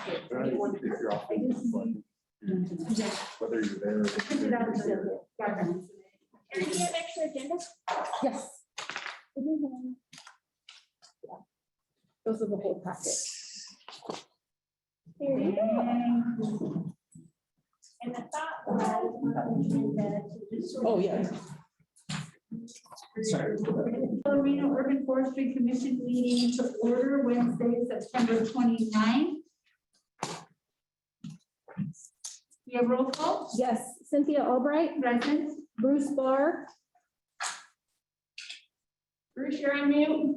packet. If you're off, I just need- whether you're there. Print it out instead of- Got it. Can I get an extra agenda? Yes. Those are the whole packet. There you go. And the thought was. Oh, yeah. Colorado Urban Forestry Commission meeting to order Wednesday, September 29th. You have roll call? Yes, Cynthia Albright, Present. Bruce Barr, Bruce, you're on mute.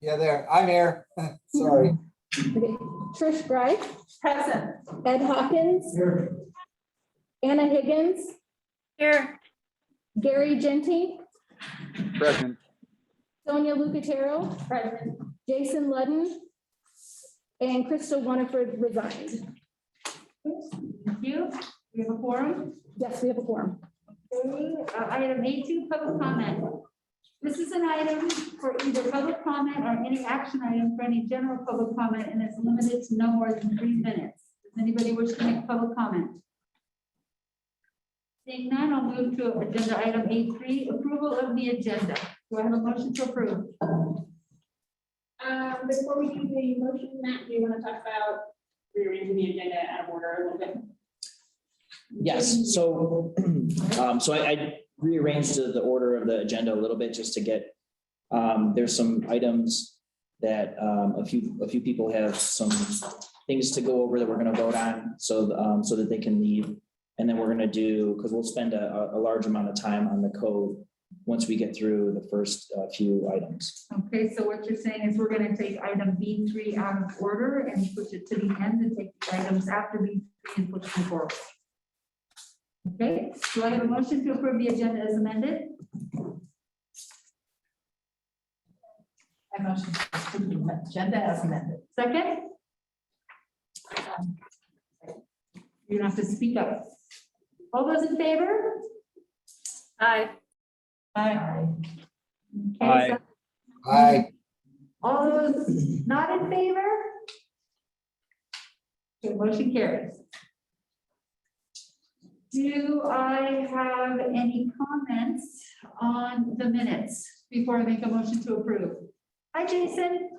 Yeah, there, I'm here. Sorry. okay, Trish Greif, Present. Ed Hawkins, Anna Higgins, Here. Gary Genty, Present. Sonia Lucatero, Present. Jason Ludden, and Crystal Winifred resigned. Thank you. We have a quorum. Yes, we have a quorum. Okay, item A2, public comment. This is an item for either public comment or any action item for any general public comment, and it's limited to no more than 3 minutes. Does anybody wish to make public comment? Seeing none, I'll move to agenda item A3, approval of the agenda. Do I have a motion to approve? Before we do the motion, Matt, do you want to talk about rearranging the agenda out of order a little bit? Yes, so, I rearranged the order of the agenda a little bit just to get, there's some items that, a few people have some things to go over that we're gonna vote on, so that they can leave. And then we're gonna do, because we'll spend a large amount of time on the code once we get through the first few items. Okay, so what you're saying is we're gonna take item B3 out of order and push it to the end and take the items after B3 and push them forward. Okay, do I have a motion to approve the agenda as amended? I motion to approve the agenda as amended. Second? You don't have to speak up. All those in favor? Aye. Aye. Okay, so Hi. all those not in favor? Okay, motion carries. Do I have any comments on the minutes before I make a motion to approve? Hi, Jason.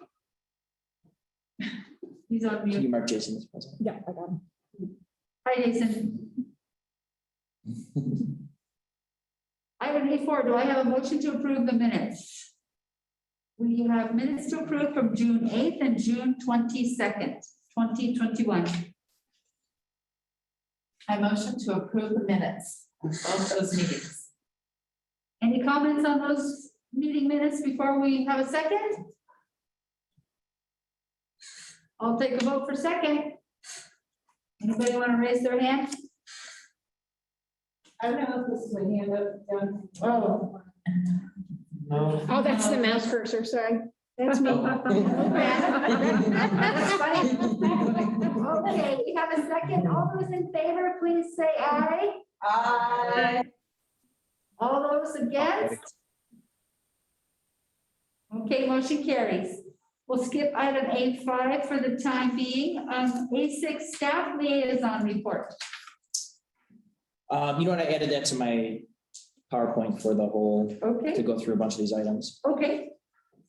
He's on Can mute. you mark Jason as president? Yeah, I got it. Hi, Jason. Item A4, do I have a motion to approve the minutes? We have minutes to approve from June 8th and June 22nd, 2021. I motion to approve the minutes of both those meetings. Any comments on those meeting minutes before we have a second? I'll take a vote for second. Anybody want to raise their hand? I don't know if this is a hand up, done. Oh, Oh, that's the mouse cursor, sorry. that's me. Oh. That's funny. Okay, we have a second. All those in favor, please say aye. Aye. All those against? Okay, motion carries. We'll skip item A5 for the time being. A6 staff liaison report. You know what, I added that to my PowerPoint for the whole, to Okay, go through a bunch of these items. okay.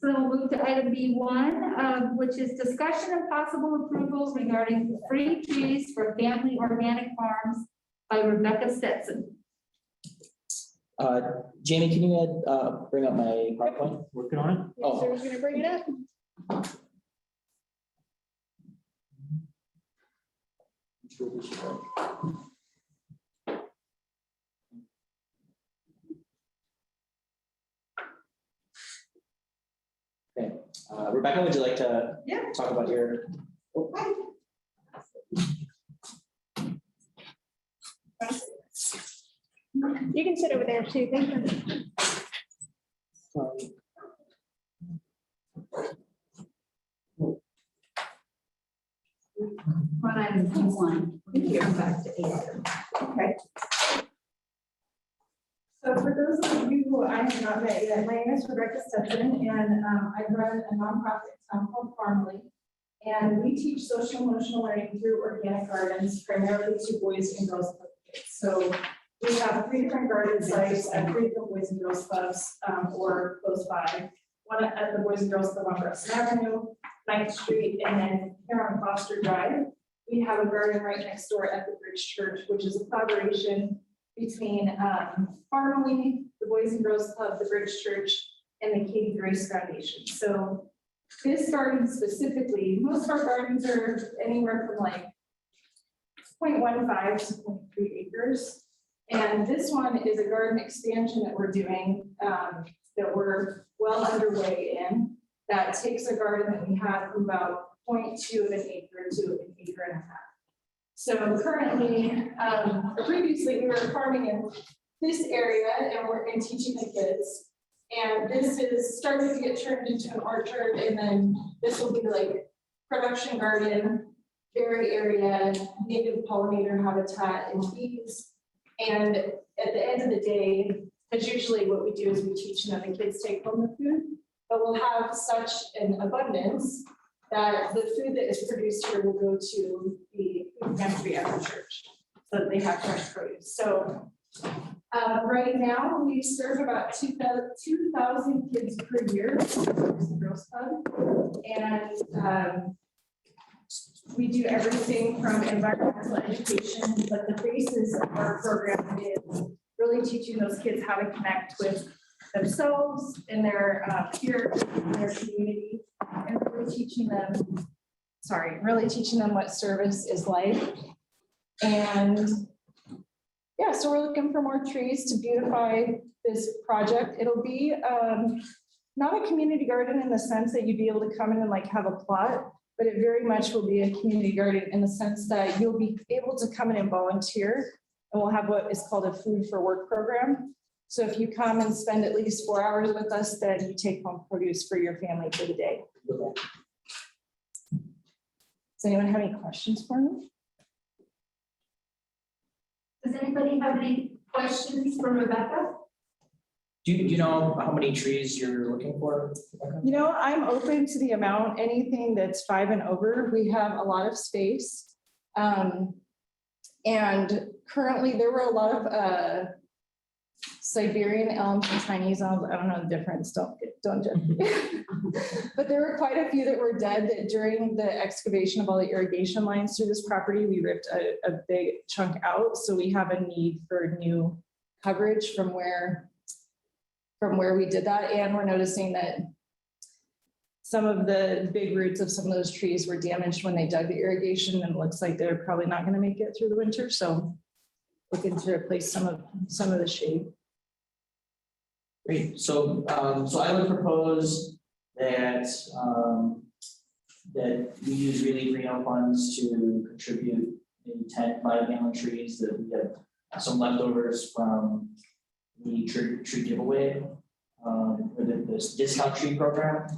So we'll move to item B1, which is discussion and possible approvals regarding free trees for family organic farms by Rebecca Stetson. Jamie, can you bring up my PowerPoint? Working on it? Oh. So we're gonna bring it up. Okay, Rebecca, would you like to talk about your? You can sit over there too, thank you. On item B1, we can come back to A. Okay. So for those of you who I have not met yet, my name is Rebecca Stetson, and I run a nonprofit town called Farmly. And we teach social emotional learning through organic gardens, primarily to boys and girls club kids. So we have 3 different garden sites at 3 different boys and girls clubs, or close by. One at the Boys and Girls Club on Preston Avenue, 9th Street, and then here on Foster Drive. We have a garden right next door at the Bridge Church, which is a collaboration between Farmly, the Boys and Girls Club, the Bridge Church, and the Katie Grace Foundation. So this garden specifically, most of our gardens are anywhere from like 0.15 to 0.3 acres. And this one is a garden expansion that we're doing, that we're well underway in, that takes a garden that we have from about 0.2 of an acre to an acre and a half. So currently, previously we were farming in this area and we're teaching the kids. And this is starting to get turned into an orchard, and then this will be like production garden, berry area, native pollinator habitat, and bees. And at the end of the day, because usually what we do is we teach and then the kids take home the food, but we'll have such an abundance that the food that is produced here will go to the food pantry at the church, so that they have fresh produce. So right now, we serve about 2,000 kids per year in the Girls Club. And we do everything from environmental education, but the basis of our program is really teaching those kids how to connect with themselves and their peers in their community, and really teaching them what service is like. And yeah, so we're looking for more trees to beautify this project. It'll be not a community garden in the sense that you'd be able to come in and like have a plot, but it very much will be a community garden in the sense that you'll be able to come in and volunteer, and we'll have what is called a food for work program. So if you come and spend at least 4 hours with us, then you take home produce for your family for the day. Does anyone have any questions for me? Does anybody have any questions for Rebecca? Do you know how many trees you're looking for, Rebecca? You know, I'm open to the amount, anything that's 5 and over. We have a lot of space. And currently there were a lot of Siberian elms and Chinese elms. I don't know the difference, don't judge me. But there were quite a few that were dead that during the excavation of all the irrigation lines through this property, we ripped a big chunk out. So we have a need for new coverage from where we did that. And we're noticing that some of the big roots of some of those trees were damaged when they dug the irrigation, and it looks like they're probably not going to make it through the winter. So looking to replace some of the shade. Great, so I would propose that that we use relief reno funds to contribute maybe 10 5-gallon trees that we have some leftovers from the tree giveaway, or this discount tree program.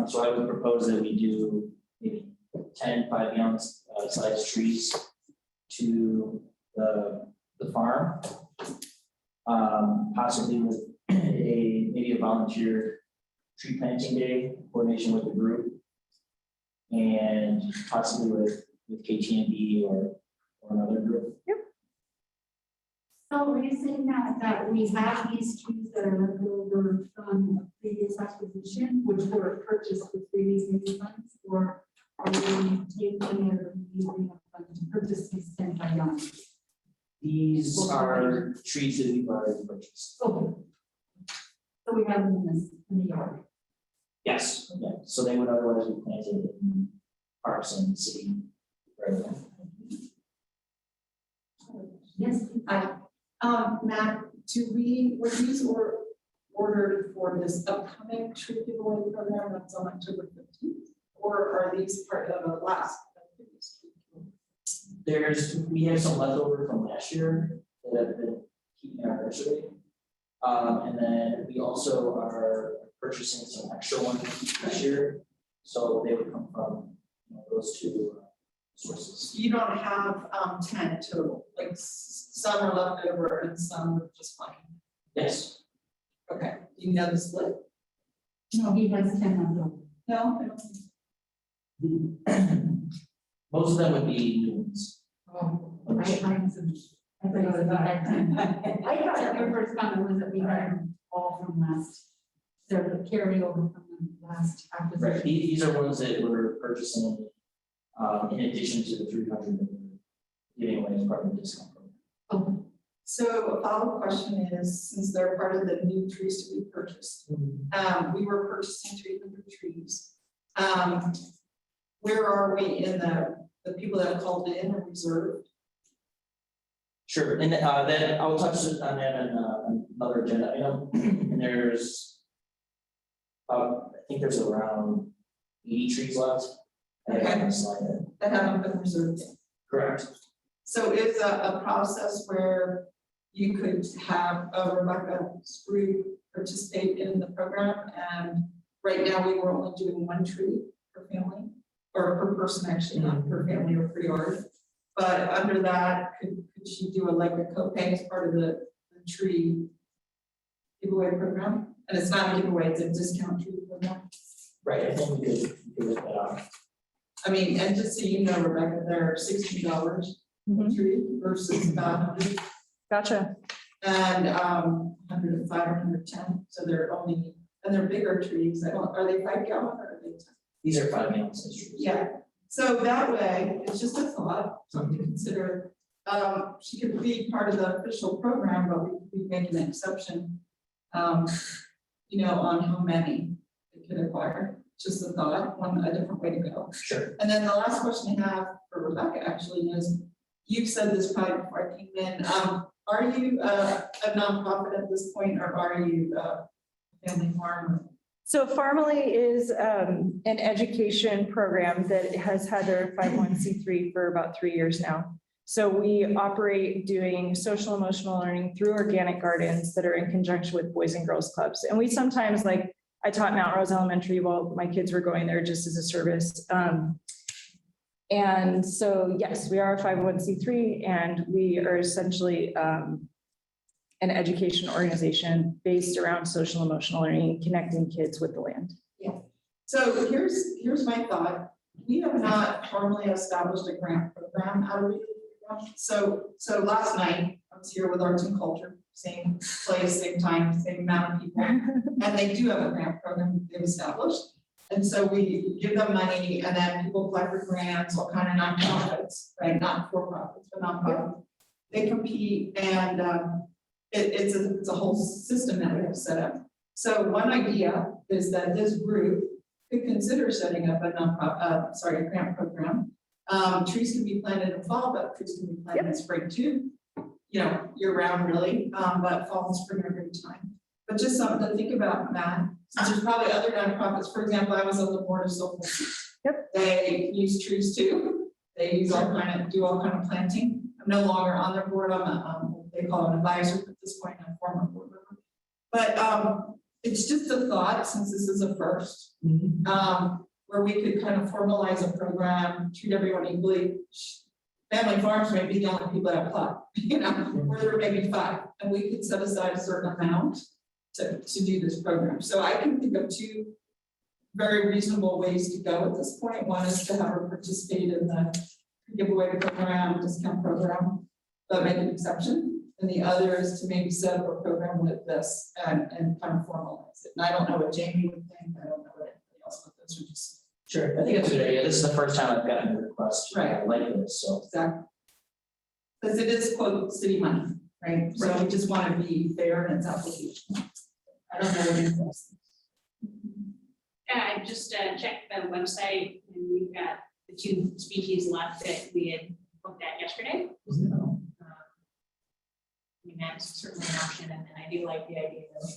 So I would propose that we do maybe 10 5-gallon size trees to the farm, possibly with maybe a volunteer tree planting day in coordination with the group, and possibly with KTMB or another group. Yep. So are you saying that we have these trees that are left over from a previous acquisition, which were purchased with previous maybe funds, or are we taking or using a fund to purchase these 10 by 9? These are trees that we've already purchased. Okay. So we have them in the yard. Yes, yeah, so they would otherwise be planted in parks in the city. Yes. Matt, were these ordered for this upcoming tree giveaway program that's on October 15th? Or are these part of the last? We have some leftover from last year that have been keeping in our nursery. And then we also are purchasing some extra ones this year. So they would come from those two sources. You don't have 10 total, like some are left over and some are just fine. Yes. Okay, you know the split? No, he has 10 of them. No, I don't think so. Most of them would be new ones. Oh, I thought your first comment was that we had all from last, so the carryover from the last Right, acquisition. these are ones that we're purchasing, in addition to the 300 that we're giving away as part of the discount program. Oh, so a follow-up question is, since they're part of the new trees to be purchased, we were purchasing 300 trees. Where are we in the people that have called in and reserved? Sure, and then I'll touch on that on another agenda item, and there's, I think there's around 80 trees left. I have on the slide there. That haven't been reserved yet. Correct. So is a process where you could have Rebecca's group participate in the program, and right now we were only doing 1 tree per family, or per person actually, not per family or per yard. But under that, could she do a copay as part of the tree giveaway program? And it's not a giveaway, it's a discount tree program. Right, I think we could look that up. I mean, and just so you know, Rebecca, they're $60 a tree versus about 100. Gotcha. And 105 or 110, so they're only, and they're bigger trees. Are they 5 gallon or are they 10? These are 5 gallon size trees. Yeah, so that way, it's just a thought, something to consider. She could be part of the official program, but we make an exception, on how many it can acquire. Just a thought, a different way to go. Sure. And then the last question I have for Rebecca actually is, you've said this probably before I came in, are you a nonprofit at this point, or are you a family farm? So Farmily is an education program that has had their 501c3 for about 3 years now. So we operate doing social emotional learning through organic gardens that are in conjunction with Boys and Girls Clubs. And we sometimes, like, I taught Mount Rose Elementary while my kids were going there just as a service. And so, yes, we are a 501c3, and we are essentially an education organization based around social emotional learning, connecting kids with the land. So here's my thought. We have not formally established a grant program out of it. So last night, I was here with Arts and Culture, same place, same time, same amount of people. And they do have a grant program they've established. And so we give them money, and then people apply for grants, all kind of nonprofits, right? Not for profits, but nonprofits. They compete, and it's a whole system that we have set up. So one idea is that this group could consider setting up a grant program. Trees can be planted in fall, but trees can be planted in spring too. Year round really, but fall and spring are a great time. But just something to think about, Matt. Since there's probably other nonprofits. For example, I was on the board of Soulful. Yep. They use trees too. They use do all kind of planting. I'm no longer on their board. I'm they call it an advisor at this point. I'm a former board member. But it's just a thought, since this is a first, where we could kind of formalize a program, treat everyone equally. Family farms may be the only people that apply, where there may be 5, and we could set aside a certain amount to do this program. So I can think of 2 very reasonable ways to go at this point. One is to have her participate in the giveaway program, discount program, but make an exception. And the other is to maybe set up a program with this and kind of formalize it. And I don't know what Jamie would think. I don't know what anybody else would think. Just Sure, I think it's a good idea. This is the first time I've gotten a request. Right. Like this, so. exactly. Because it is quote city money, right? So we just want to be fair in its application. I don't know what it is. Yeah, I just checked the website, and we've got the 2 species left that we had looked at yesterday. So, I mean, that's certainly an option, and I do like the idea of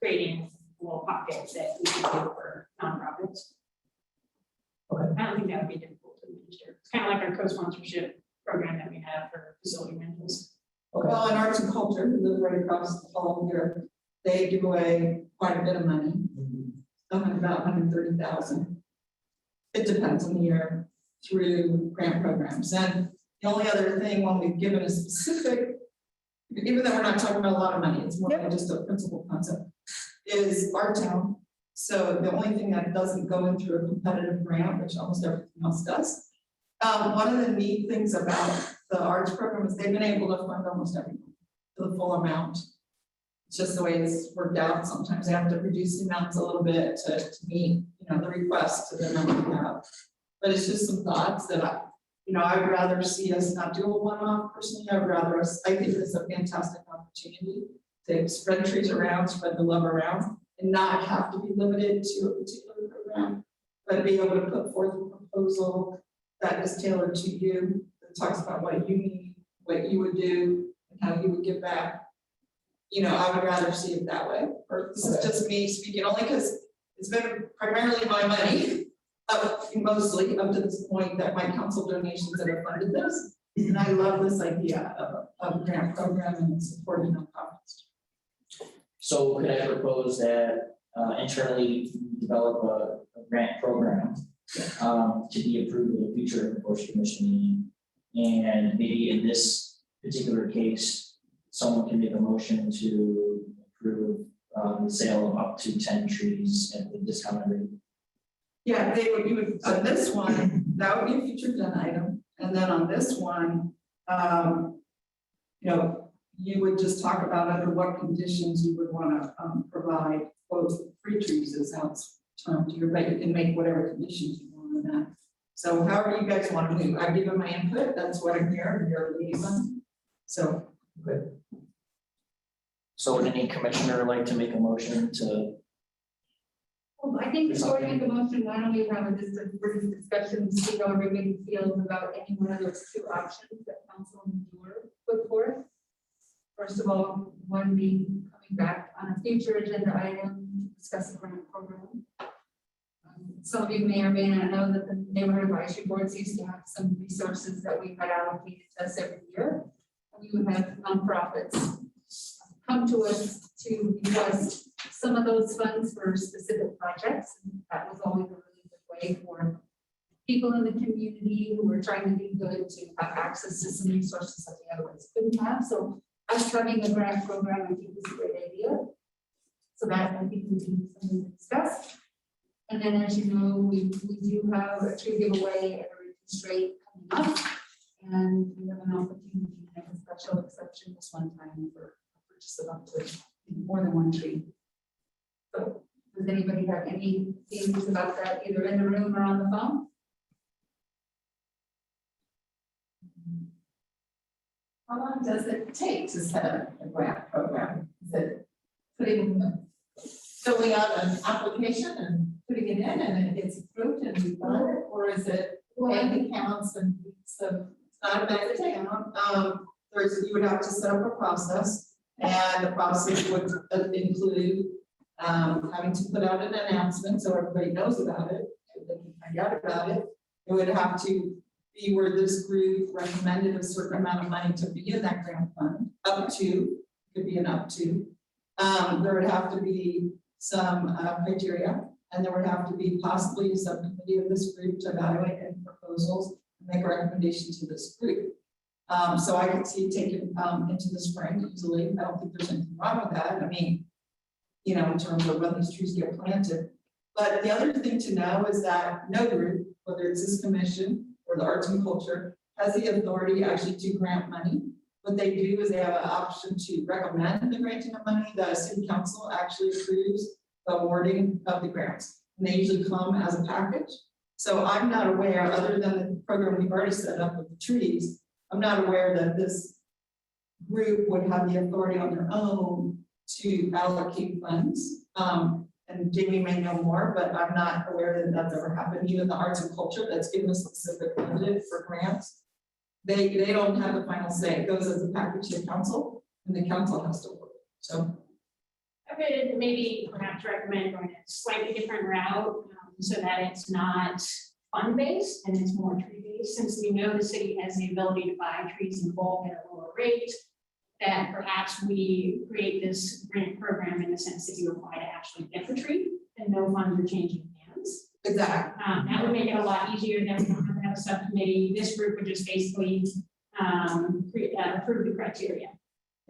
creating a little pocket that we can do for nonprofits. Okay. I don't think that would be difficult to administer. It's kind of like our co-sponsorship program that we have for facility rentals. Okay. Well, in Arts and Culture, who live right across the hall here, they give away quite a bit of money. About 130,000. It depends on the year through grant programs. And the only other thing, when we've given a specific, even though we're not talking about a lot of money, it's more than just a principal concept, is our town So the only thing that doesn't go into a competitive grant, which almost everything else does. One of the neat things about the arts program is they've been able to fund almost everything to the full amount. It's just the way it's worked out. Sometimes they have to reduce the amounts a little bit to meet, the request to the number we have. But it's just some thoughts that I would rather see us not do a one-off personally. I would rather us, I think it's a fantastic opportunity to spread trees around, spread the love around, and not have to be limited to a particular program, but be able to put forth a proposal that is tailored to you, that talks about what you need, what you would do, and how you would give back. I would rather see it that way. Or this is just me speaking, only because it's been primarily my money, mostly up to this point, that my council donations that have funded this. And I love this idea of a grant program and supporting nonprofits. So could I propose that internally we develop a grant program to be approved in the future of Forestry Commission meeting? And maybe in this particular case, someone can make a motion to approve the sale of up to 10 trees at the discounted rate. Yeah, you would, on this one, that would be a future agenda item. And then on this one, you would just talk about under what conditions you would want to provide, quote, free trees is how it's termed here, but you can make whatever conditions you want on that. So however you guys want to move, I've given my input, that's what I'm here, you're a liaison. So. Good. So would any commissioner like to make a motion to? Well, I think before we make a motion, why don't we have a brief discussion to see how everybody feels about any one of those two options that Councilman Dewar put forth. First of all, one being coming back on a future agenda item to discuss the grant program. Some of you may or may not know that the neighborhood advisory boards used to have some resources that we had allocated to us every year. We would have nonprofits come to us to request some of those funds for specific projects. And that was always a really good way for people in the community who were trying to do good to have access to some resources that they otherwise couldn't have. So us having a grant program, I think, is a great idea. So that I think we can something to discuss. And then, as you know, we do have a tree giveaway at a reduced rate coming up. And we have an opportunity to make a special exception this one time for a purchase of up to more than one tree. So does anybody have any feelings about that, either in the room or on the phone? How long does it take to set up a grant program? Is it filling out an application and putting it in and it gets approved and we got it? Or is it bank accounts and some, it's not a bank account. You would have to set up a process, and the process would include having to put out an announcement so everybody knows about it, so they can find out about it. It would have to be where this group recommended a certain amount of money to be in that grant fund, could be an up to. There would have to be some criteria, and there would have to be possibly a subcommittee of this group to evaluate any proposals and make a recommendation to this group. So I could see it taken into the spring easily. I don't think there's anything wrong with that. I mean, in terms of when these trees get planted. But the other thing to know is that no group, whether it's this commission or the arts and culture, has the authority actually to grant money. What they do is they have an option to recommend the granting of money. The city council actually approves the awarding of the grants. And they usually come as a package. So I'm not aware, other than the program we've already set up with the trees, I'm not aware that this group would have the authority on their own to allocate funds. And Jamie may know more, but I'm not aware that that's ever happened. Even the arts and culture that's given a specific limited for grants, they don't have the final say. It goes as a package to the council, and the council has to work. So I would maybe perhaps recommend going a slightly different route so that it's not fund-based and it's more tree-based, since we know the city has the ability to buy trees in bulk at a lower rate. That perhaps we create this grant program in the sense that you apply to actually get the tree and no funds are changing hands. exactly. That would make it a lot easier than we don't have to have a subcommittee. This group would just basically approve the criteria.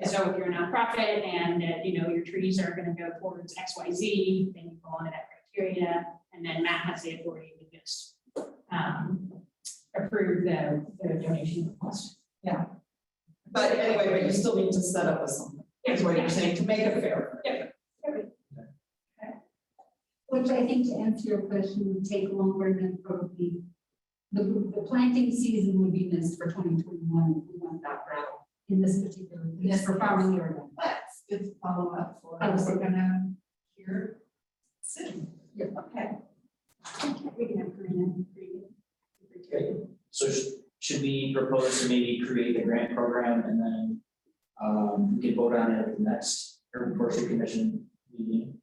So if you're a nonprofit and your trees are going to go towards XYZ, then you fall into that criteria. criteria, and then Matt has the authority to just approve the donation request. But anyway, but you still need to set up a something, is what you're saying, to make it fair. Which I think to answer your question would take longer than probably, the planting season would be missed for 2021 if we went that route in this particular case Yes, for farming area. That's good to follow up for. I was We're gonna hear soon. Yeah. Okay. We can have Karina. Great. So should we propose to maybe create a grant program and then we could vote on it at the next urban forestry commission meeting?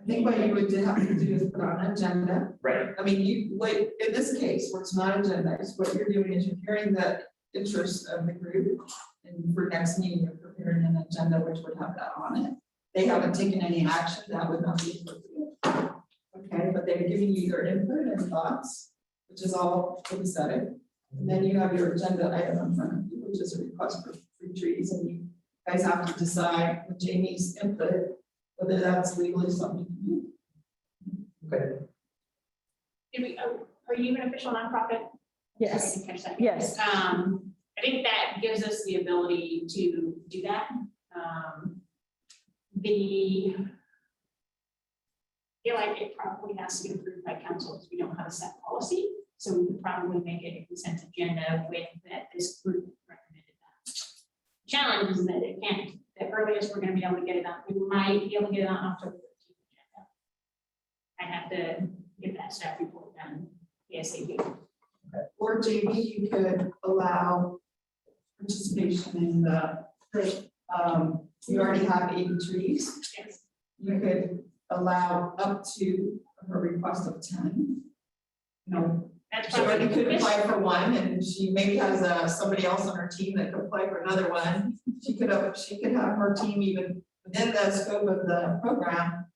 I think what you would have to do is put on an agenda. Right. I mean, you, wait, in this case, where it's not agendized, what you're doing is you're hearing the interest of the group. And for next meeting, you're preparing an agenda which would have that on it. They haven't taken any action, that would not be appropriate. Okay, but they're giving you your input and thoughts, which is all copacetic. And then you have your agenda item in front of you, which is a request for free trees, and you guys have to decide with Jamie's input whether that's legally something you can do. Okay. Did we, are you an official nonprofit? Yes, I didn't catch that. yes. I think that gives us the ability to do that. I feel like it probably has to be approved by council because we don't have a set policy. So we could probably make it a consent agenda with that this group recommended that. Challenge is that it can't, the earliest we're gonna be able to get it on, we might be able to get it on October 13th agenda. I have to get that staff report done ASAP. Or JB, you could allow participation in the, you already have 80 trees. Yes. You could allow up to her request of 10. You know, That's she already probably could apply for one, and she maybe has somebody else on her team that could apply for another one. She could have her team even within the scope of the program,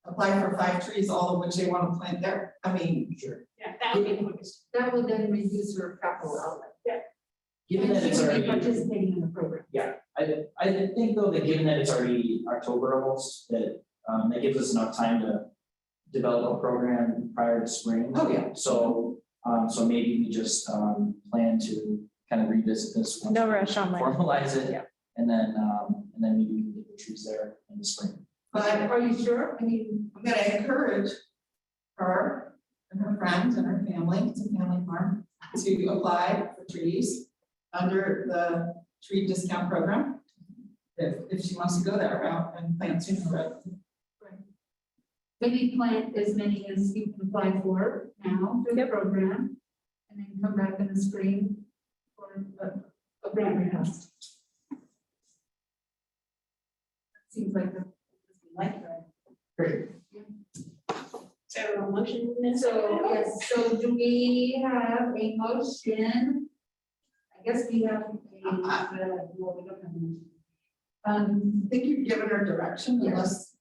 apply for 5 trees, all of which they want to plant there. I mean, Sure. Yeah, that would be the quickest. That would then reduce her capital outlay. Given that And it's she would be already, participating in the program. I think though that given that it's already October almost, that that gives us enough time to develop a program prior to spring. oh yeah, So, so maybe we just plan to kind of revisit this. once No we rush on my. Formalize it, Yeah. and then maybe we can get the trees there in the spring. but Are you sure? I mean, I'm gonna encourage her and her friends and her family, it's a family farm, to apply for trees under the tree discount program. If she wants to go that route and plant sooner rather than. maybe plant as many as you can apply for now for the program. And then come back in the spring for a grant request. Seems like a, like that. Great. So a motion. is- So, yes, so do we have a motion? I guess we have a, well, we don't have a motion. I think you've given her direction unless,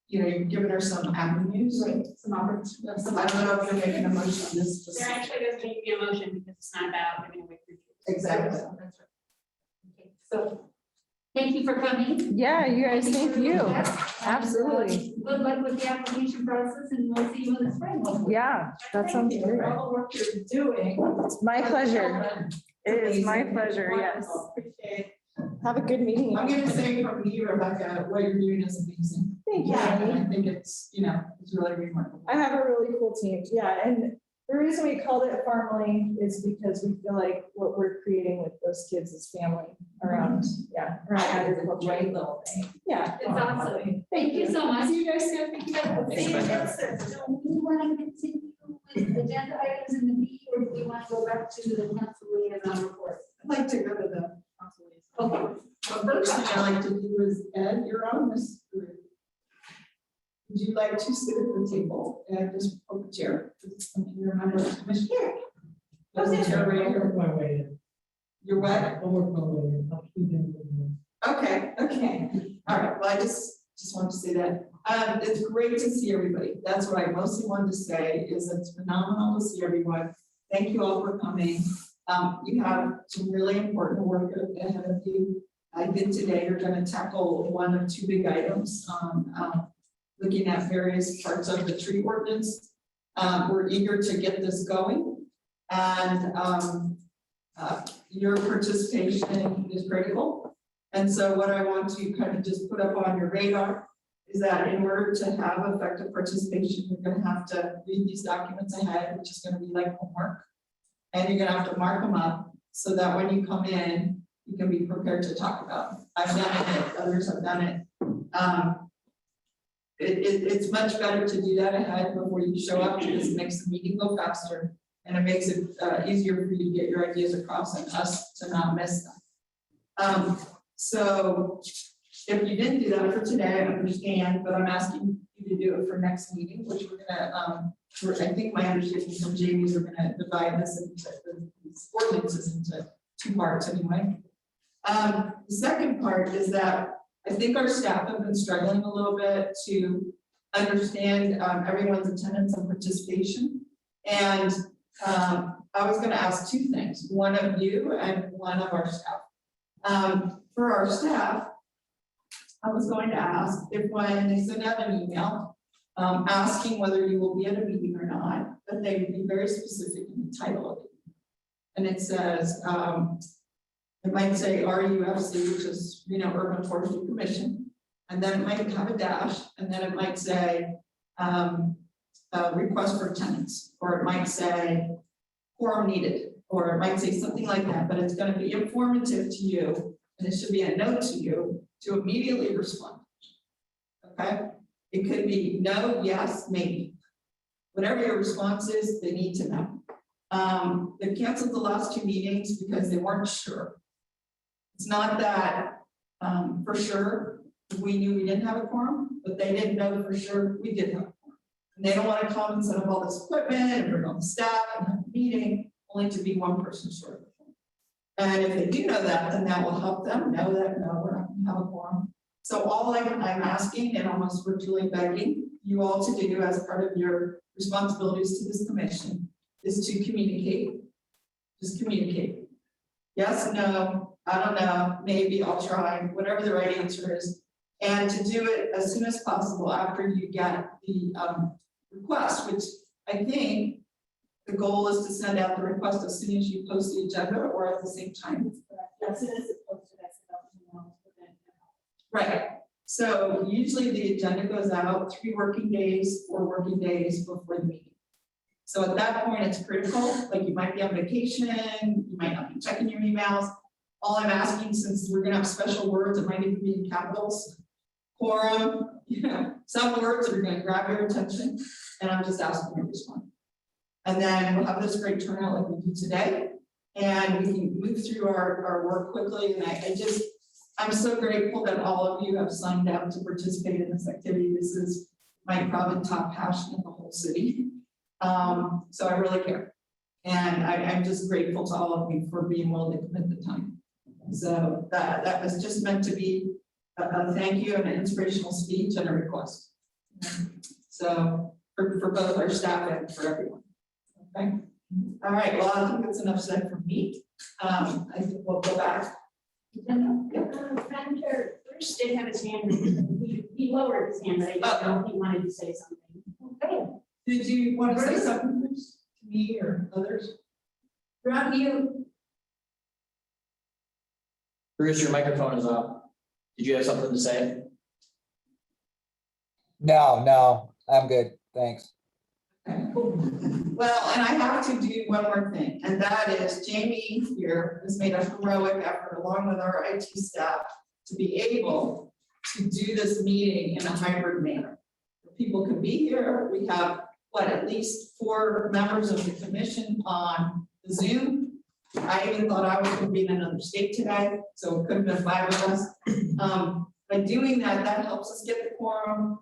you know, you've given her some avenues. Right, some opportunities. I don't know if you're making a motion on this. There specific- actually doesn't need to be a motion because it's not about giving away free trees. Exactly. That's right. Okay, so, thank you for coming. Yeah, you guys, thank you. Yes, and, Absolutely. Good luck with the application process and we'll see you in the spring. hopefully. Yeah, that sounds Thank you great. for all the work you're doing. It's my pleasure. It is my Amazing. pleasure, yes. Wonderful. Appreciate it. Have a good meeting. I'm gonna say from me, Rebecca, what you're doing is amazing. Thank you. And I think it's, you know, it's really remarkable. I have a really cool team, yeah, and the reason we called it Farm Lane is because we feel like what we're creating with those kids is family around, yeah, around agriculture. Great little thing. Yeah. It's awesome. Thank you so much. See you guys soon. Thanks, Rebecca. So we want to continue with agenda items in the B, or do we want to go back to the council liaison report? I'd like to go to the. Okay. The first thing I like to do is, Ed, you're on this group. Would you like to sit at the table and just pull the chair? I mean, you're a member of the commission. Pull the chair right here. My way in. You're what? I'll work my way in. I'll keep in with you. Okay, okay. All right, well, I just wanted to say that. It's great to see everybody. That's what I mostly wanted to say, is it's phenomenal to see everyone. Thank you all for coming. You have some really important work ahead of you. I think today you're gonna tackle one of 2 big items on looking at various parts of the tree ordinance. We're eager to get this going, and your participation is critical. And so what I want to kind of just put up on your radar is that in order to have effective participation, you're gonna have to read these documents ahead, which is gonna be like homework. And you're gonna have to mark them up so that when you come in, you can be prepared to talk about them. I've done it, others have done it. It's much better to do that ahead before you show up, because it makes the meeting go faster, and it makes it easier for you to get your ideas across and us to not miss them. So if you didn't do that for today, I understand, but I'm asking you to do it for next meeting, which we're gonna, I think my understanding from Jamie is we're gonna divide this into these ordinances into 2 parts anyway. The second part is that I think our staff have been struggling a little bit to understand everyone's attendance and participation. And I was gonna ask 2 things, one of you and one of our staff. For our staff, I was going to ask if when they send out an email asking whether you will be at a meeting or not, that they would be very specific in the title of it. And it says, it might say RUFC, which is, Urban Forestry Commission, and then it might have a dash, and then it might say request for attendance, or it might say quorum needed, or it might say something like that, but it's going to be informative to you, and it should be a note to you to immediately respond. Okay? It could be no, yes, maybe. Whatever your response is, they need to know. They canceled the last 2 meetings because they weren't sure. It's not that for sure we knew we didn't have a quorum, but they didn't know for sure we did have a quorum. And they don't want to come and set up all this equipment and bring on the staff and have a meeting, only to be one person short. And if they do know that, then that will help them know that, no, we're not going to have a quorum. So all I'm asking and almost virtually begging you all to do as part of your responsibilities to this commission is to communicate. Just communicate. Yes, no, I don't know, maybe I'll try, whatever the right answer is. And to do it as soon as possible after you get the request, which I think the goal is to send out the request as soon as you post the agenda or at the same time. As soon as it's posted, I send out the emails within. Right. So usually the agenda goes out 3 working days, 4 working days before the meeting. So at that point, it's critical, like you might be on vacation, you might not be checking your emails. All I'm asking, since we're gonna have special words, it might even be in capitals, quorum, some words that are gonna grab your attention, and I'm just asking you to respond. And then we'll have this great turnout like we do today, and we can move through our work quickly. And I'm so grateful that all of you have signed up to participate in this activity. This is my probably top passion in the whole city. So I really care. And I'm just grateful to all of you for being willing to commit the time. So that was just meant to be a thank you and an inspirational speech and a request. So for both our staff and for everyone. Okay. All right. Well, I think that's enough said from me. I think we'll go back. Madam Chair, Bruce did have his hand, he lowered his hand, but I didn't know if he wanted to say something. Okay. Did you want to say something to me or others? Rob, you, Bruce, your microphone is off. Did you have something to say? No, I'm good. Thanks. Well, and I have to do one more thing, and that is Jamie here has made a heroic effort along with our IT staff to be able to do this meeting in a hybrid manner. People can be here. We have, at least 4 members of the commission on the Zoom. I even thought I was going to be in another state today, so it could have been 5 of us. By doing that, that helps us get the quorum.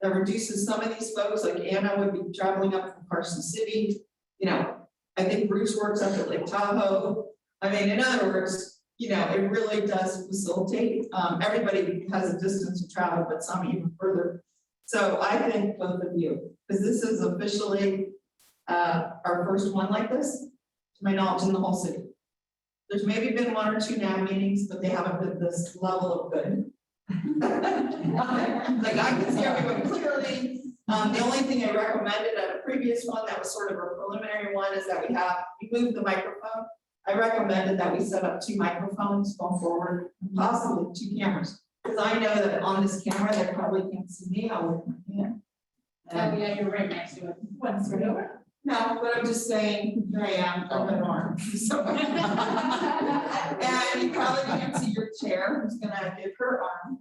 That reduces some of these folks, like Anna would be traveling up from Carson City. I think Bruce works up at Lake Tahoe. I mean, in other words, it really does facilitate. Everybody has a distance to travel, but some even further. So I thank both of you, because this is officially our first one like this, to my knowledge, in the whole city. There's maybe been 1 or 2 NAB meetings, but they haven't been this level of good. Like I can see everyone clearly. The only thing I recommended at a previous one that was sort of a preliminary one is that we moved the microphone. I recommended that we set up 2 microphones going forward, possibly 2 cameras. Because I know that on this camera, they probably can't see me, I'll lift my hand. Oh, yeah, you're right next to it. One straight over. No, but I'm just saying, here I am, I have an arm. So- And you probably can't see your chair, who's gonna give her arm.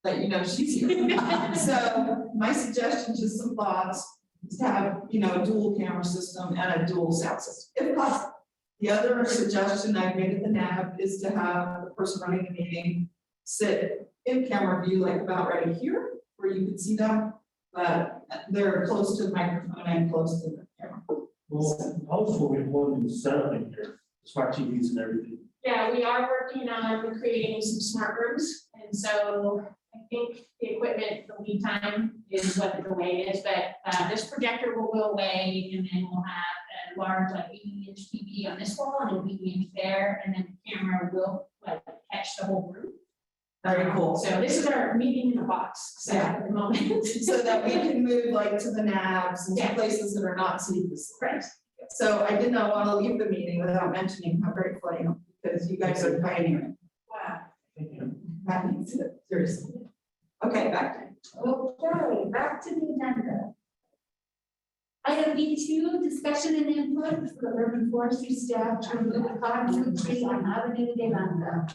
Let you know she's here. So my suggestion, just some thoughts, is to have, a dual camera system and a dual sound system, if possible. The other suggestion I made at the NAB is to have the person running the meeting sit in camera view, like about right here, where you can see them. But they're close to the microphone and close to the camera. Well, also we want to set up in here, smart TVs and everything. Yeah, we are working on creating some smart rooms, and so I think the equipment, the lead time is what the delay is, but this projector will go away, and then we'll have a large, like 80-inch TV on this wall and an 80-inch there, and then the camera will catch the whole room. Very cool. So this is our meeting in the box, so at the moment. So that we can move like to the NABs and to Yeah. places that are not city facilities. Right. So I did not want to leave the meeting without mentioning how grateful I am, because you guys are pioneering. Wow. Thank you. That means it, seriously. Okay, back to. Okay, back to the agenda. Item B2, discussion and input for the urban forestry staff to remove the cottonwood tree on Avenue de Landa.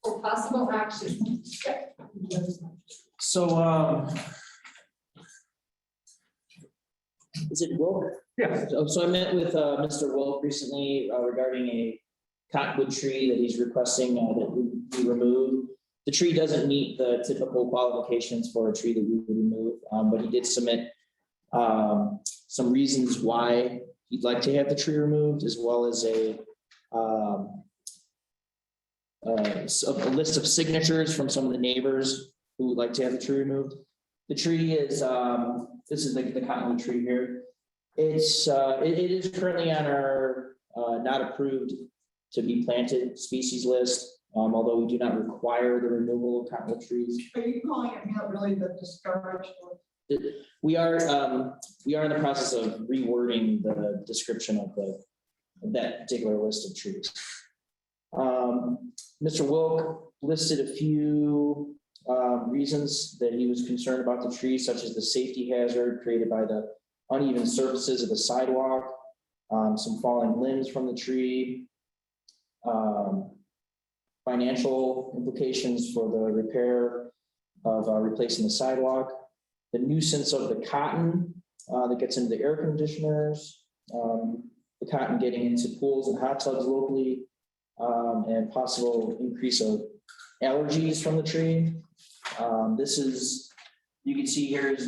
For possible action. So, is it Wilk? Yeah. So I met with, Mr. Wilk recently regarding a cottonwood tree that he's requesting that we remove. The tree doesn't meet the typical qualifications for a tree that we would remove, but he did submit some reasons why he'd like to have the tree removed, as well as a list of signatures from some of the neighbors who would like to have the tree removed. The tree is, this is the cottonwood tree here. It's, it is currently on our not approved to be planted species list, although we do not require the removal of cottonwood trees. Are you calling it not really the discouraged? We are in the process of rewording the description of that particular list of trees. Mr. Wilk listed a few reasons that he was concerned about the tree, such as the safety hazard created by the uneven surfaces of the sidewalk, some falling limbs from the tree, financial implications for the repair of replacing the sidewalk, the nuisance of the cotton that gets into the air conditioners, the cotton getting into pools and hot tubs locally, and possible increase of allergies from the tree. This is, you can see here is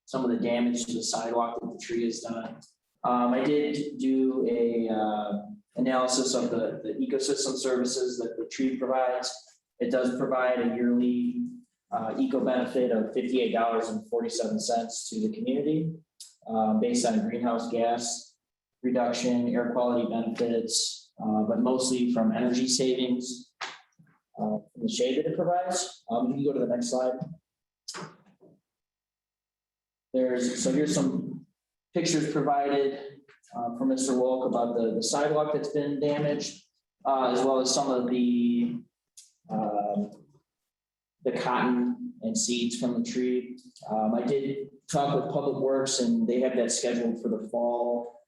some of the damage to the sidewalk that the tree has done. I did do a analysis of the ecosystem services that the tree provides. It does provide a yearly eco benefit of $58.47 to the community, based on greenhouse gas reduction, air quality benefits, but mostly from energy savings, from the shade that it provides. You can go to the next slide. So here's some pictures provided from Mr. Wilk about the sidewalk that's been damaged, as well as some of the cotton and seeds from the tree. I did talk with Public Works, and they have that scheduled for the fall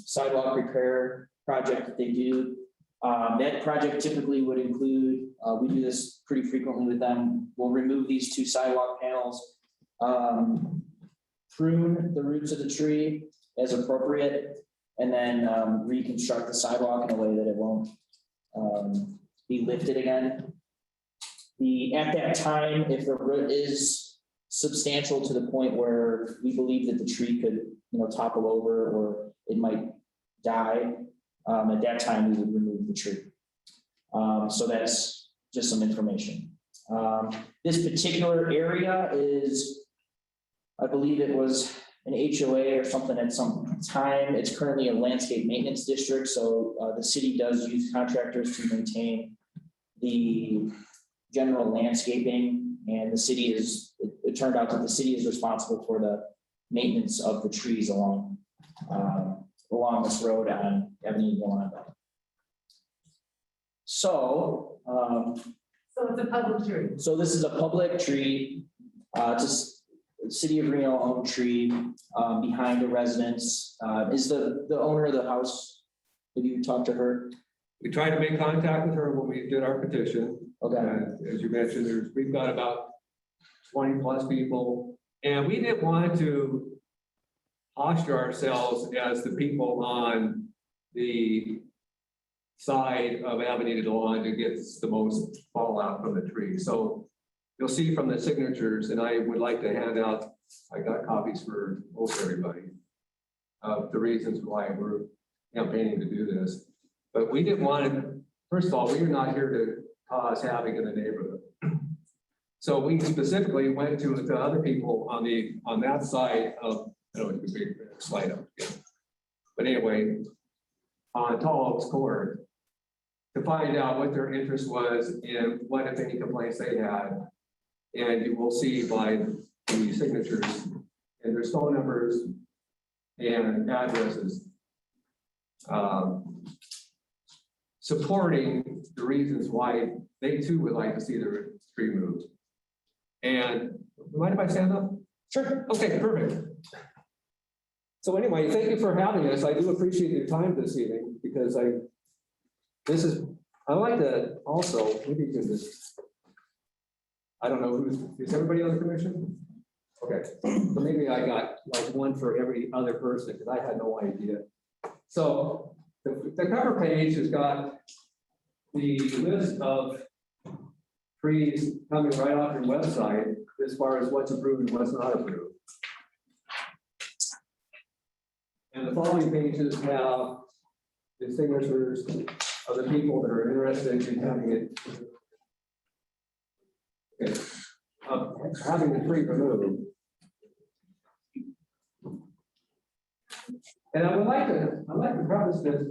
sidewalk repair project that they do. That project typically would include, we do this pretty frequently with them. We'll remove these 2 sidewalk panels, prune the roots of the tree as appropriate, and then reconstruct the sidewalk in a way that it won't be lifted again. At that time, if the root is substantial to the point where we believe that the tree could, topple over or it might die, at that time we would remove the tree. So that's just some information. This particular area is, I believe it was an HOA or something at some time. It's currently a landscape maintenance district, so the city does use contractors to maintain the general landscaping, and the city is, it turned out that the city is responsible for the maintenance of the trees along this road on Avenue Yolanda. So, So it's a public tree. so this is a public tree, just city of Reno owned tree, behind a residence. Is the owner of the house, have you talked to her? We tried to make contact with her when we did our petition. Okay, And as you mentioned, we've got about 20+ people. And we didn't want to posture ourselves as the people on the side of Avenue Yolanda that gets the most fallout from the tree. So you'll see from the signatures, and I would like to hand out, I got copies for most everybody, of the reasons why we're campaigning to do this. But we didn't want to, first of all, we're not here to cause havoc in the neighborhood. So we specifically went to the other people on that side of, I don't know, if you could slide up. Yeah. But anyway, on Tall Oaks Court, to find out what their interest was and what, if any, complaints they had. And you will see by the signatures and their phone numbers and addresses, supporting the reasons why they too would like to see their tree moved. And mind if I stand up? Sure. Okay, perfect. So anyway, thank you for having us. I do appreciate your time this evening because I like to also, maybe you can just, I don't know is everybody on the commission? Okay, so maybe I got like one for every other person because I had no idea. So the cover page has got the list of trees coming right off your website as far as what's approved and what's not approved. And the following pages have the signatures of the people that are interested in having it. Okay, having the tree removed. And I like to preface this.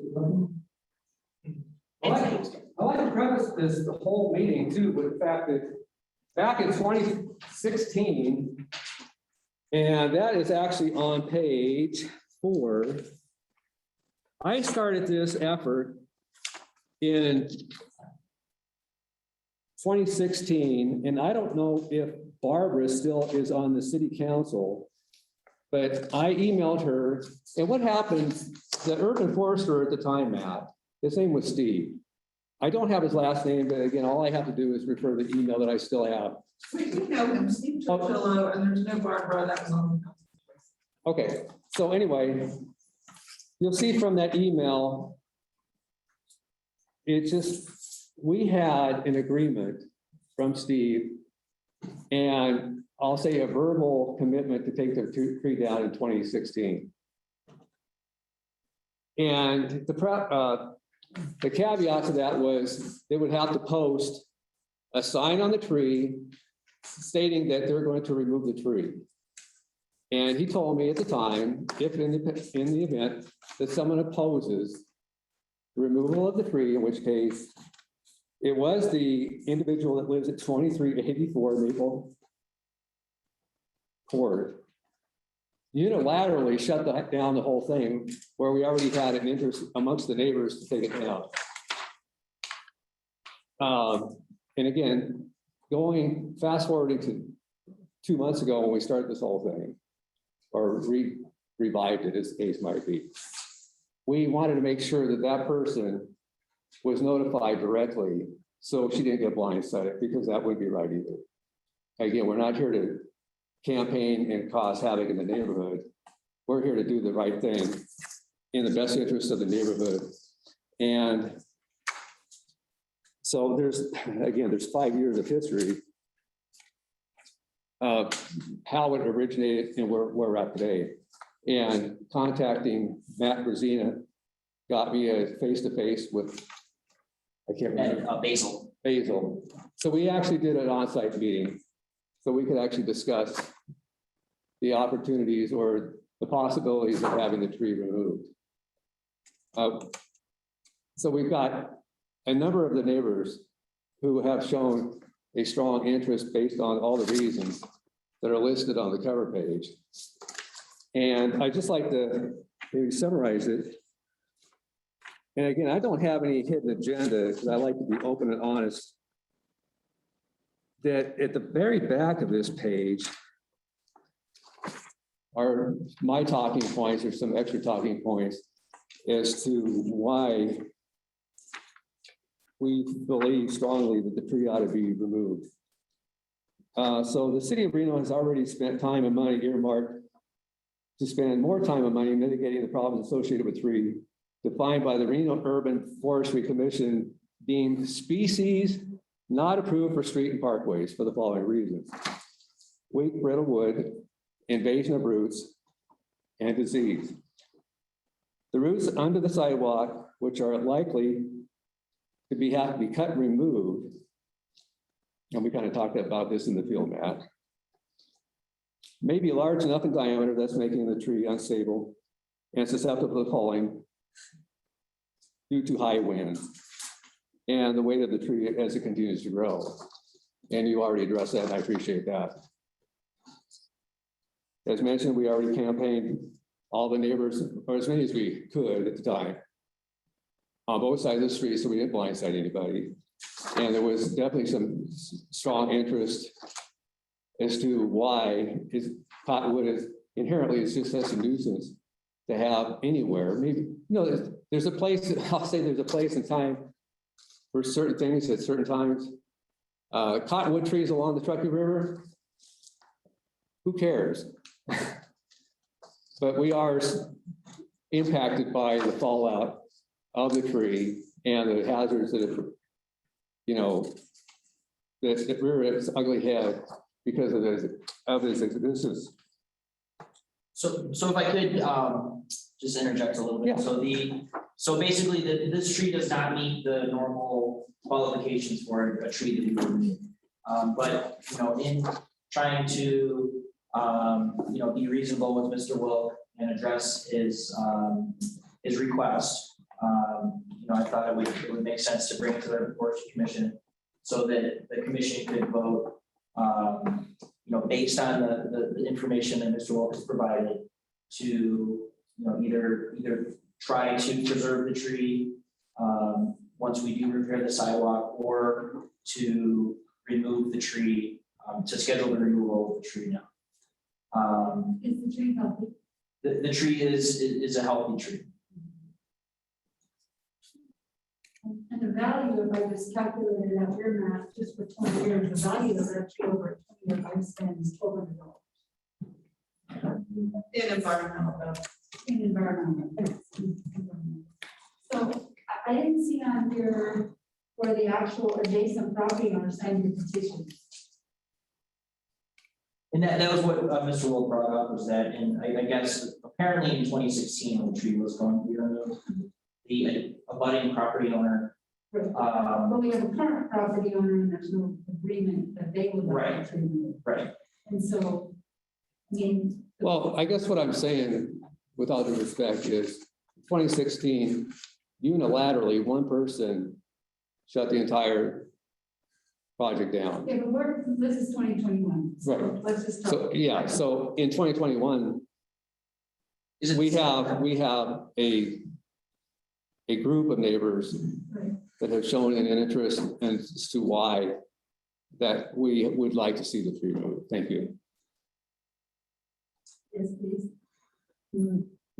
I like to preface this the whole meeting too with the fact that back in 2016, and that is actually on page 4. I started this effort in 2016, and I don't know if Barbara still is on the city council, but I emailed her, and what happened, the urban forester at the time, Matt, his name was Steve. I don't have his last name, but again, all I have to do is refer to the email that I still have. We know him, Steve Trillo, and there's no Barbara that was on. Okay, so anyway, you'll see from that email, it just, we had an agreement from Steve, and I'll say a verbal commitment to take the tree down in 2016. And the caveat to that was they would have to post a sign on the tree stating that they're going to remove the tree. And he told me at the time, if in the event that someone opposes the removal of the tree, in which case it was the individual that lives at 2384 Maple Court, unilaterally shut down the whole thing where we already had an interest amongst the neighbors to take it down. And again, fast forwarding to 2 months ago when we started this whole thing, or revived it as the case might be, we wanted to make sure that that person was notified directly so she didn't get blindsided, because that wouldn't be right either. Again, we're not here to campaign and cause havoc in the neighborhood. We're here to do the right thing in the best interest of the neighborhood. And so there's 5 years of history of how it originated and where we're at today. And contacting Matt Brazina got me a face-to-face with, I can't remember. and Basil. Basil. So we actually did an on-site meeting so we could actually discuss the opportunities or the possibilities of having the tree removed. So we've got a number of the neighbors who have shown a strong interest based on all the reasons that are listed on the cover page. And I'd just like to maybe summarize it. And again, I don't have any hidden agenda because I like to be open and honest. That at the very back of this page are my talking points or some extra talking points as to why we believe strongly that the tree ought to be removed. So the city of Reno has already spent time and money earmarked to spend more time and money mitigating the problems associated with tree defined by the Reno Urban Forestry Commission deemed species not approved for street and parkways for the following reasons: weak, brittle wood, invasion of roots, and disease. The roots under the sidewalk, which are likely to have to be cut and removed, and we kind of talked about this in the field map, may be large enough in diameter that's making the tree unstable and susceptible to falling due to high winds and the weight of the tree as it continues to grow. And you already addressed that, and I appreciate that. As mentioned, we already campaigned all the neighbors, or as many as we could at the time, on both sides of the street, so we didn't blindside anybody. And there was definitely some strong interest as to why cottonwood is inherently, it's just such a nuisance to have anywhere. Maybe, there's a place, I'll say there's a place and time for certain things at certain times. Cottonwood trees along the Truckee River, who cares? But we are impacted by the fallout of the tree and the hazards that that rear its ugly head because of its existence. So if I could just interject a little bit. Yeah. So basically this tree does not meet the normal qualifications for a tree that we would need. But in trying to be reasonable with Mr. Wilk and address his request, I thought it would make sense to bring it to the Forestry Commission so that the commission could vote, based on the information that Mr. Wilk has provided to, either try to preserve the tree once we do repair the sidewalk, or to remove the tree, to schedule the removal of the tree now. Is the tree healthy? The tree is a healthy tree. And the value, if I just calculated out your math, just for 20 years, the value is actually over a 20-year lifespan is $1,200. In environmental benefits. In environmental. So I didn't see on here where the actual adjacent property owner signed your petition. And that was what Mr. Wilk brought up, was that, and I guess apparently in 2016, when the tree was going to be removed, the abutting property owner. But we have a current property owner and there's no agreement that they would like to remove. Right. And so, I mean. Well, I guess what I'm saying, with all due respect, is 2016, unilaterally, one person shut the entire project down. Yeah, but this is 2021. So Right. let's just talk. So, yeah, so in 2021, we have a group of neighbors Right. that have shown an interest as to why that we would like to see the tree removed. Thank you. Yes, please.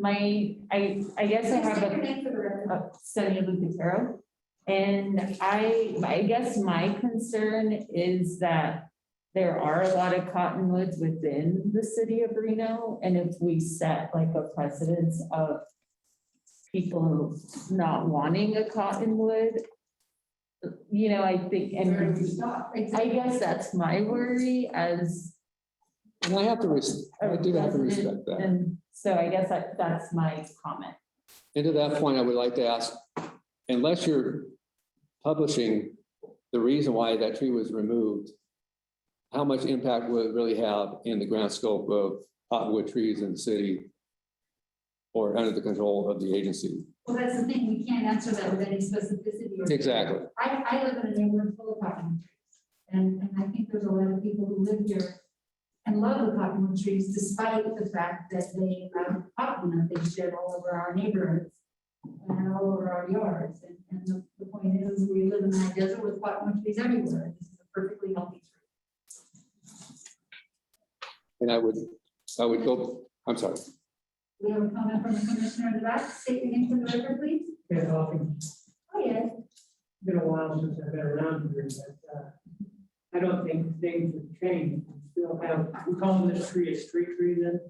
I guess I have Take your name for the record. Sonia Lucatero. And I guess my concern is that there are a lot of cottonwoods within the city of Reno. And if we set like a precedence of people not wanting a cottonwood, I think, Where do we and stop? I guess that's my worry as And I do have to respect that. and so I guess that's my comment. And to that point, I would like to ask, unless you're publishing the reason why that tree was removed, how much impact will it really have in the grand scope of cottonwood trees in the city or under the control of the agency? Well, that's the thing, we can't answer that with any specificity. or- Exactly. I live in a neighborhood full of cottonwood trees. And I think there's a lot of people who live here and love the cottonwood trees despite the fact that they have cotton that they shed all over our neighborhoods and all over our yards. And the point is, we live in a desert with cottonwood trees everywhere. This is a perfectly healthy tree. And I would go, I'm sorry. We have a comment from the commissioner in the back. State your name for the record, please. Yeah, talking, Oh, yes. been a while since I've been around here, but, I don't think things have changed. We still have, we call this tree a street tree then?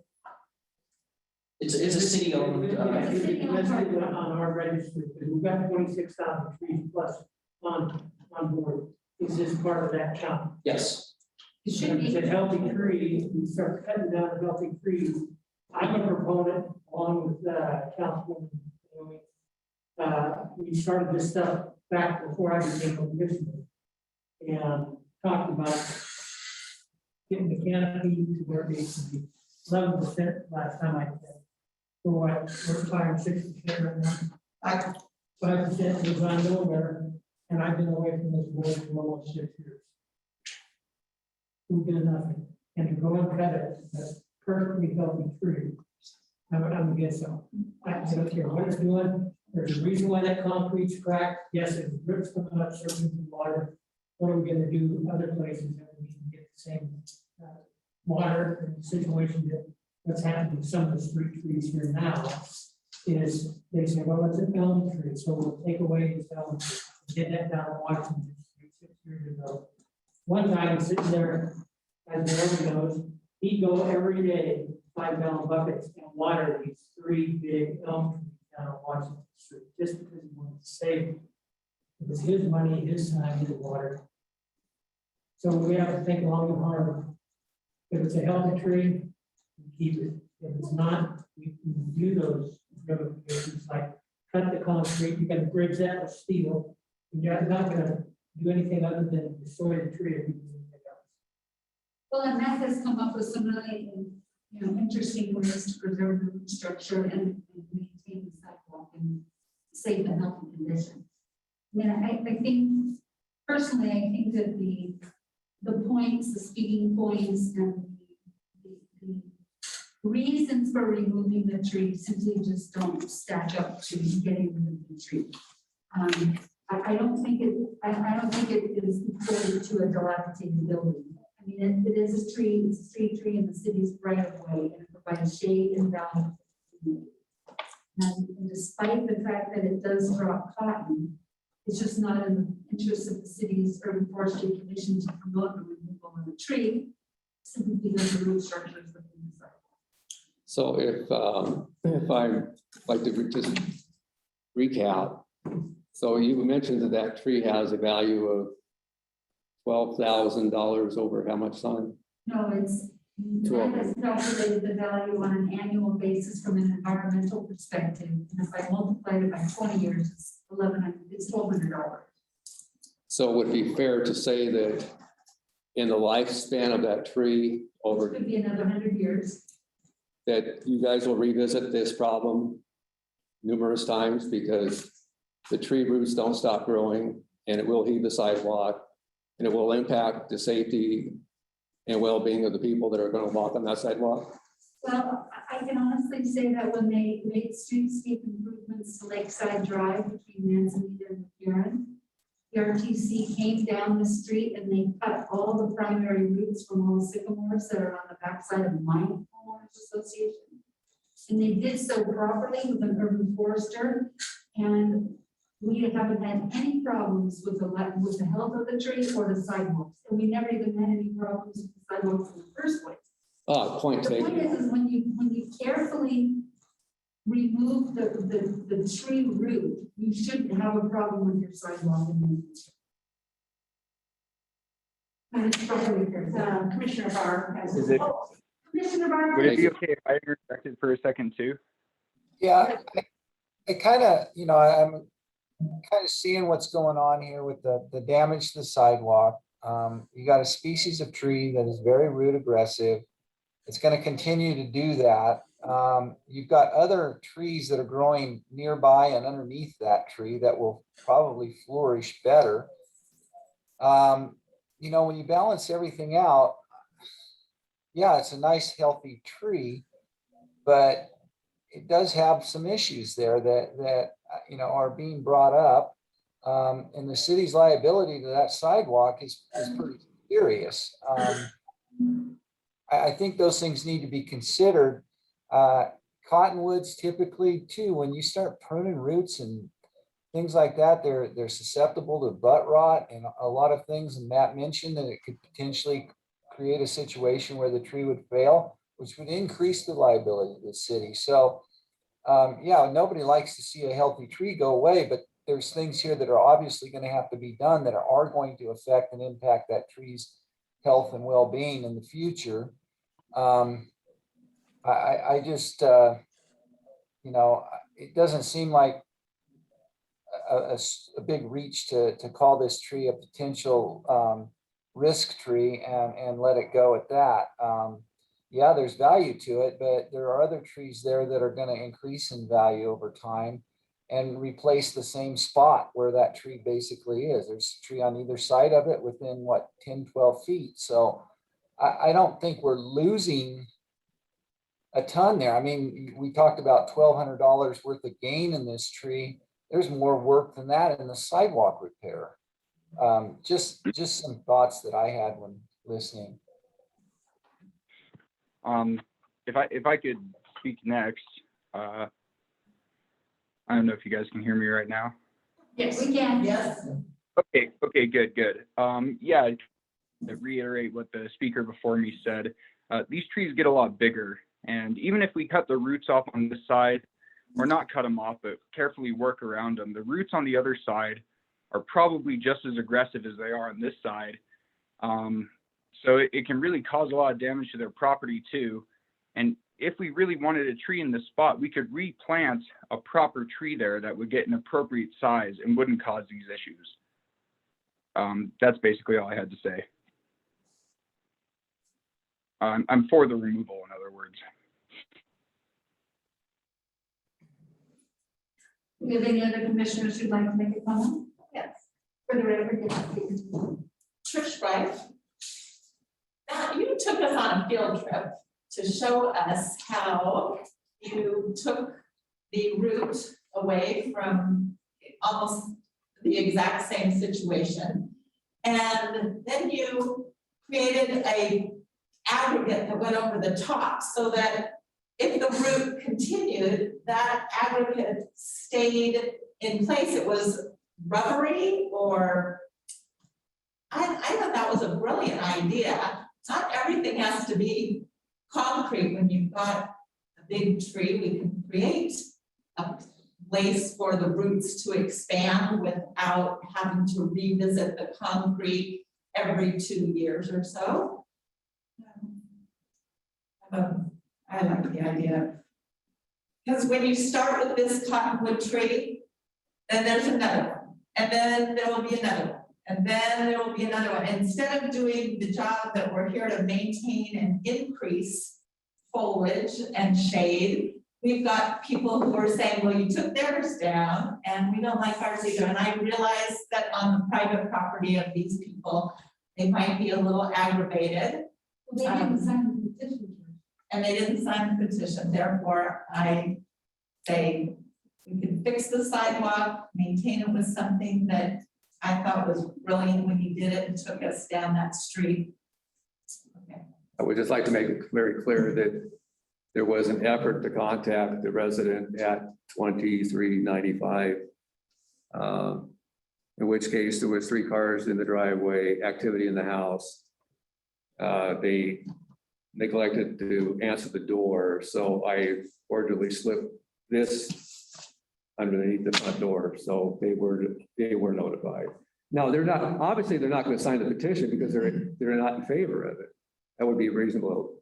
It's a city owned, Yeah, it's listed on our registry, because we've got 26,000 trees plus on board. Is this part of that count? yes, It should If be. it's a healthy tree, we start cutting down healthy trees. I'm a proponent, along with Councilwoman Naomi. We started this stuff back before I became a commissioner. And talked about getting the canopy to where it needs to be. 11% last time I checked. For what, we're 5 or 6% right now. 5% was on nowhere, and I've been away from this board for almost 6 years. Who did nothing, and to go and cut it, that's perfectly healthy tree. I'm against them. I don't care what it's doing, there's a reason why that concrete's cracked, yes, it rips coming up, surfing the water. What are we gonna do other places that we can get the same water and situation that what's happening with some of the street trees here now is they say, well, it's an elm tree, so we'll take away this elm tree. We did that down in Washington 6 years ago. One guy was sitting there, as the owner knows, he'd go every day, 5-gallon buckets and water these 3 big elm trees down on Washington Street, just because he wanted to save them. It was his money, his time, his water. So we have to think long and hard. If it's a healthy tree, we keep it. If it's not, we do those notifications, like cut the concrete, you gotta bridge that with steel. You're not gonna do anything other than destroy the tree if you do anything else. Well, and Matt has come up with some really, interesting ways to preserve the root structure and maintain the sidewalk in safe and healthy condition. I mean, I think, personally, I think that the points, the speaking points and the reasons for removing the tree simply just don't stack up to getting rid of the tree. I don't think it is equated to a dilapidated building. I mean, it is a tree, it's a street tree in the city's right of way, and it provides shade and value. And despite the fact that it does drop cotton, it's just not in the interest of the city's urban forestry commission to promote the removal of the tree, simply because the root structure is within the site. So if I'd like to just recap, so you mentioned that tree has a value of $12,000 over how much time? No, it's, Matt has calculated the value on an annual basis from an environmental perspective. And if I multiply it by 20 years, it's $1,200. So would it be fair to say that in the lifespan of that tree over, Could be another 100 years. that you guys will revisit this problem numerous times because the tree roots don't stop growing and it will heave the sidewalk and it will impact the safety and well-being of the people that are going to walk on that sidewalk? Well, I can honestly say that when they made streetscape improvements to Lakeside Drive between Manzanita and Huron, the RTC came down the street and they cut all the primary roots from all the sycamores that are on the backside of my homeowners association. And they did so properly with an urban forester, and we haven't had any problems with the health of the tree or the sidewalks. And we never even had any problems with the sidewalks in the first place. Point The point taken. is when you carefully remove the tree root, you shouldn't have a problem with your sidewalk. And it's properly cared. Commissioner Barr has. Is it- Commissioner Barr. Would it be okay if I interjected for a second too? Yeah, I kind of, I'm kind of seeing what's going on here with the damage to the sidewalk. You got a species of tree that is very root aggressive. It's going to continue to do that. You've got other trees that are growing nearby and underneath that tree that will probably flourish better. You know, when you balance everything out, yeah, it's a nice, healthy tree, but it does have some issues there that you know, are being brought up. And the city's liability to that sidewalk is pretty serious. I think those things need to be considered. Cottonwoods typically too, when you start pruning roots and things like that, they're susceptible to butt rot and a lot of things. And Matt mentioned that it could potentially create a situation where the tree would fail, which would increase the liability of the city. So yeah, nobody likes to see a healthy tree go away, but there's things here that are obviously going to have to be done that are going to affect and impact that tree's health and well-being in the future. I just, you know, it doesn't seem like a big reach to call this tree a potential risk tree and let it go at that. Yeah, there's value to it, but there are other trees there that are going to increase in value over time and replace the same spot where that tree basically is. There's a tree on either side of it within what, 10, 12 feet. So I don't think we're losing a ton there. I mean, we talked about $1,200 worth of gain in this tree. There's more work than that in the sidewalk repair. Just some thoughts that I had when listening. If I could speak next, I don't know if you guys can hear me right now. Yes, we can. Yes. Okay, good. Yeah, to reiterate what the speaker before me said, these trees get a lot bigger, and even if we cut the roots off on this side, or not cut them off, but carefully work around them, the roots on the other side are probably just as aggressive as they are on this side. So it can really cause a lot of damage to their property too. And if we really wanted a tree in this spot, we could replant a proper tree there that would get an appropriate size and wouldn't cause these issues. That's basically all I had to say. I'm for the removal, in other words. Do you have any other commissioners who'd like to make a comment? Yes. For the record, Trish Wright. Now, you took us on a field trip to show us how you took the route away from almost the exact same situation. And then you created a aggregate that went over the top so that if the route continued, that aggregate stayed in place. It was rubbery, or I thought that was a brilliant idea. Not everything has to be concrete. When you've got a big tree, we can create a place for the roots to expand without having to revisit the concrete every 2 years or so. I like the idea. Because when you start with this cottonwood tree, then there's another one, and then there will be another one, and then there will be another one. Instead of doing the job that we're here to maintain and increase foliage and shade, we've got people who are saying, well, you took theirs down and we don't like ours either. And I realize that on the private property of these people, they might be a little aggravated. they didn't sign the petition. And they didn't sign the petition. Therefore, I say we can fix the sidewalk, maintain it with something that I thought was brilliant when you did it and took us down that street. Okay. I would just like to make it very clear that there was an effort to contact the resident at 2395. In which case there was 3 cars in the driveway, activity in the house. They neglected to answer the door, so I fortunately slipped this underneath the front door, so they were notified. Now, they're not, obviously, they're not going to sign the petition because they're not in favor of it. That would be reasonable.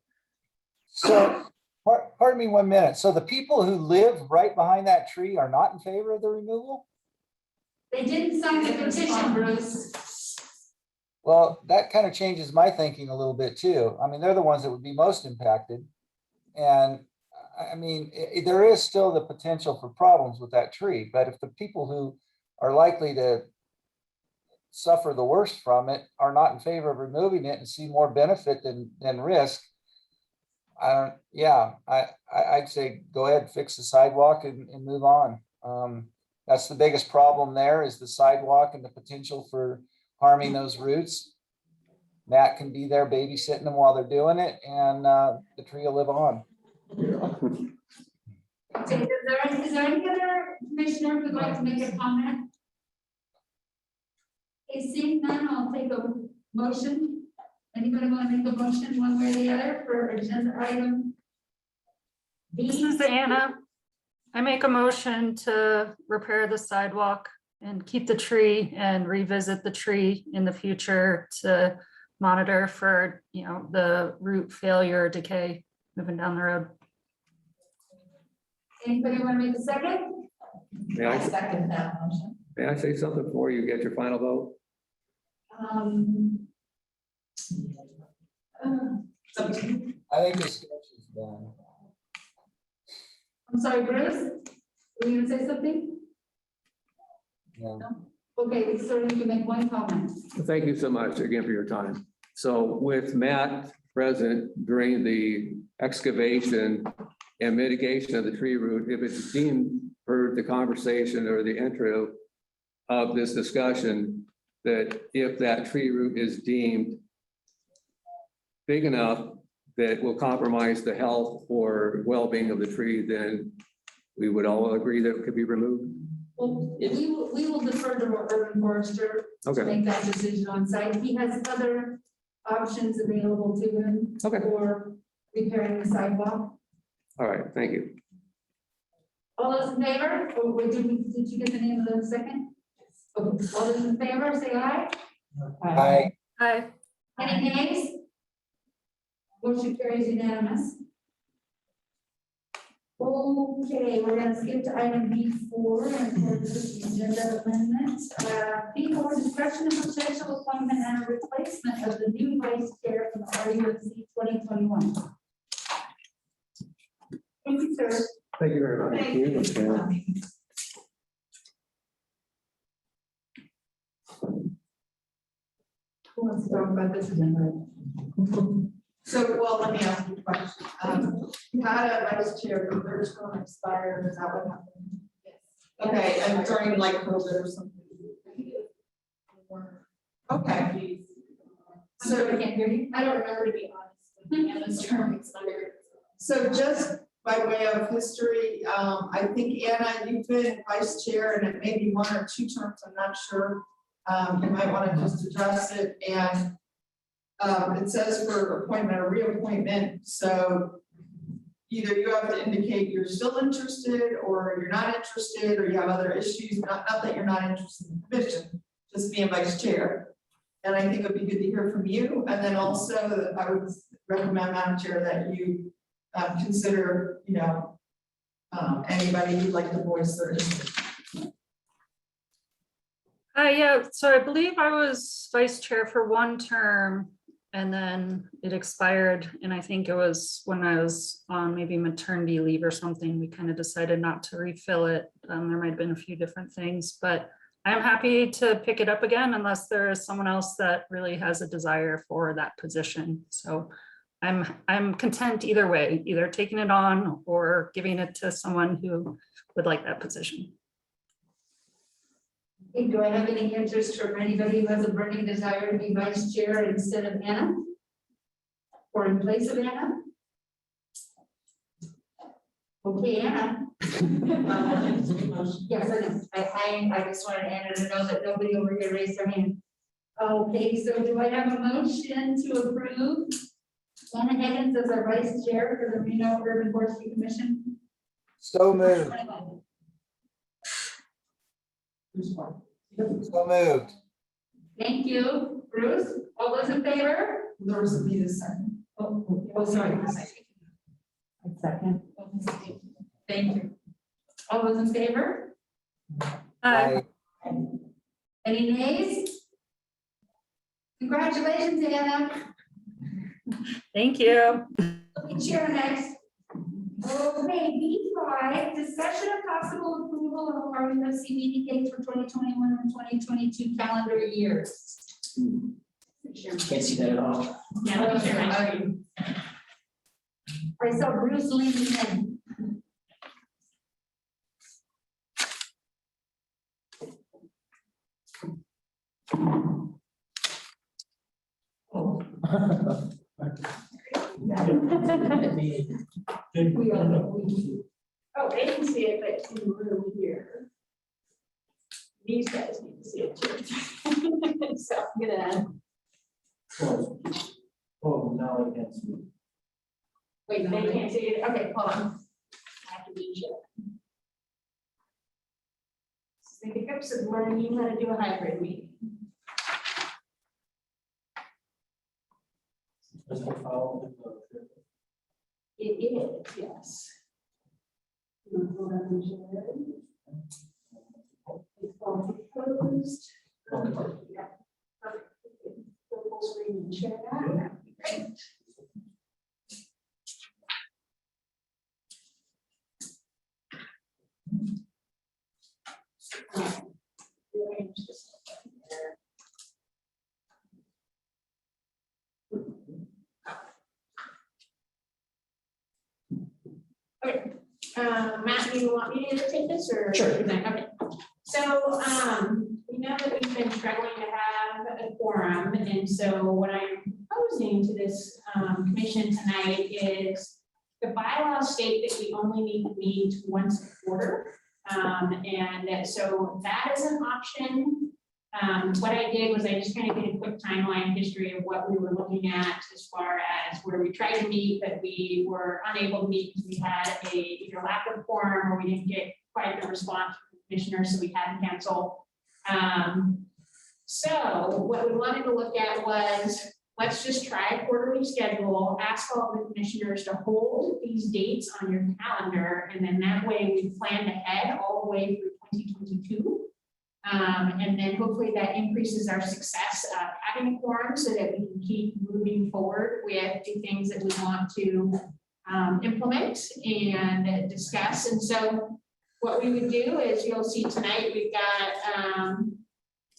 So, pardon me 1 minute. So the people who live right behind that tree are not in favor of the removal? They didn't sign the petition, Bruce. Well, that kind of changes my thinking a little bit too. I mean, they're the ones that would be most impacted. And I mean, there is still the potential for problems with that tree, but if the people who are likely to suffer the worst from it are not in favor of removing it and see more benefit than risk, I'd say go ahead, fix the sidewalk and move on. That's the biggest problem there is the sidewalk and the potential for harming those roots. Matt can be there babysitting them while they're doing it, and the tree will live on. Okay, is there any other commissioner who'd like to make a comment? Okay, seeing none, I'll take a motion. Anybody want to make a motion one way or the other for agenda item? This is Anna. I make a motion to repair the sidewalk and keep the tree and revisit the tree in the future to monitor for, the root failure, decay moving down the road. Anybody want to make a second? May I say something before you get your final vote? I think this is done. I'm sorry, Bruce, were you gonna say something? Yeah. Okay, so you can make one comment. Thank you so much again for your time. So with Matt present during the excavation and mitigation of the tree root, if it's deemed for the conversation or the intro of this discussion, that if that tree root is deemed big enough that will compromise the health or well-being of the tree, then we would all agree that it could be removed. Well, we will defer to our urban forester to Okay. make that decision on site. He has other options available to him Okay. for repairing the sidewalk. All right, thank you. All those in favor? Or wait, did you get the name of the second? Okay, all those in favor, say aye. Hi. Any nays? Motion carries unanimous. Okay, we're gonna skip to item B4 and for the agenda amendments. B4, discussion of potential appointment and a replacement of the new vice chair from RUFC 2021. Thank you, sir. Thank you very much. Who wants to talk about this agenda? So, well, let me ask you a question. You had a vice chair, but their term expired, is that what happened? Okay, and during like COVID or something? Okay. So I can't hear you. I don't remember, to be honest. Anna's term expired. So just by way of history, I think Anna, you've been vice chair and it may be 1 or 2 terms, I'm not sure. You might want to just address it, and it says for appointment or reappointment, so either you have to indicate you're still interested or you're not interested, or you have other issues, not that you're not interested in the commission, just being vice chair. And I think it would be good to hear from you, and then also I would recommend, Madam Chair, that you consider, anybody who'd like to voice their interest. Yeah, so I believe I was vice chair for 1 term and then it expired. And I think it was when I was on maybe maternity leave or something, we kind of decided not to refill it. There might've been a few different things, but I'm happy to pick it up again unless there is someone else that really has a desire for that position. So I'm content either way, either taking it on or giving it to someone who would like that position. Do I have any interest from anybody who has a burning desire to be vice chair instead of Anna? Or in place of Anna? Okay, Anna. Yes, I just wanted Anna to know that nobody over here raised their hand. Okay, so do I have a motion to approve Anna Higgins as our vice chair for the Reno Urban Forestry Commission? So moved. So moved. Thank you, Bruce. All those in favor? There was a need a second. Oh, sorry. Second. Thank you. All those in favor? Hi. Any nays? Congratulations, Anna. Thank you. Chair next. Okay, B5, discussion of possible approval of RMLC meeting dates for 2021 and 2022 calendar years. Can't see that at all. Yeah, let me share my screen. I saw Bruce leaning in. We all know. Oh, they can see it, but in the room here. These guys need to see it too. So I'm gonna, Oh, now I can see. wait, they can't see it. Okay, hold on. I have to be sure. The hiccups of learning how to do a hybrid meeting. That's the file. It is, yes. You wanna hold up and share it? It's all proposed. Yeah. Perfect. Go full screen and share that. That'd be great. Rearrange this here. Okay, Matt, do you want me to take this or? Sure. Okay, so, we know that we've been struggling to have a quorum, and so what I'm proposing to this, commission tonight is the bylaws state that we only need to meet once a quarter. And so that is an option. What I did was I just kind of did a quick timeline history of what we were looking at as far as where we tried to meet, but we were unable to meet because we had either lack of quorum or we didn't get quite the response from the commissioner, so we had to cancel. So what we wanted to look at was, let's just try a quarterly schedule, ask all the commissioners to hold these dates on your calendar, and then that way we planned ahead all the way through 2022. And then hopefully that increases our success of having a quorum so that we can keep moving forward with the things that we want to implement and discuss. And so what we would do is, you'll see tonight, we've got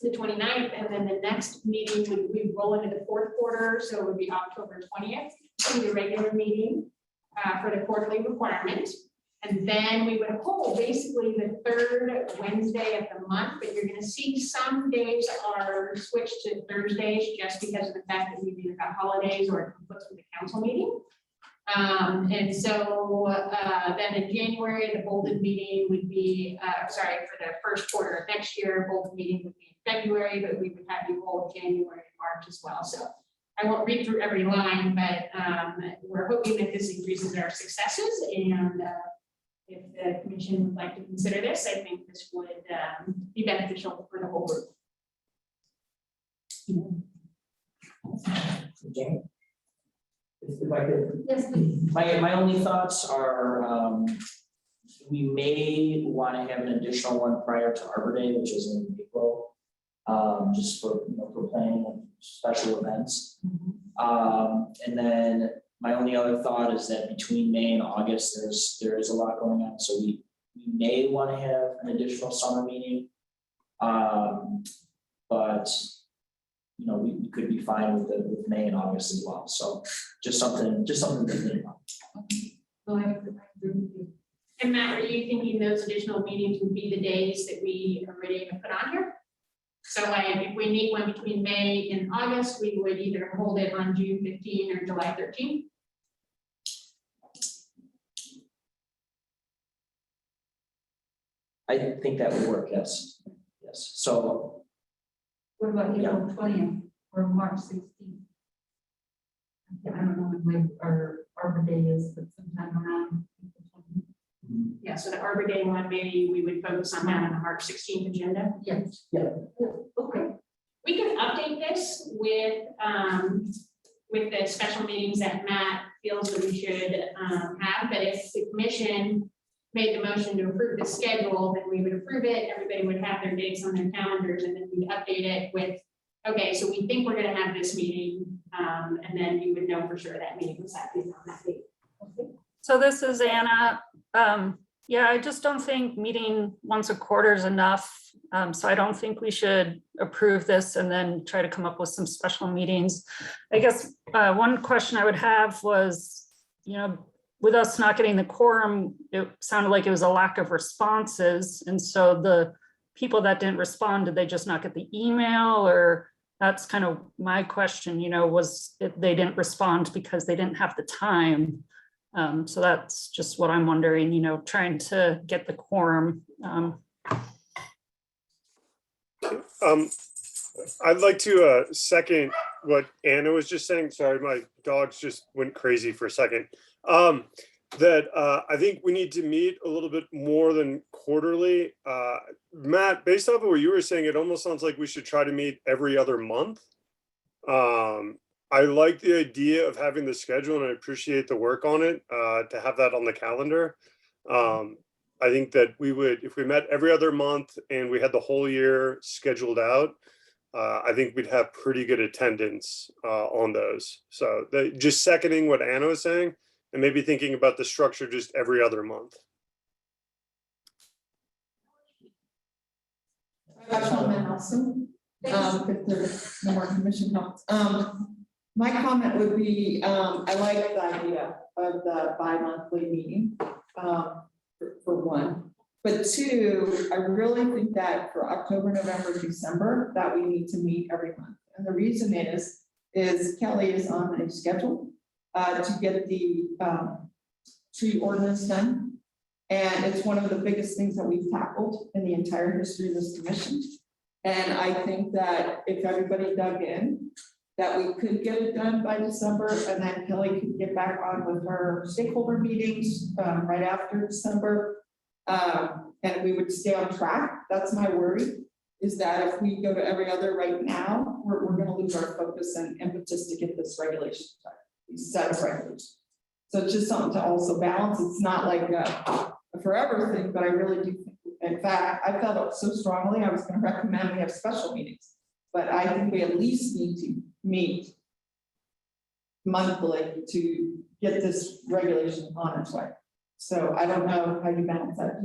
the 29th, and then the next meeting we roll into the fourth quarter, so it would be October 20th, the regular meeting for the quarterly requirement. And then we would hold basically the third Wednesday of the month, but you're gonna see some days are switched to Thursdays just because of the fact that we've either got holidays or it conflicts with the council meeting. And so then in January, the Bolton meeting would be, sorry, for the first quarter of next year, Bolton meeting would be in February, but we would have you hold January and March as well. So I won't read through every line, but we're hoping that this increases our successes. And if the commission would like to consider this, I think this would be beneficial for the whole group. Okay. If I could, Yes, please. my only thoughts are, we may want to have an additional one prior to Arbor Day, which is in April. Just for, for planning of special events. And then my only other thought is that between May and August, there is a lot going on, so we may want to have an additional summer meeting. But we could be fine with May and August as well. So just something to think about. And Matt, are you thinking those additional meetings would be the days that we are ready to put on here? So like if we need one between May and August, we would either hold it on June 15 or July 13. I think that would work, yes. Yes. So What about April 20th or March 16th? I don't know when our Arbor Day is, but sometime around. Yeah, so the Arbor Day one, maybe we would focus on that on the March 16th agenda. Yes. Yeah. Okay. We can update this with the special meetings that Matt feels that we should have, but if the commission made the motion to approve the schedule, then we would approve it, everybody would have their dates on their calendars, and then we update it with, okay, so we think we're gonna have this meeting, and then you would know for sure that meeting was happening on that date. Okay. So this is Anna. Yeah, I just don't think meeting once a quarter is enough. So I don't think we should approve this and then try to come up with some special meetings. I guess one question I would have was, with us not getting the quorum, it sounded like it was a lack of responses. And so the people that didn't respond, did they just not get the email? Or that's kind of my question, was they didn't respond because they didn't have the time? So that's just what I'm wondering, trying to get the quorum. I'd like to second what Anna was just saying. Sorry, my dogs just went crazy for a second. That I think we need to meet a little bit more than quarterly. Matt, based off of what you were saying, it almost sounds like we should try to meet every other month. I like the idea of having the schedule and I appreciate the work on it, to have that on the calendar. I think that we would, if we met every other month and we had the whole year scheduled out, I think we'd have pretty good attendance on those. So just seconding what Anna was saying and maybe thinking about the structure just every other month. I have a comment also, if there's no more commission comments. My comment would be, I like the idea of the bi-monthly meeting, for one. But two, I really think that for October, November, December, that we need to meet every month. And the reason is Kelly is on a schedule to get the tree ordinance done. And it's one of the biggest things that we've tackled in the entire history of this commission. And I think that if everybody dug in, that we could get it done by December, and then Kelly could get back on with her stakeholder meetings right after December. And we would stay on track. That's my worry, is that if we go to every other right now, we're gonna lose our focus and impetus to get this regulation done, these set of regulations. So it's just something to also balance. It's not like a forever thing, but I really do think, in fact, I felt it so strongly, I was gonna recommend we have special meetings. But I think we at least need to meet monthly to get this regulation on its way. So I don't know how you balance that.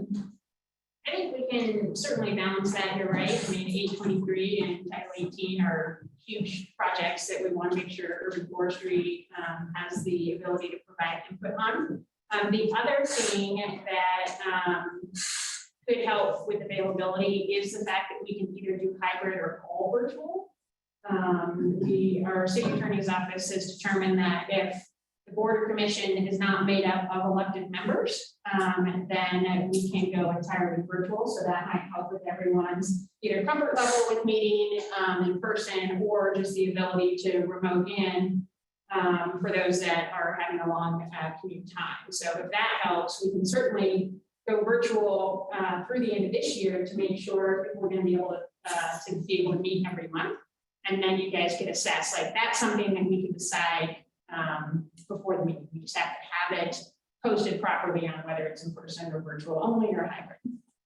I think we can certainly balance that, you're right. I mean, 823 and Title 18 are huge projects that we want to make sure urban forestry has the ability to provide input on. The other thing that could help with availability is the fact that we can either do hybrid or all virtual. Our city attorney's office has determined that if the board or commission is not made up of elected members, then we can go entirely virtual. So that might help with everyone's either comfort level with meeting in person or just the ability to remote in for those that are having a long commute time. So if that helps, we can certainly go virtual through the end of this year to make sure we're going to be able to meet every month. And then you guys can assess, like, that's something that we can decide before the meeting. We just have to have it posted properly on whether it's in person or virtual only or hybrid.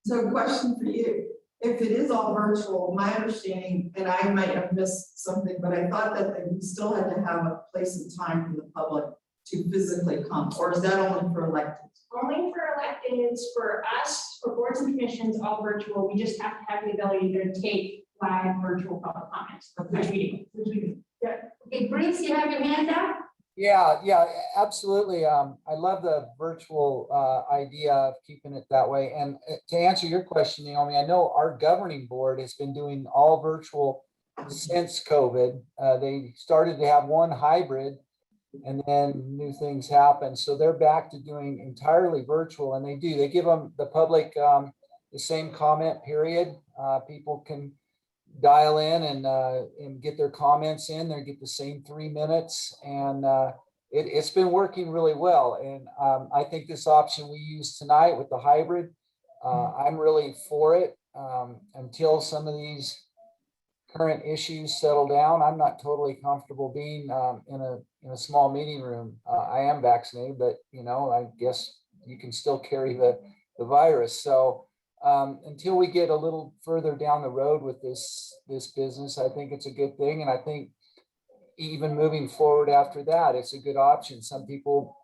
So a question for you, if it is all virtual, my understanding, and I might have missed something, but I thought that we still had to have a place and time for the public to physically come, or is that only for electeds? Only for electeds. For us, for boards and commissions, all virtual. We just have to have the ability to take live virtual public comments, which we do. Yeah. Okay, Bruce, you have your hand up? Yeah, absolutely. I love the virtual idea of keeping it that way. And to answer your question, Naomi, I know our governing board has been doing all virtual since COVID. They started to have one hybrid and then new things happen. So they're back to doing entirely virtual, and they give them the public the same comment period. People can dial in and get their comments in. They get the same 3 minutes, and it's been working really well. And I think this option we use tonight with the hybrid, I'm really for it until some of these current issues settle down. I'm not totally comfortable being in a small meeting room. I am vaccinated, but I guess you can still carry the virus. So until we get a little further down the road with this business, I think it's a good thing. And I think even moving forward after that, it's a good option. Some people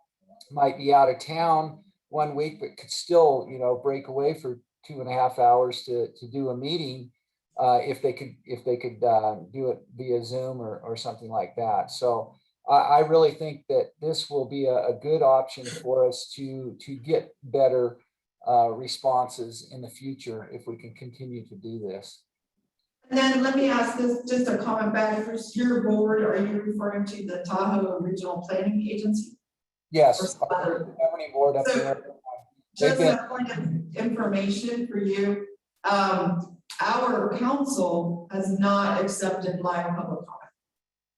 might be out of town 1 week, but could still, break away for 2.5 hours to do a meeting. If they could do it via Zoom or something like that. So I really think that this will be a good option for us to get better responses in the future if we can continue to do this. And then let me ask this, just a comment back, for your board, are you referring to the Tahoe Regional Planning Agency? Yes, Or some other? governing board up So, there. Just They've a point of information for you, our council has not accepted live public comment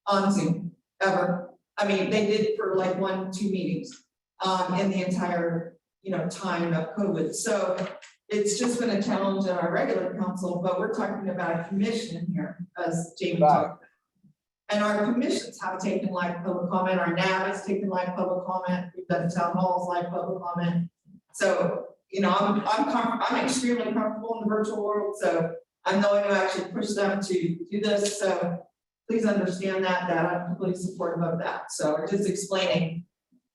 on Zoom, ever. I mean, they did for like 1-2 meetings, in the entire, time of COVID. So it's just been a challenge in our regular council, but we're talking about a commission here, as Jamie Right. talked about. And our commissions have taken live public comment, our NAB has taken live public comment, we've done town halls live public comment. So, I'm extremely comfortable in the virtual world, so I'm the one who actually pushed them to do this, so please understand that I'm completely supportive of that. So we're just explaining,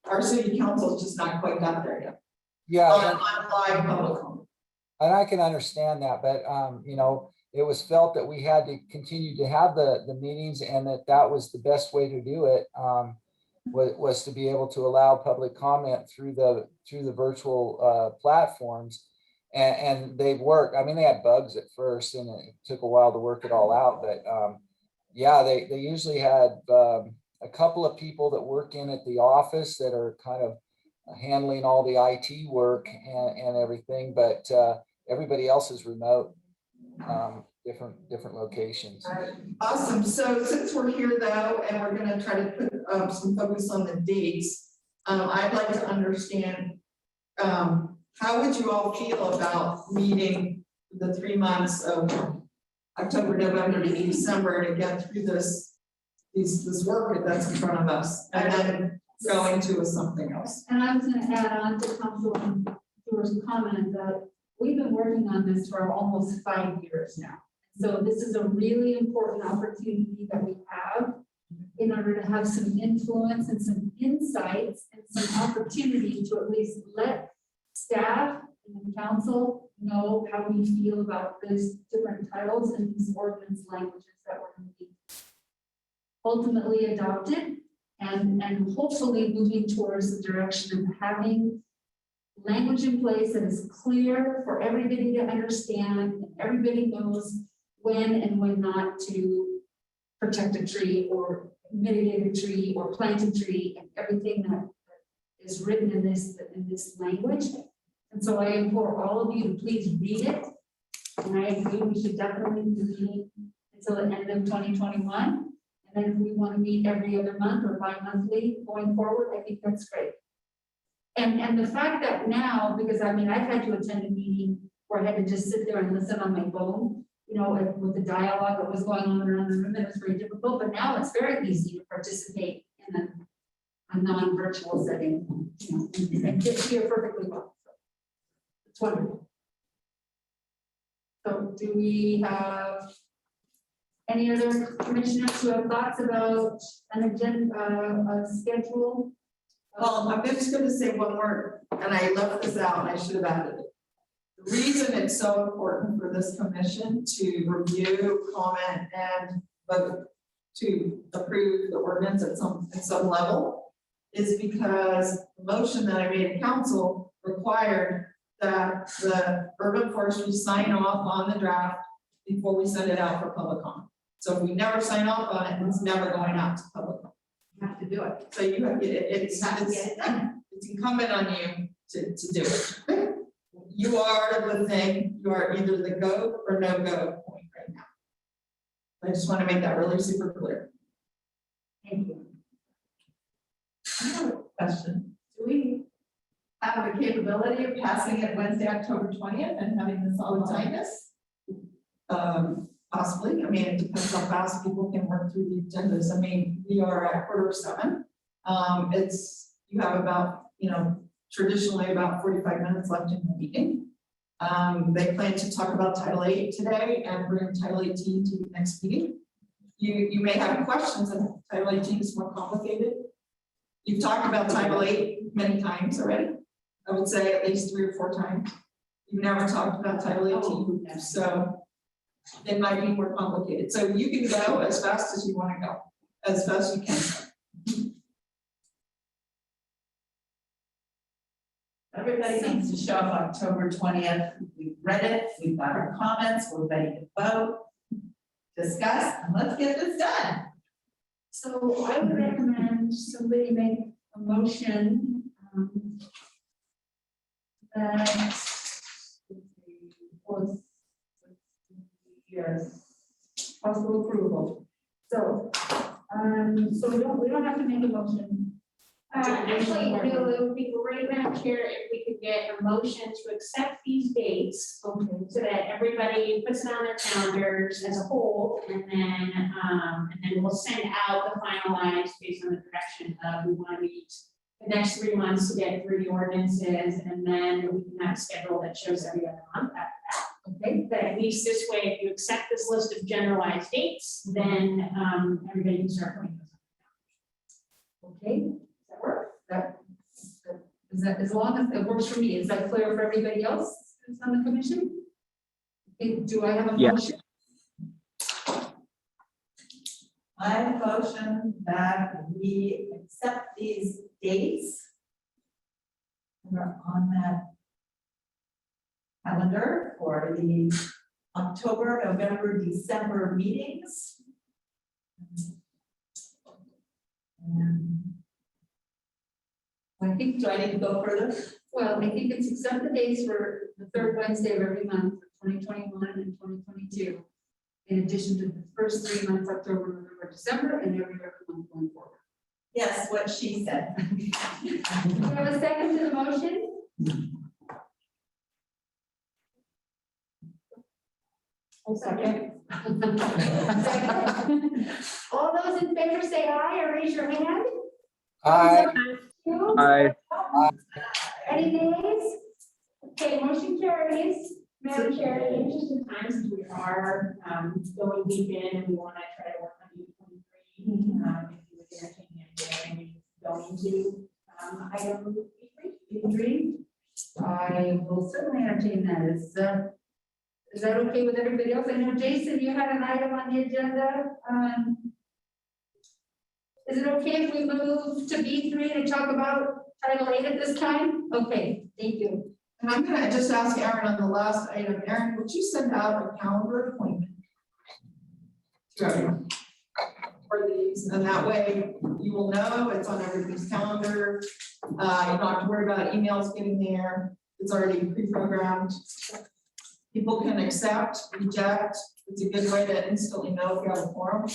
our city council is just not quite got there yet. Yeah, On live public comment. and I can understand that, but it was felt that we had to continue to have the meetings, and that was the best way to do it. Was to be able to allow public comment through the virtual platforms, and they've worked. I mean, they had bugs at first, and it took a while to work it all out. But yeah, they usually had a couple of people that work in at the office that are kind of handling all the IT work and everything, but everybody else is remote, different locations. Awesome, so since we're here though, and we're gonna try to put some focus on the dates, I'd like to understand, how would you all feel about meeting the 3 months of October, November to December to get through this work that's in front of us, and then go into something else? And I was gonna add on to Councilman Stewart's comment that we've been working on this for almost 5 years now. So this is a really important opportunity that we have in order to have some influence and some insights and some opportunity to at least let staff and the council know how we feel about these different titles and these ordinance languages that we're going to be ultimately adopted, and hopefully moving towards the direction of having language in place that is clear for everybody to understand, and everybody knows when and when not to protect a tree or mitigate a tree or plant a tree, and everything that is written in this language. And so I implore all of you to please read it. And I agree, we should definitely be meeting until the end of 2021. And then if we want to meet every other month or bi-monthly going forward, I think that's great. And the fact that now, because I mean, I've had to attend a meeting where I had to just sit there and listen on my phone, with the dialogue that was going on around the room, it was very difficult, but now it's very easy to participate in a non-virtual setting, and get here perfectly well. It's wonderful. So do we have any other commissioners who have thoughts about an agenda, a schedule? Well, I'm just gonna say one word, and I left this out, and I should have added it. The reason it's so important for this commission to review, comment, and vote to approve the ordinance at some level is because the motion that I made in council required that the urban forestry sign off on the draft before we send it out for public comment. So if we never sign off on it, it's never going out to public comment. You have to do it. So you have, it's incumbent on you to do it. You are the thing, you are either the go or no go point right now. I just want to make that really super clear. Thank you. I have a question. Do we have the capability of passing it Wednesday, October 20th and having this all behind us? Possibly. I mean, it depends how fast people can work through the agendas. I mean, we are at 6:45. You have about, traditionally about 45 minutes left in the meeting. They plan to talk about Title 8 today and bring Title 18 to the next meeting. You may have questions, and Title 18 is more complicated. You've talked about Title VIII many times already. I would say at least 3 or 4 times. You've never talked about Title 18, so it might be more complicated. So you can go as fast as you want to go, as fast as you can. Everybody needs to show up October 20th. We've read it, we've got our comments, we're ready to vote, discuss, and let's get this done. So I would recommend somebody make a motion that was, yes, possible approval. So, so we don't have to make a motion. Actually, no, it would be great, Madam Chair, if we could get a motion to accept these dates. Okay. So that everybody puts it on their calendars as a whole, and then we'll send out the finalized based on the direction of, we want to meet the next 3 months to get through the ordinances, and then we can have a schedule that shows every other month after that. Okay, but at least this way, if you accept this list of generalized dates, then everybody can start putting those on. Okay, does that work? Is that, as long as it works for me, is that clear for everybody else who's on the commission? Okay, do I have a Yes. motion? I motion that we accept these dates that are on that calendar for the October, November, December meetings. And I think, do I need to go further? well, I think it's accept the dates for the third Wednesday of every month for 2021 and 2022. In addition to the first 3 months, October, November, December, and every other month going forward. Yes, what she said. Do you have a second to the motion? I second. All those in favor say aye or raise your hand. Aye. Aye. Any nays? Okay, motion carries. Madam Chair, In the interest of time, since we are going deep in and we want to try to work on U23, if you would entertain the idea, and we go into item E3. I will certainly entertain that. Is that okay with everybody else? I know, Jason, you had an item on the agenda. Is it okay if we move to B3 to talk about Title 8 at this time? Okay, thank you. And I'm gonna just ask Aaron on the last item. Aaron, would you send out a calendar appointment to everyone for these? And that way you will know it's on everybody's calendar. You don't have to worry about emails getting there. It's already pre-programmed. People can accept, reject. It's a good way to instantly know if you have a quorum.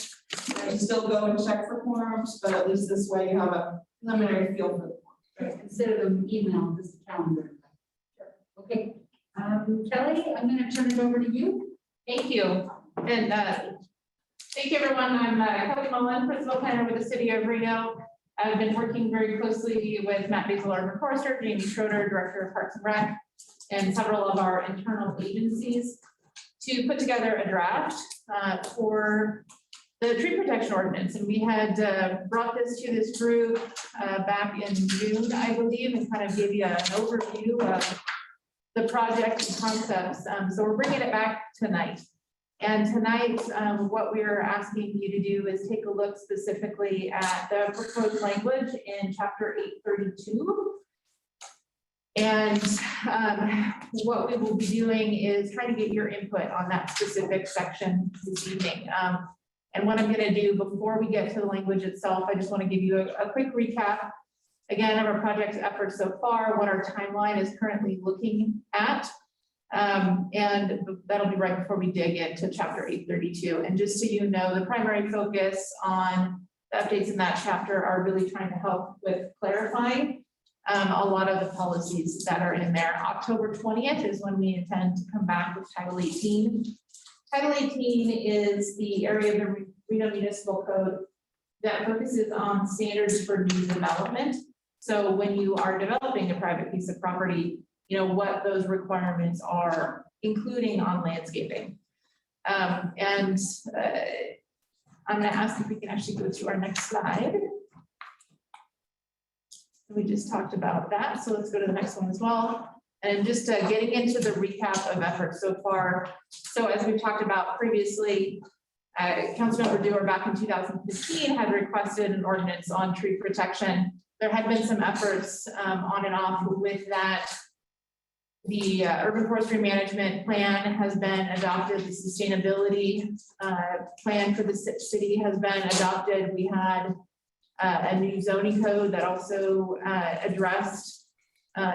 You can still go and check for quorums, but at least this way you have a preliminary feel for the quorum. Right, instead of an email, this is a calendar. Okay, Kelly, I'm gonna turn it over to you. Thank you. And thank you, everyone. I'm Kelly Mullen, Principal Planner with the City of Reno. I've been working very closely with Matt Basil, our Forester, Jamie Schroeder, Director of Parks and Rec, and several of our internal agencies to put together a draft for the tree protection ordinance. And we had brought this to this group back in June, I believe, and kind of gave you an overview of the project and concepts. So we're bringing it back tonight. And tonight, what we're asking you to do is take a look specifically at the proposed language in chapter 832. And what we will be doing is trying to get your input on that specific section this evening. And what I'm going to do before we get to the language itself, I just want to give you a quick recap again of our project efforts so far, what our timeline is currently looking at. And that'll be right before we dig into chapter 832. And just so you know, the primary focus on the updates in that chapter are really trying to help with clarifying a lot of the policies that are in there. October 20th is when we intend to come back with Title 18. Title 18 is the area of the Reno Municipal Code that focuses on standards for new development. So when you are developing a private piece of property, you know, what those requirements are, including on landscaping. I'm gonna ask if we can actually go to our next slide. We just talked about that, so let's go to the next one as well. And just getting into the recap of efforts so far. So as we've talked about previously, Councilmember Dewar back in 2015 had requested an ordinance on tree protection. There had been some efforts on and off with that. The urban forestry management plan has been adopted. The sustainability plan for the city has been adopted. We had a new zoning code that also addressed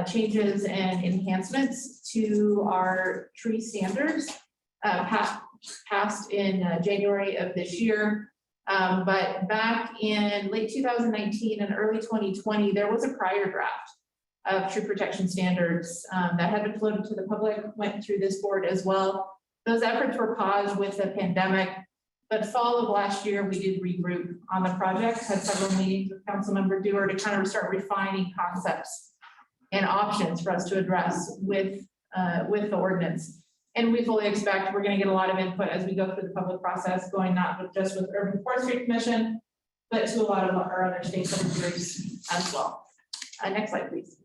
changes and enhancements to our tree standards passed in January of this year. But back in late 2019 and early 2020, there was a prior draft of tree protection standards that had been floated to the public, went through this board as well. Those efforts were paused with the pandemic, but fall of last year, we did regroup on the project, had several meetings with Councilmember Dewar to kind of start refining concepts and options for us to address with the ordinance. And we fully expect we're going to get a lot of input as we go through the public process, going not just with Urban Forestry Commission, but to a lot of our other stakeholder groups as well. Next slide, please.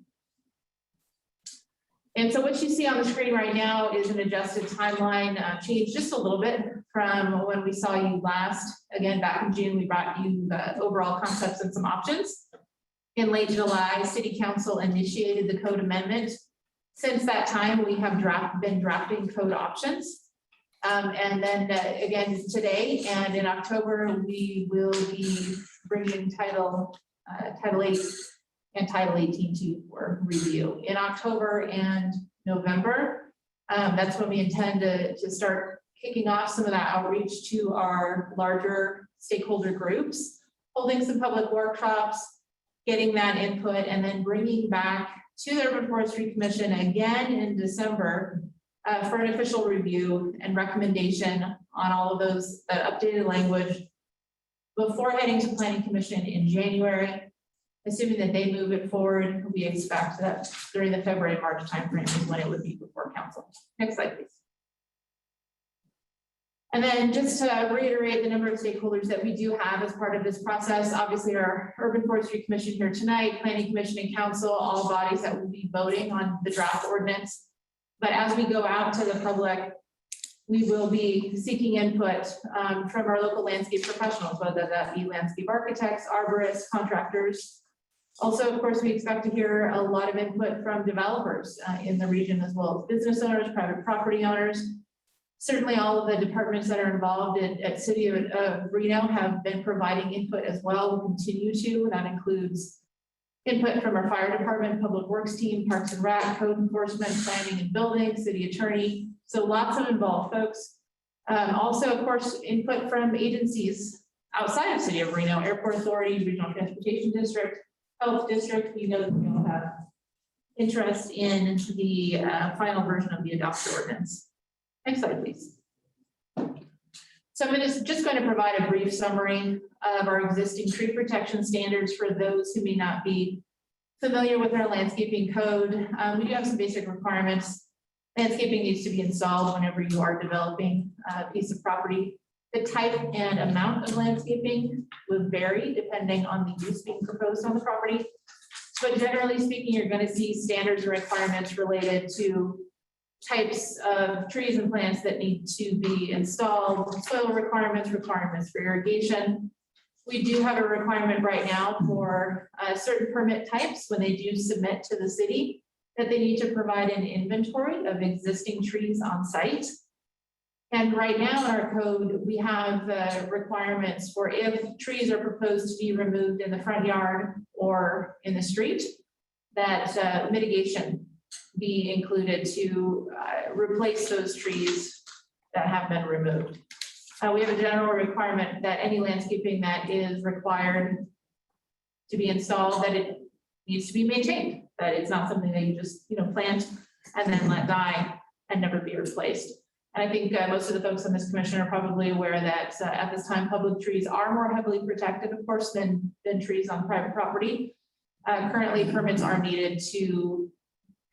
And so what you see on the screen right now is an adjusted timeline, changed just a little bit from when we saw you last. Again, back in June, we brought you the overall concepts and some options. In late July, City Council initiated the code amendment. Since that time, we have been drafting code options. And then again, today and in October, we will be bringing Title 8 and Title 18 for review. In October and November, that's when we intend to start kicking off some of that outreach to our larger stakeholder groups, holding some public workshops, getting that input, and then bringing back to the Urban Forestry Commission again in December for an official review and recommendation on all of those, updated language before heading to Planning Commission in January. Assuming that they move it forward, we expect that during the February-March timeframe is when it would be before council. Next slide, please. And then just to reiterate the number of stakeholders that we do have as part of this process, obviously our Urban Forestry Commission here tonight, Planning Commission and Council, all bodies that will be voting on the draft ordinance. But as we go out to the public, we will be seeking input from our local landscape professionals, whether that be landscape architects, arborists, contractors. Also, of course, we expect to hear a lot of input from developers in the region, as well as business owners, private property owners. Certainly all of the departments that are involved at City of Reno have been providing input as well, will continue to. That includes input from our fire department, public works team, parks and rec, code enforcement, planning and building, city attorney. So lots of involved folks. Also, of course, input from agencies outside of City of Reno, Airport Authority, Regional Transportation District, Health District. We know that we all have interest in the final version of the adopted ordinance. Next slide, please. So I'm just going to provide a brief summary of our existing tree protection standards for those who may not be familiar with our landscaping code. We do have some basic requirements. Landscaping needs to be installed whenever you are developing a piece of property. The type and amount of landscaping will vary depending on the use being proposed on the property. But generally speaking, you're going to see standards and requirements related to types of trees and plants that need to be installed, soil requirements, requirements for irrigation. We do have a requirement right now for certain permit types when they do submit to the city that they need to provide an inventory of existing trees on site. And right now in our code, we have requirements for if trees are proposed to be removed in the front yard or in the street, that mitigation be included to replace those trees that have been removed. We have a general requirement that any landscaping that is required to be installed, that it needs to be maintained, that it's not something that you just plant and then let die and never be replaced. And I think most of the folks on this commission are probably aware that at this time, public trees are more heavily protected, of course, than trees on private property. Currently, permits are needed to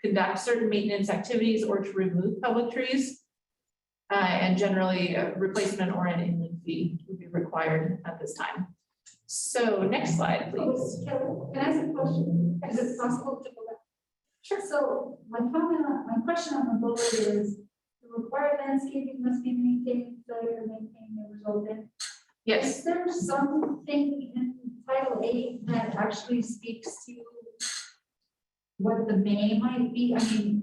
conduct certain maintenance activities or to remove public trees. And generally, replacement or an inland fee would be required at this time. So next slide, please. Kelly, can I ask a question? Is it possible to go back? Sure. So my question on the bullet is, the required landscaping must be maintained, failure to maintain may result in. Yes. Is there something in Title 8 that actually speaks to what the may might be? I mean,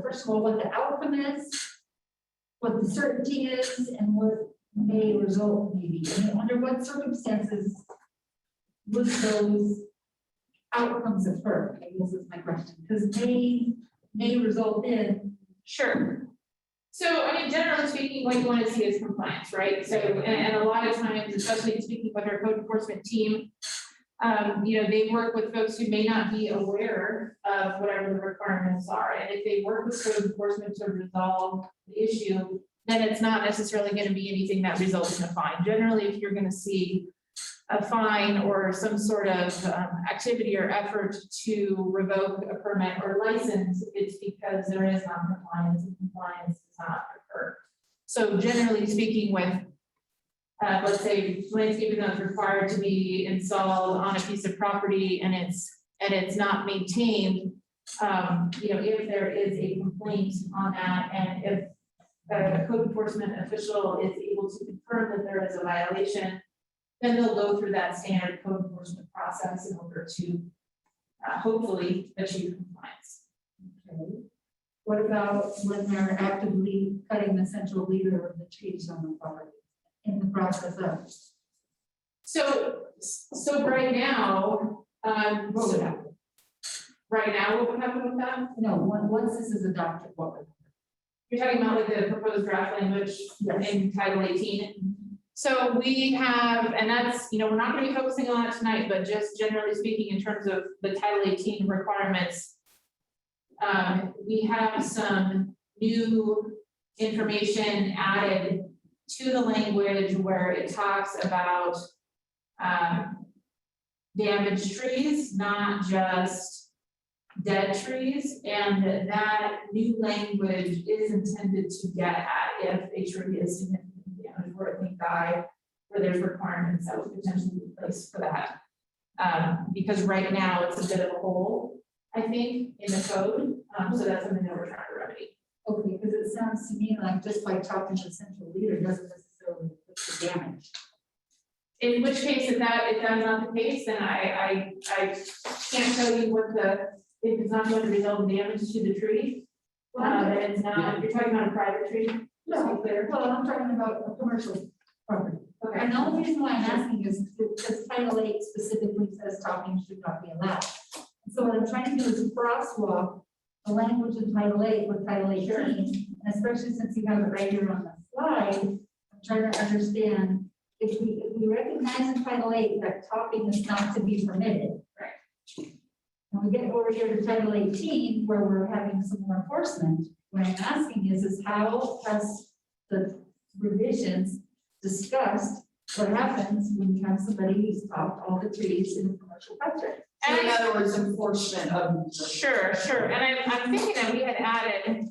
first of all, what the outcome is, what the certainty is, and what may result maybe. I mean, under what circumstances would those outcomes occur? I guess is my question, because may result in. Sure. So, I mean, generally speaking, what you want to see is compliance, right? So, and a lot of times, especially speaking with our code enforcement team, you know, they work with folks who may not be aware of whatever the requirements are. And if they work with code enforcement to resolve the issue, then it's not necessarily going to be anything that results in a fine. Generally, if you're going to see a fine or some sort of activity or effort to revoke a permit or license, it's because there is non-compliance and compliance does not occur. So generally speaking, with let's say landscaping that's required to be installed on a piece of property and it's not maintained, you know, if there is a complaint on that and if a code enforcement official is able to confirm that there is a violation, then they'll go through that standard code enforcement process in order to hopefully achieve compliance. Okay. What about when they're actively cutting the central leader of the trees on the property in the process of? So right now, what would happen? Right now, what would happen with that? No, once this is adopted, what would? You're talking about like the proposed draft language in Title 18. So we have, and that's, you know, we're not going to be focusing on that tonight, but just generally speaking, in terms of the Title 18 requirements, we have some new information added to the language where it talks about damaged trees, not just dead trees, and that new language is intended to get at if a tree is significantly damaged or it may die, where there's requirements that would potentially be placed for that. Because right now it's a bit of a hole, I think, in the code, so that's something that we're trying to remedy. Okay, because it sounds to me like just by talking to the central leader doesn't necessarily fix the damage. In which case, if that is not the case, then I can't tell you what if it's not going to result in damage to the tree, then it's not, you're talking about a private tree? Just to be clear. Well, I'm talking about a commercial property. Okay. And the only reason why I'm asking is because Title 8 specifically says talking should not be allowed. So what I'm trying to do is crosswalk the language of Title 8 with Title 18, Sure. and especially since you have it right here on the slide, I'm trying to understand if we recognize in Title 8 that talking is not to be permitted. Right. When we get over here to Title 18, where we're having some more enforcement, what I'm asking is how has the revisions discussed what happens when you have somebody who's chopped all the trees in a commercial project? So in other words, enforcement of. Sure. And I'm thinking that we had added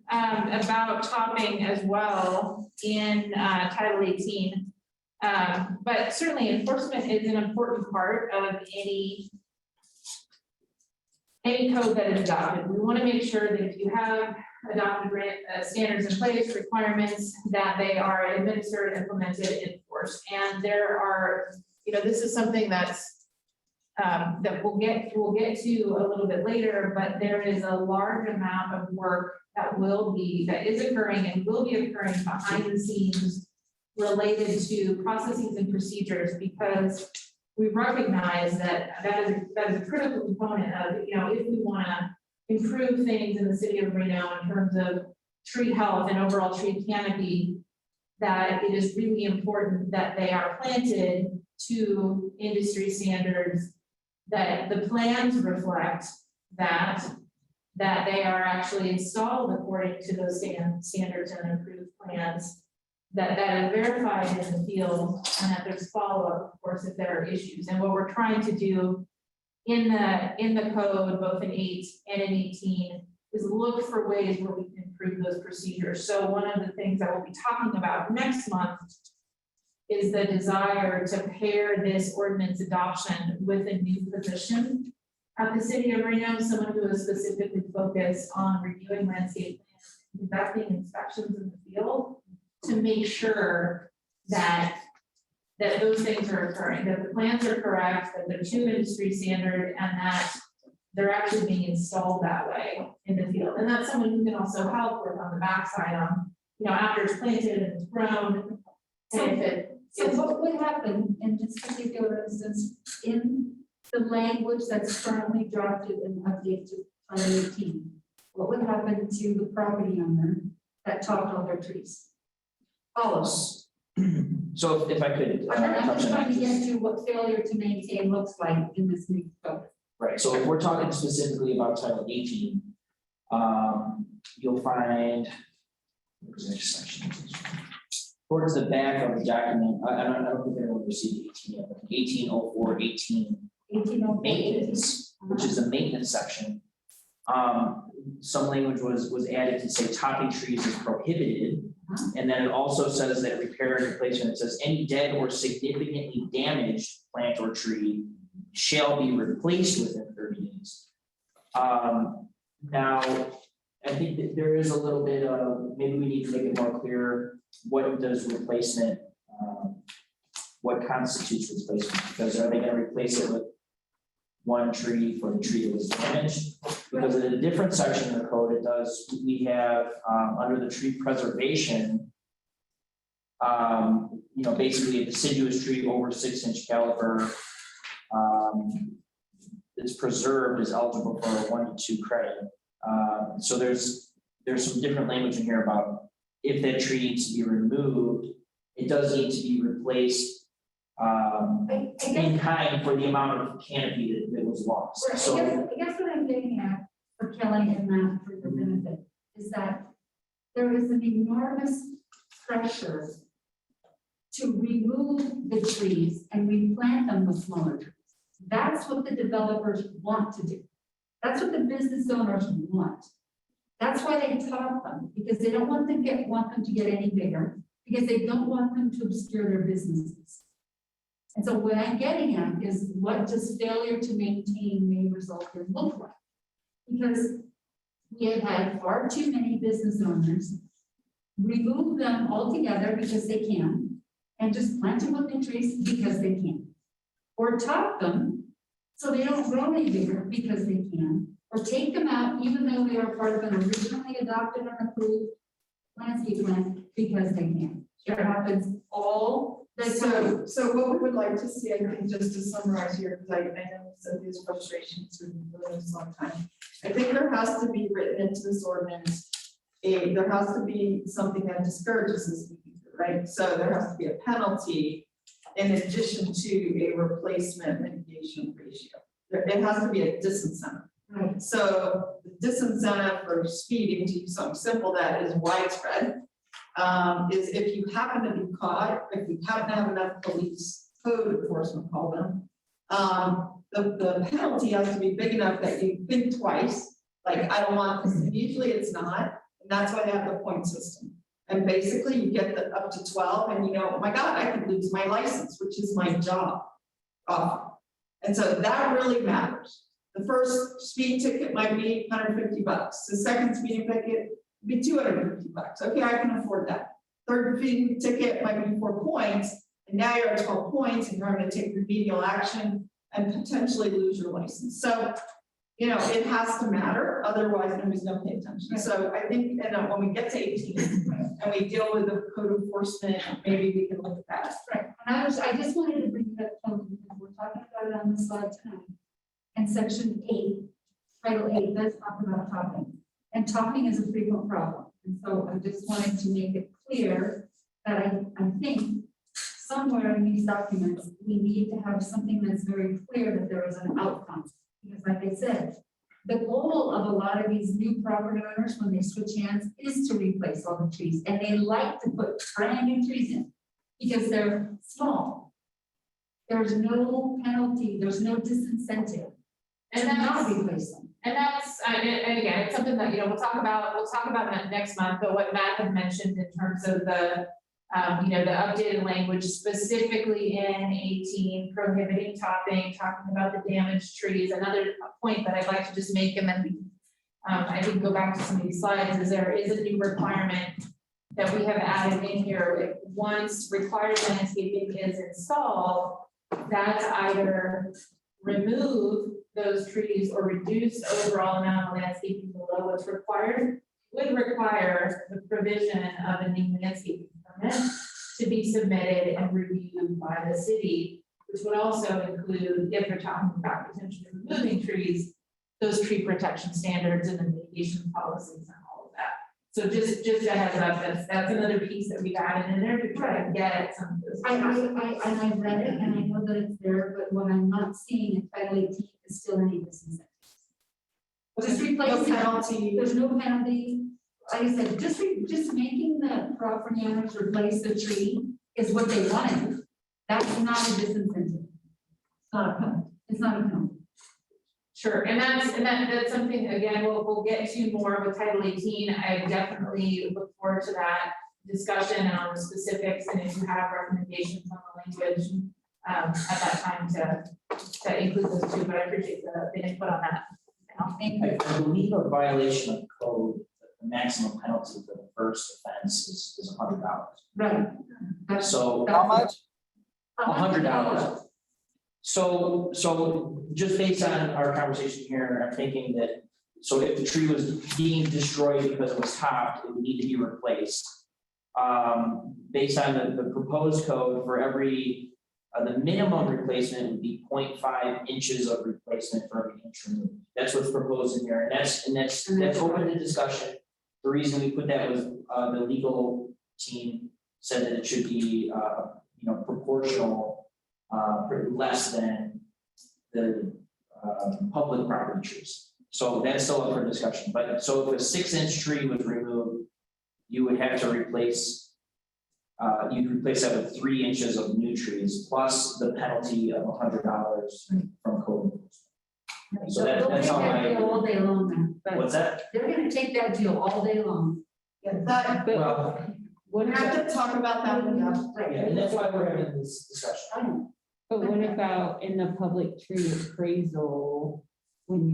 about topping as well in Title 18. But certainly enforcement is an important part of any code that is adopted. We want to make sure that if you have adopted standards in place, requirements, that they are administered, implemented, enforced. And there are, you know, this is something that's that we'll get to a little bit later, but there is a large amount of work that is occurring and will be occurring behind the scenes related to processes and procedures, because we recognize that is a critical component of, you know, if we want to improve things in the city of Reno in terms of tree health and overall tree canopy, that it is really important that they are planted to industry standards, that the plans reflect that they are actually installed according to those standards and approved plans, that is verified in the field, and that there's follow-up, of course, if there are issues. And what we're trying to do in the code, both in 8 and in 18, is look for ways where we can improve those procedures. So one of the things that we'll be talking about next month is the desire to pair this ordinance adoption with a new position at the city of Reno, someone who is specifically focused on reviewing landscape plans, conducting inspections in the field to make sure that those things are occurring, that the plans are correct, that they're to industry standard, and that they're actually being installed that way in the field. And that's someone who can also help with on the backside on, after it's planted and it's grown. And if it So is, what would happen in this particular instance, in the language that's currently drafted and updated to Title 18? What would happen to the property owner that chopped all their trees? Olives. So if I could. I'm touch just on trying to that. get to what failure to maintain looks like in this new code. Right, so if we're talking specifically about Title 18, you'll find, where's the next section? Towards the back of the document, I don't think anyone received 18 yet, but 1804, 1804. maintenance, which is the maintenance section. Some language was added to say topping trees is prohibited. And then it also says that repair and replacement, it says any dead or significantly damaged plant or tree shall be replaced within 30 days. Now, I think that there is a little bit of, maybe we need to make it more clear, what does replacement, what constitutes replacement? Because are they gonna replace it with one tree for the tree that was damaged? Because in a different section of the code, it does, we have, under the tree preservation, basically a deciduous tree over 6-inch caliber, is preserved is eligible for a 1 to 2 credit. So there's some different language in here about if that tree needs to be removed, it does need to be replaced in kind for the amount of canopy that was lost. I So guess what I'm getting at for Kelly and Matt for your benefit is that there is an enormous pressure to remove the trees and replant them with smaller trees. That's what the developers want to do. That's what the business owners want. That's why they top them, because they don't want them to get any bigger, because they don't want them to obscure their businesses. And so what I'm getting at is, what does failure to maintain may result in look like? Because we have had far too many business owners remove them altogether because they can, and just plant them with new trees because they can. Or top them so they don't grow any bigger because they can, or take them out even though they are part of an originally adopted and approved landscape plan because they can. It happens all the time. So what we would like to see, I think, just to summarize here, because I know Cynthia's frustrations have been for this long time. I think there has to be written into this ordinance, there has to be something that discourages this behavior, right? So there has to be a penalty in addition to a replacement mitigation ratio. It has to be a disincentive. Right. So the disincentive for speeding, to use something simple that is widespread, is if you happen to be caught, if you happen to have enough police code enforcement, call them, the penalty has to be big enough that you think twice, like, I don't want this. Usually it's not, and that's why they have the point system. And basically you get the up to 12 and oh my God, I could lose my license, which is my job. And so that really matters. The first speed ticket might be $150. The second speeding ticket would be $250. Okay, I can afford that. Third speeding ticket might be 4 points, and now you're at 12 points and you're going to take remedial action and potentially lose your license. So, it has to matter, otherwise nobody's going to pay attention. So I think, when we get to 18 and we deal with the code enforcement, maybe we can look at that. Right, and I just wanted to bring it up, Tony, because we're talking about it on the slide tonight. And section 8, title 8, does talk about topping. And topping is a frequent problem. And so I just wanted to make it clear that I think somewhere in these documents, we need to have something that's very clear that there is an outcome. Because like I said, the goal of a lot of these new property owners when they switch hands is to replace all the trees. And they like to put brand new trees in because they're small. There's no penalty, there's no disincentive to not replace them. And that's, and again, it's something that, we'll talk about that next month, but what Matt had mentioned in terms of the The updated language specifically in 18 prohibiting topping, talking about the damaged trees. Another point that I'd like to just make, and then I think go back to some of these slides, is there is a new requirement that we have added in here. Once required landscaping is installed, that's either remove those trees or reduce the overall amount of landscaping below what's required, would require the provision of a new landscaping permit to be submitted and reviewed by the city, which would also include, if we're talking about potentially removing trees, those tree protection standards and the mitigation policies and all of that. So just a heads up, that's another piece that we've added in there to try to get at some of those. I read it and I know that it's there, but what I'm not seeing in Title 18 is still any of this incentive. Just replace No penalty. There's no penalty. Like I said, just making the property owners replace the tree is what they wanted. That's not a disincentive. It's not a penalty. It's not a penalty. Sure, and that's something, again, we'll get to more with Title 18. I definitely look forward to that discussion on the specifics, and if you have recommendations on the language at that time to include those too, but I appreciate the input on that. Thank you. I believe a violation of code, the maximum penalty for the first offense is $100. Right. So How much? $100. So just based on our conversation here, I'm thinking that, so if the tree was deemed destroyed because it was topped, it would need to be replaced. Based on the proposed code, for every, the minimum replacement would be 0.5 inches of replacement for every inch removed. That's what's proposed in here, and that's open to discussion. The reason we put that was, the legal team said that it should be, proportional, less than the public property trees. So that's still up for discussion. But so if a 6-inch tree was removed, you would have to replace, you'd replace that with 3 inches of new trees plus the penalty of $100 from code. So that's how I. All day long then. But What's that? they're gonna take that deal all day long. That, Well, we have to talk about that one, yeah. yeah, and that's why we're having this discussion. But what about in the public tree appraisal, when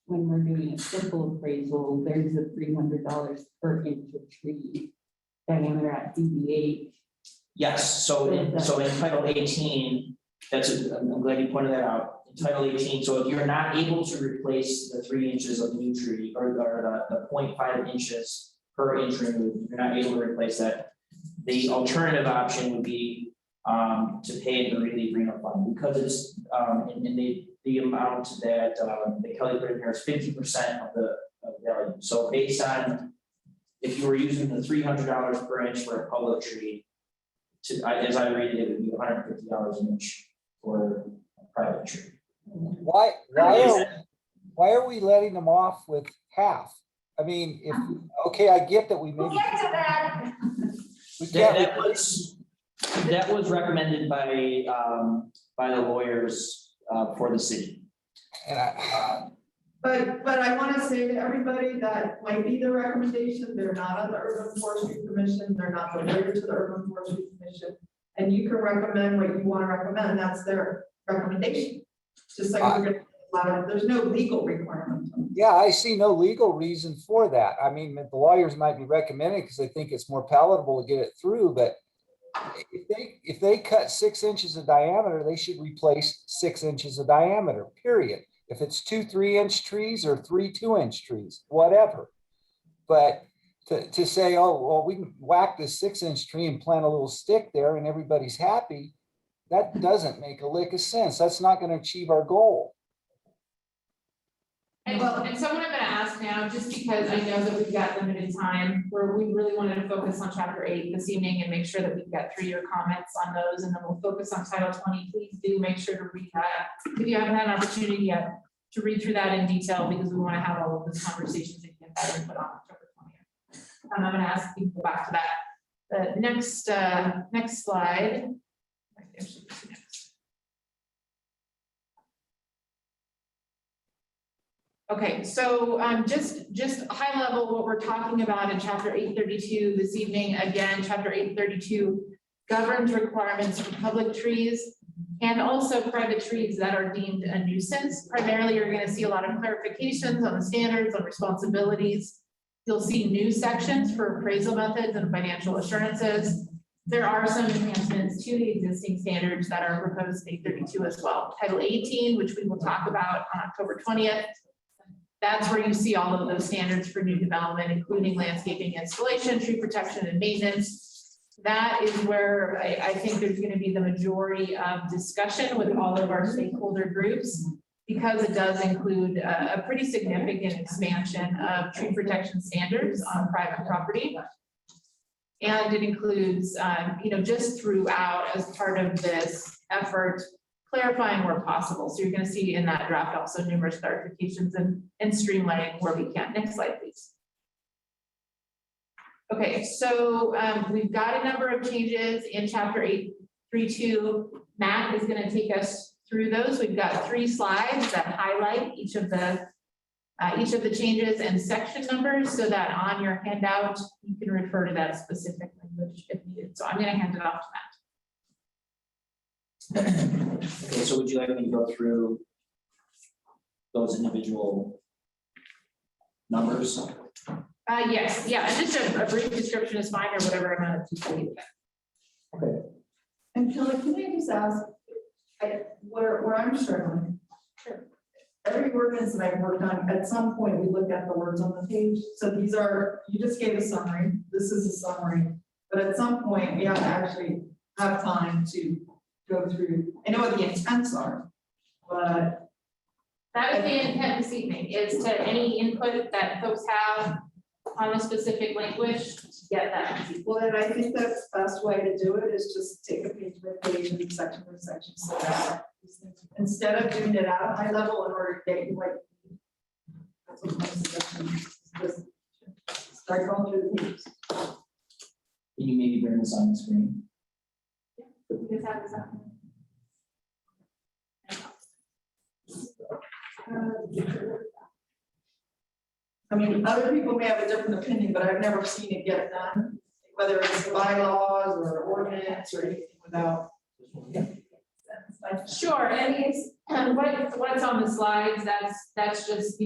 we're doing a simple appraisal, there's a $300 per inch of tree diameter at DBH. Yes, so in Title 18, I'm glad you pointed that out. In Title 18, so if you're not able to replace the 3 inches of new tree or the 0.5 inches per inch removed, you're not able to replace that. The alternative option would be to pay the relief renal fund, because it's and the amount that Kelly put in here is 50% of the value. So based on, if you were using the $300 per inch for a public tree, as I read it, it would be $150 an inch for a private tree. Why are we letting them off with half? I mean, okay, I get that we We'll maybe. get to that. We can't. That was recommended by the lawyers for the city. And But I want to say to everybody that might be the recommendation, they're not on the Urban Forestry Commission, they're not the lawyer to the Urban Forestry Commission. And you can recommend what you want to recommend, that's their recommendation. Just like we're gonna allow it, there's no legal requirement. Yeah, I see no legal reason for that. I mean, the lawyers might be recommending because they think it's more palatable to get it through, but if they cut 6 inches of diameter, they should replace 6 inches of diameter, period. If it's 2 3-inch trees or 3 2-inch trees, whatever. But to say, oh, well, we can whack this 6-inch tree and plant a little stick there and everybody's happy, that doesn't make a lick of sense. That's not going to achieve our goal. And someone I'm gonna ask now, just because I know that we've got limited time, where we really wanted to focus on chapter 8 this evening and make sure that we've got 3 year comments on those, and then we'll focus on title 20. Please do make sure to read that. If you haven't had an opportunity yet to read through that in detail, because we want to have all of those conversations and get that input on October 20th. I'm gonna ask you to go back to that. The next slide. Actually, 2 next. Okay, so just high level, what we're talking about in chapter 832 this evening, again, chapter 832 governs requirements for public trees and also private trees that are deemed a nuisance. Primarily, you're going to see a lot of clarifications on the standards, on responsibilities. You'll see new sections for appraisal methods and financial assurances. There are some enhancements to the existing standards that are proposed in 832 as well. Title 18, which we will talk about on October 20th. That's where you see all of those standards for new development, including landscaping installation, tree protection and maintenance. That is where I think there's going to be the majority of discussion with all of our stakeholder groups, because it does include a pretty significant expansion of tree protection standards on private property. And it includes, just throughout as part of this effort, clarifying where possible. So you're going to see in that draft also numerous clarifications and streamlining where we can. Next slide, please. Okay, so we've got a number of changes in chapter 832. Matt is going to take us through those. We've got 3 slides that highlight each of the changes and section numbers, so that on your handout, you can refer to that specific language if needed. So I'm going to hand it off to Matt. Okay, so would you like me to go through those individual numbers? Yes, yeah, and just a brief description is fine, or whatever amount of detail. Okay. And Kelly, can I just ask, where I'm struggling? Sure. Every ordinance that I've worked on, at some point, we look at the words on the page. So these are, you just gave a summary, this is a summary, but at some point, we have to actually have time to go through. I know what the intents are, but That was the intent this evening, is to any input that folks have on a specific language, get that. well, then I think that's the best way to do it is just take a page by page and section by section. So that instead of doing it at a high level in order to get you like. That's what my suggestion is, just start going through the pages. Can you maybe bring this on the screen? You just have this up. I mean, other people may have a different opinion, but I've never seen it get done, whether it's bylaws or ordinance or anything without. Sure, and it's, what's on the slides, that's just,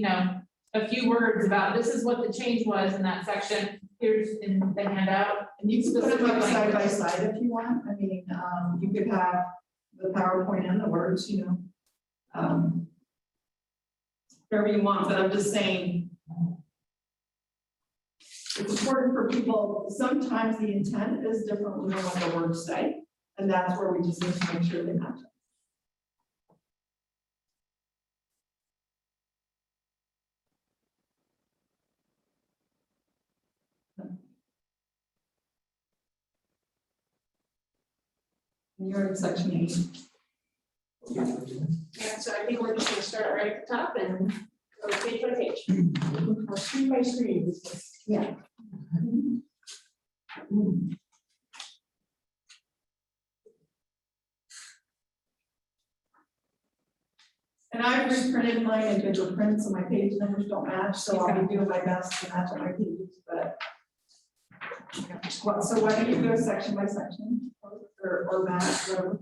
a few words about, this is what the change was in that section. Here's in the handout. And you can put them up side by side if you want. I mean, you could have the PowerPoint and the words, whatever you want, but I'm just saying. It's important for people, sometimes the intent is different than what the words say, and that's where we just need to make sure they match up. You're in section 8. Yeah, so I think we're just gonna start right at the top and go page by page. Or screen by screen. Yeah. And I've reprinted mine in digital print, so my page numbers don't match, so I'll be doing my best to match my pages, but. So why don't you go section by section, or match, whatever.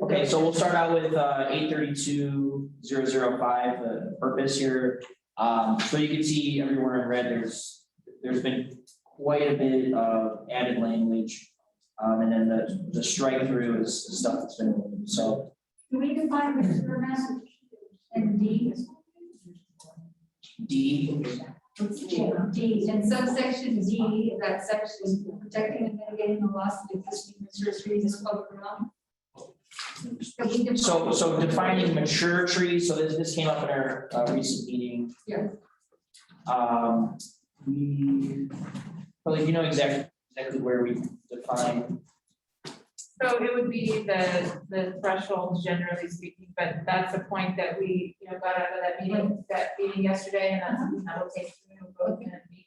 Okay, so we'll start out with 832.005, the purpose here. So you can see everywhere in red, there's been quite a bit of added language. And then the strike through is stuff that's been removed. So Do we define mature mass and D? D, D, in subsection D, that section protecting and mitigating the loss of existing mature trees is public realm. so defining mature trees, so this came up in our recent meeting. Yeah. Well, you know exactly where we define. So it would be the threshold, generally speaking, but that's a point that we, got out of that meeting yesterday, and that's something that will take both in and be.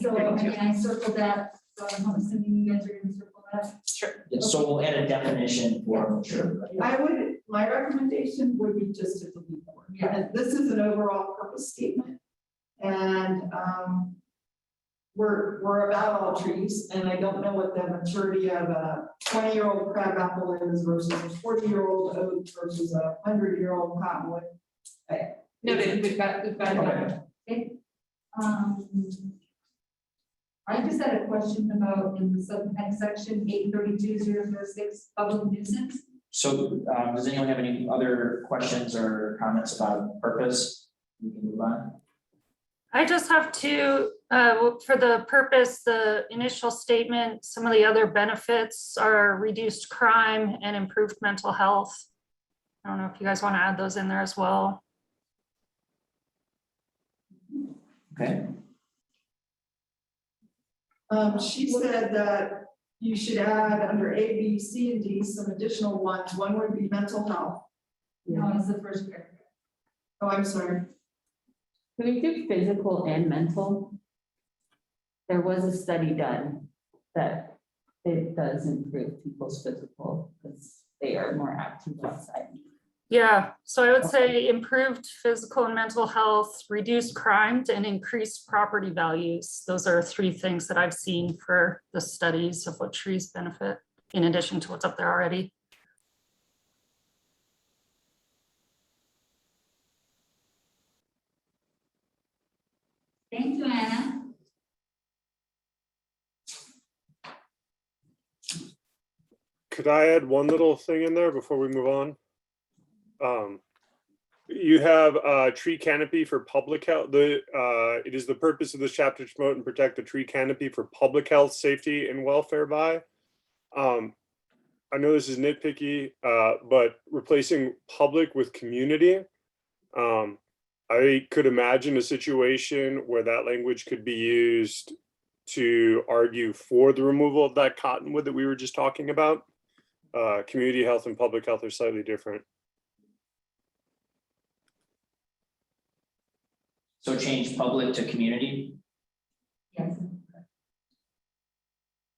So I circled that, so I'm assuming you guys are gonna circle that. Sure. Yeah, so we'll add a definition for mature. My recommendation would be just to delete the word. And this is an overall purpose statement. And, we're about all trees, and I don't know what the maturity of a 20-year-old crabapple is versus a 40-year-old oak versus a 100-year-old cottonwood. Noted, we've got Okay. I just had a question about in the subhead section 832.006 public nuisance. So, does anyone have any other questions or comments about purpose? We can move on. I just have to, for the purpose, the initial statement, some of the other benefits are reduced crime and improved mental health. I don't know if you guys want to add those in there as well. Okay, She said that you should add under A, B, C, and D some additional ones. One would be mental health. No, it's the first paragraph. Oh, I'm sorry. Can we do physical and mental? There was a study done that it does improve people's physical because they are more active outside. Yeah, so I would say improved physical and mental health, reduced crime, and increased property values. Those are 3 things that I've seen for the studies of what trees benefit, in addition to what's up there already. Thank you, Anna. Could I add one little thing in there before we move on? You have tree canopy for public health. It is the purpose of this chapter to promote and protect the tree canopy for public health, safety, and welfare by. I know this is nitpicky, but replacing public with community. I could imagine a situation where that language could be used to argue for the removal of that cottonwood that we were just talking about. Community health and public health are slightly different. so change public to community. Yes.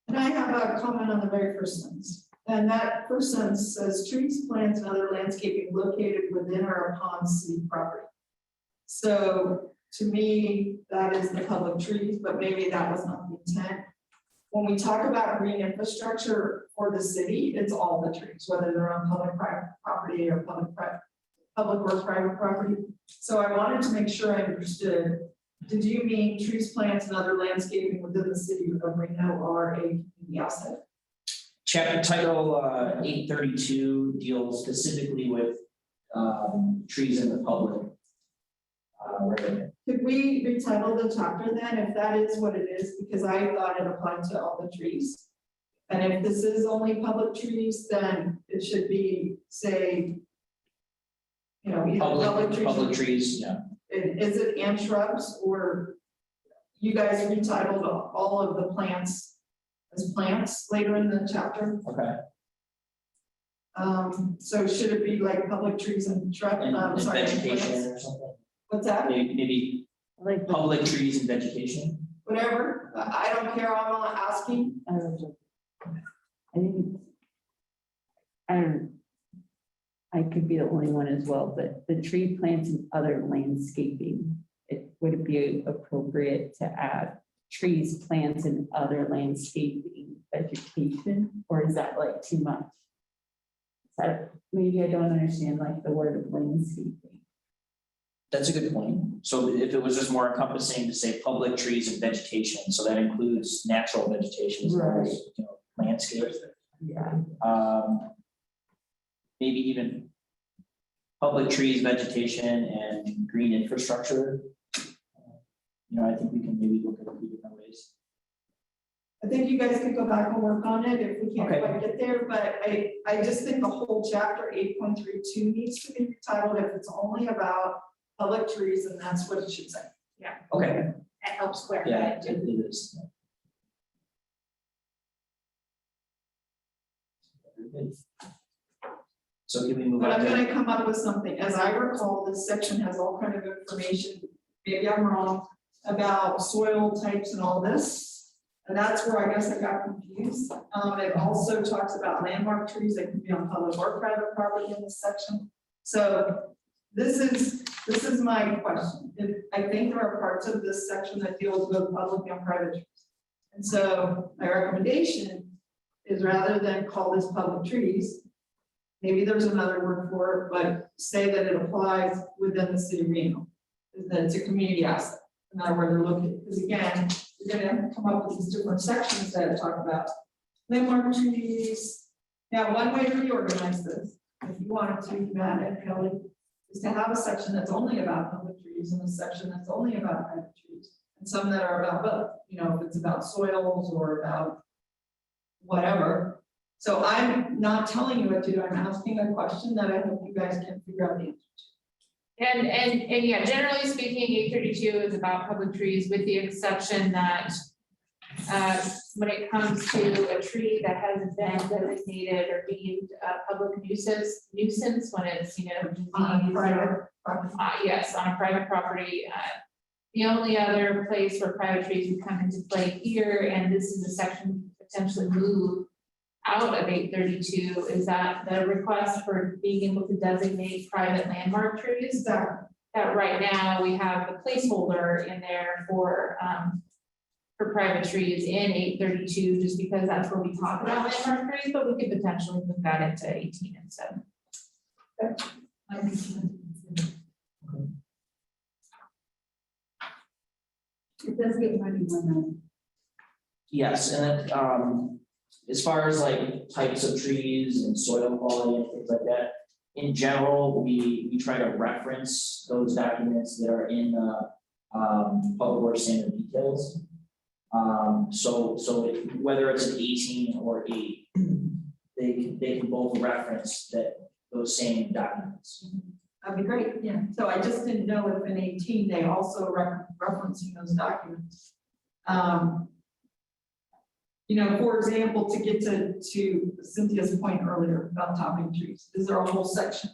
And I have a comment on the very first sentence. And that first sentence says trees, plants, and other landscaping located within or upon city property. So to me, that is the public trees, but maybe that was not the intent. When we talk about green infrastructure for the city, it's all the trees, whether they're on public private property or public or private property. So I wanted to make sure I understood. Did you mean trees, plants, and other landscaping within the city of Reno or a community asset? Chapter title 832 deals specifically with trees in the public. Right. Could we retitle the chapter then, if that is what it is, because I thought it applied to all the trees. And if this is only public trees, then it should be, say, you know, either Public trees, yeah. Is it and shrubs, or you guys retitled all of the plants as plants later in the chapter? Okay. So should it be like public trees and shrubs? And Sorry, vegetation plants? or something. What's that? Maybe Like public trees and vegetation. Whatever, I don't care, I'm not asking. I think I could be the only one as well, but the tree plants and other landscaping, would it be appropriate to add trees, plants, and other landscaping vegetation, or is that like too much? Maybe I don't understand like the word of landscaping. That's a good point. So if it was just more encompassing to say public trees and vegetation, so that includes natural vegetation as well as, you know, landscapes. Yeah. Maybe even public trees, vegetation, and green infrastructure. You know, I think we can maybe look at a few different ways. I think you guys could go back and work on it if we can't Okay. quite get there, but I just think the whole chapter 8.32 needs to be retitled if it's only about public trees, and that's what it should say. Okay, That helps clarify yeah, it too. it is. So can we move But on I'm to? gonna come up with something. As I recall, this section has all kind of information, maybe I'm wrong, about soil types and all this. And that's where I guess I got confused. It also talks about landmark trees that can be on public or private property in this section. So this is my question. I think there are parts of this section that deals with public and private trees. And so my recommendation is rather than call this public trees, maybe there's another word for it, but say that it applies within the city of Reno. That it's a community asset, no matter where they're located. Because again, you're gonna come up with these different sections that talk about landmark trees. Now, one way to reorganize this, if you wanted to, Matt and Kelly, is to have a section that's only about public trees and a section that's only about private trees. And some that are about both, you know, if it's about soils or about whatever. So I'm not telling you what to do. I'm asking a question that I hope you guys can figure out the answer to. And yeah, generally speaking, 832 is about public trees with the exception that when it comes to a tree that hasn't been designated or deemed a public nuisance, when it's, you know, diseased or, yes, on a private property. The only other place where private trees would come into play here, and this is a section potentially move out of 832, is that the request for being able to designate private landmark trees. That right now we have the placeholder in there for private trees in 832, just because that's where we talk about landmark trees, but we could potentially move that into 18 instead. It does get money when Yes, and then, as far as like types of trees and soil quality and things like that, in general, we try to reference those documents that are in the public works standard details. So whether it's an 18 or 8, they can both reference those same documents. That'd be great. Yeah. So I just didn't know if in 18, they also referencing those documents. You know, for example, to get to Cynthia's point earlier about topping trees, is there a whole section,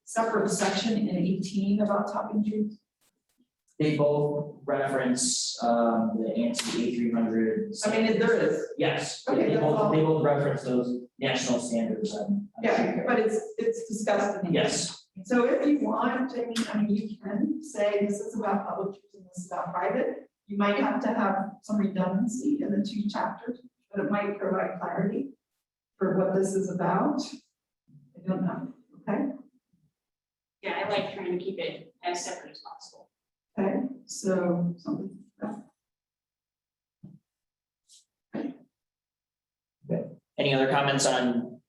separate section in 18 about topping trees? They both reference the ANSI A300. I mean, there is. Yes, Okay, they that's all. both reference those national standards. Yeah, but it's discussed in. Yes. So if you want, I mean, you can say this is about public trees and this is about private. You might have to have some redundancy in the 2 chapters, but it might provide clarity for what this is about. I don't know. Okay. Yeah, I like trying to keep it as separate as possible. Okay. So something. Okay. Any other comments on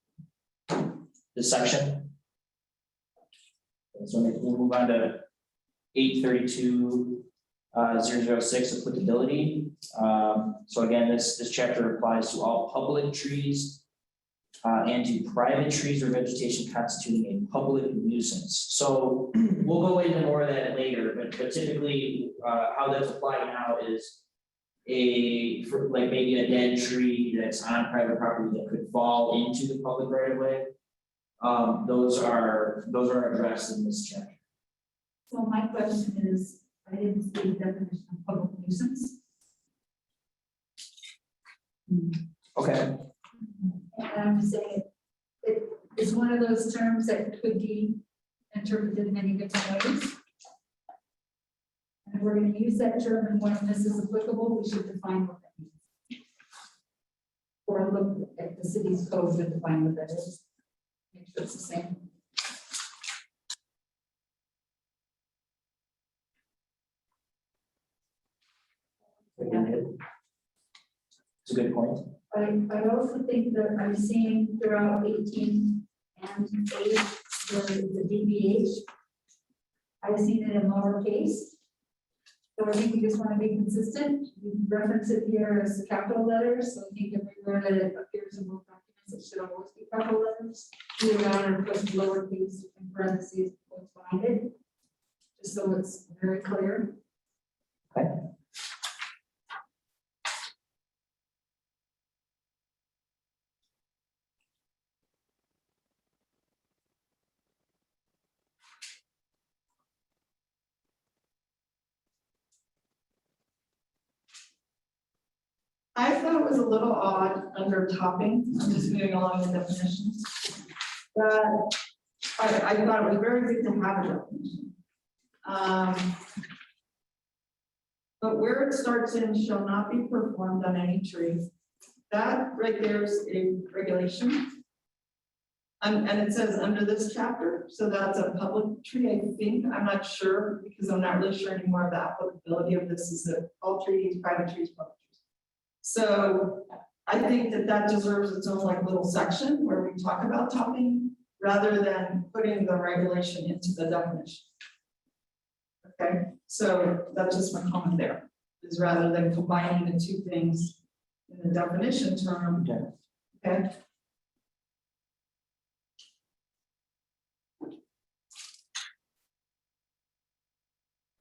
this section? So we'll move on to 832. 006 applicability. So again, this chapter applies to all public trees and to private trees or vegetation constituting a public nuisance. So we'll go into more of that later, but typically how that's applied now is like maybe a dead tree that's on private property that could fall into the public right of way. Those are addressed in this chapter. So my question is, I didn't see the definition of public nuisance. Okay. And I'm saying it's one of those terms that could be interpreted in many different ways. And if we're going to use that term and when this is applicable, we should define what that means. Or look at the city's code to define what that is. Make sure it's the same. It's a good point. I also think that I'm seeing throughout 18 and 8, the DBH. I've seen it in lowercase. So I think we just want to be consistent. We reference it here as capital letters. So I think everywhere that it appears in both documents, it should always be capital letters. Either that or put lowercase in parentheses what's behind it. Just so it's very clear. Okay. I thought it was a little odd under topping. I'm just moving along the definitions. That I thought it was very good to have a definition. But where it starts in shall not be performed on any tree. That right there is a regulation. And it says under this chapter, so that's a public tree, I think. I'm not sure because I'm not really sure anymore of the applicability of this. Is it all trees, private trees, public trees? So I think that that deserves its own like little section where we talk about topping rather than putting the regulation into the definition. Okay, so that's just my comment there, is rather than combining the two things in the definition term. Okay.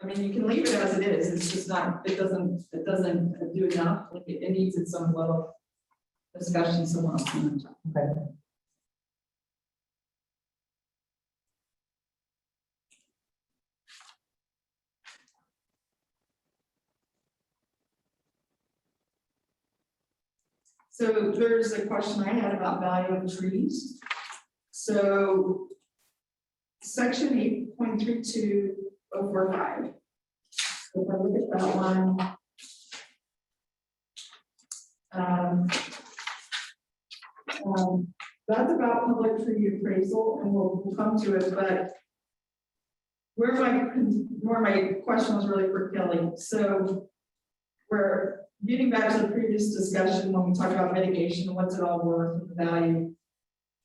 I mean, you can leave it as it is, it's just not, it doesn't do enough, like it needs its own little discussion somewhere else. Okay. So there's a question I had about value of trees. So section 8.32045. If I look at that one. That's about public tree appraisal, and we'll come to it, but where my question was really for Kelly. So we're getting back to the previous discussion when we talked about mitigation and what's it all worth and the value.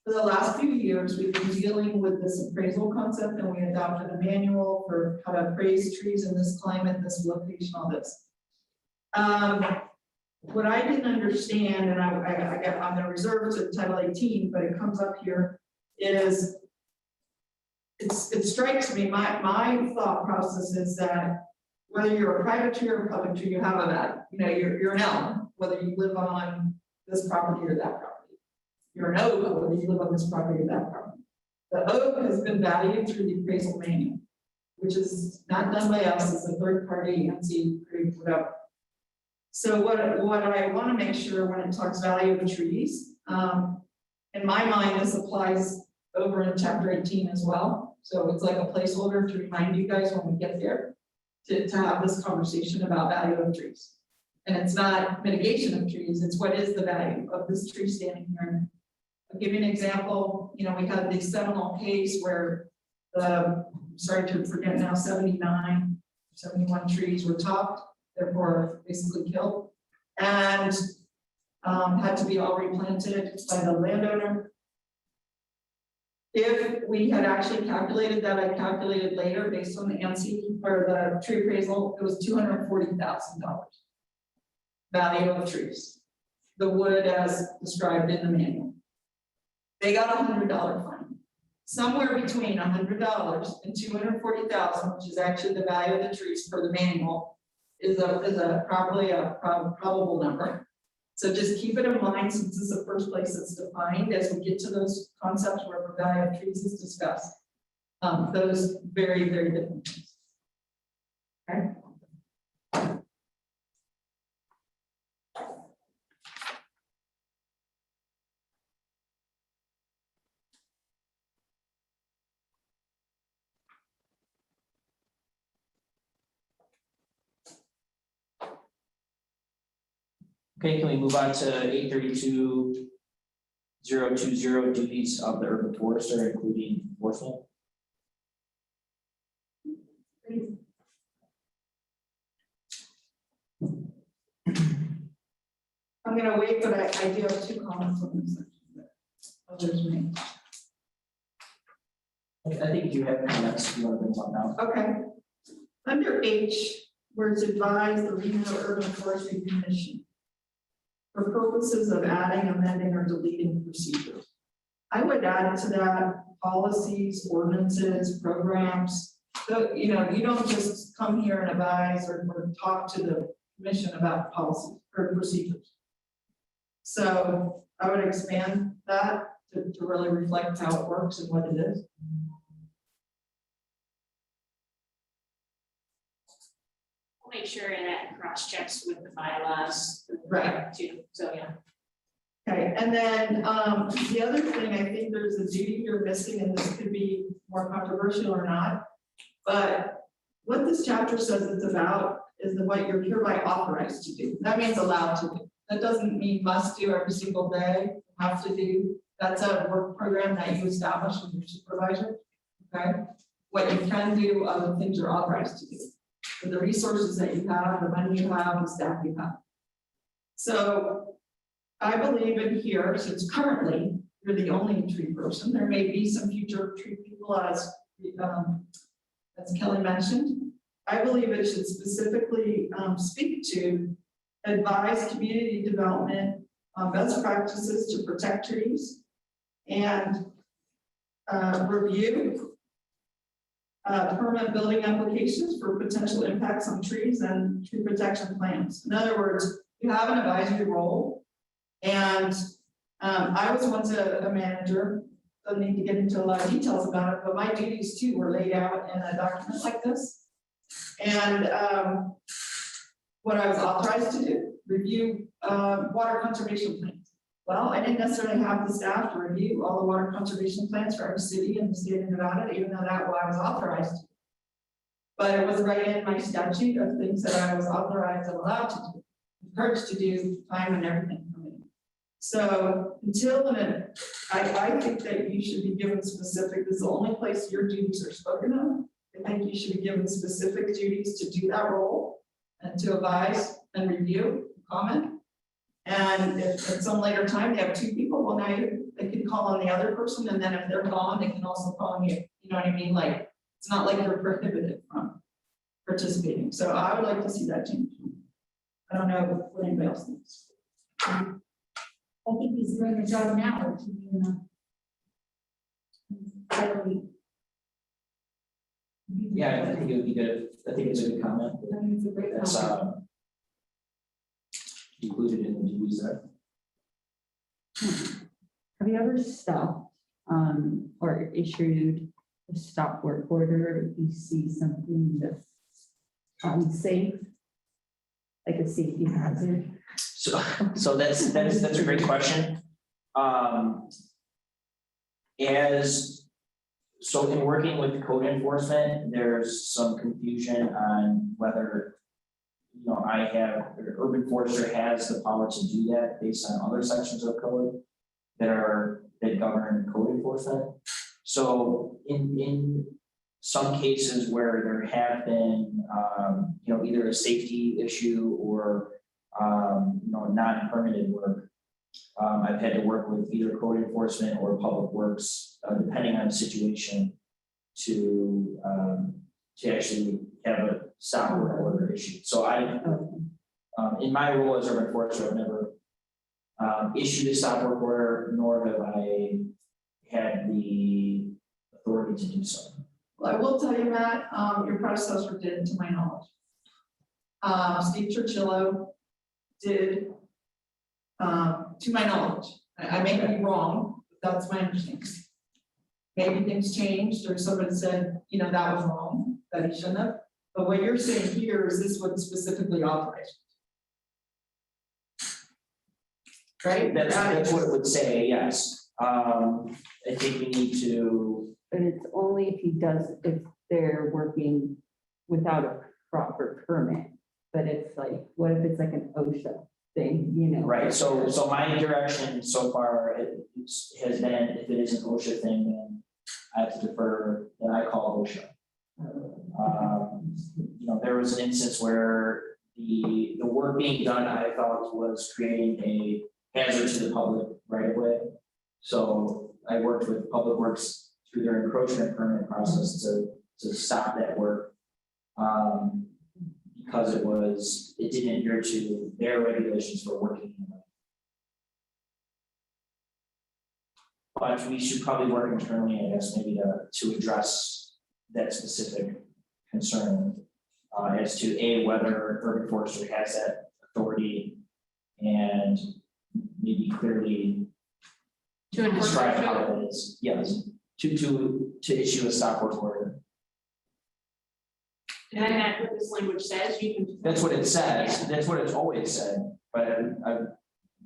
For the last few years, we've been dealing with this appraisal concept, and we adopted a manual for how to appraise trees in this climate, this location, all this. What I didn't understand, and I'm going to reserve to Title 18, but it comes up here, is it strikes me, my thought process is that whether you're a private tree or a public tree, you have a value. You know, you're an elm, whether you live on this property or that property. You're an oak, whether you live on this property or that property. The oak has been valued through the appraisal manual, which is not done by us, it's a third party, NC, whatever. So what I want to make sure when it talks value of trees, in my mind, this applies over in chapter 18 as well. So it's like a placeholder to remind you guys when we get there to have this conversation about value of trees. And it's not mitigation of trees, it's what is the value of this tree standing here. I'll give you an example. You know, we had the Seminole case where sorry to forget now, 71 trees were topped, therefore basically killed, and had to be all replanted by the landowner. If we had actually calculated that, I calculated later based on the ANSI or the tree appraisal, it was $240,000 value of trees. The wood as described in the manual. They got a $100 fine. Somewhere between $100 and $240,000, which is actually the value of the trees per the manual, is probably a probable number. So just keep it in mind, since this is the first place it's defined, as we get to those concepts where the value of trees is discussed. Those very, very different things. Okay. Okay, can we move on to 832.020 duties of the urban forester, including enforcement? I'm gonna wait, but I do have 2 comments on this section. Others may. I think you have comments, if you want to bring one out. Okay. Under H, where it's advised the Regional Urban Forestry Commission for purposes of adding, amending, or deleting procedures. I would add to that policies, ordinances, programs. So, you know, you don't just come here and advise or talk to the commission about policies or procedures. So I would expand that to really reflect how it works and what it is. Make sure that cross checks with the bylaws. Right. Too, so yeah. Okay, and then, the other thing, I think there's a duty you're missing, and this could be more controversial or not. But what this chapter says it's about is what you're hereby authorized to do. That means allowed to do. That doesn't mean must do every single day, have to do. That's a work program that you establish with your supervisor, okay? What you can do, other things you're authorized to do. With the resources that you have, the money you have, the staff you have. So I believe in here, since currently you're the only tree person, there may be some future tree people as Kelly mentioned. I believe it should specifically speak to advise community development on best practices to protect trees and review permanent building applications for potential impacts on trees and tree protection plans. In other words, you have an advisory role. And I was once a manager, don't need to get into a lot of details about it, but my duties too were laid out in a document like this. And what I was authorized to do, review water conservation plans. Well, I didn't necessarily have the staff to review all the water conservation plans for every city in the state of Nevada, even though that I was authorized to. But it was right in my statute of things that I was authorized and allowed to do, encouraged to do, time and everything. So until then, I think that you should be given specific, this is the only place your duties are spoken of. I think you should be given specific duties to do that role and to advise and review, comment. And if at some later time they have two people, well, now they can call on the other person, and then if they're gone, they can also call on you. You know what I mean? Like, it's not like you're prohibited from participating. So I would like to see that change. I don't know what anybody else thinks. I think he's doing a job now, which is, you know. Yeah, I think it would be good. I think it's a good comment. I think it's a great That's comment. included in the duties there. Have you ever stopped or issued a stop work order if you see something that's unsafe? Like a safety hazard? So that's a great question. So in working with code enforcement, there's some confusion on whether, you know, Urban Forestry has the power to do that based on other sections of code that govern code enforcement. So in some cases where there have been, you know, either a safety issue or you know, non-permitted work, I've had to work with either code enforcement or public works, depending on the situation, to actually have a stop work order issued. So in my role as urban forester, I've never issued a stop work order, nor have I had the authority to do so. Well, I will tell you, Matt, your predecessor did, to my knowledge. Steve Churchillo did, to my knowledge. I may be wrong, but that's my understanding. Maybe things changed or somebody said, you know, that was wrong, that he shouldn't have. But what you're saying here is this what specifically authorized. Right? That's what it would say, yes. I think we need to. But it's only if they're working without a proper permit. But it's like, what if it's like an OSHA thing, you know? Right, so my direction so far has been, if it is an OSHA thing, then I have to defer, then I call OSHA. You know, there was an instance where the work being done, I thought was creating a hazard to the public right away. So I worked with Public Works through their encroachment permit process to stop that work. Because it didn't adhere to their regulations for working. But we should probably work internally, I guess, maybe to address that specific concern as to whether Urban Forestry has that authority and maybe clearly describe how it is. Yes, to issue a stop work order. And that's what this language says, you can. That's what it says. That's what it's always said. But I've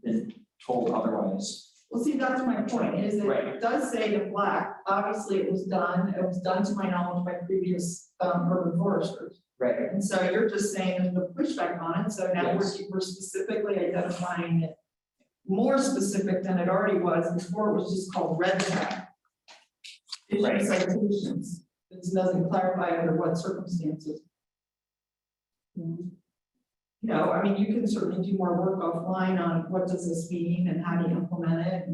been told otherwise. Well, see, that's my point, is that Right. it does say in black, obviously it was done to my knowledge by previous urban foresters. Right. And so you're just saying there's no pushback on it, so now Yes. we're specifically identifying it more specific than it already was, before it was just called red tag. Issue Right. citations, it doesn't clarify under what circumstances. You know, I mean, you can certainly do more work offline on what does this mean and how do you implement it.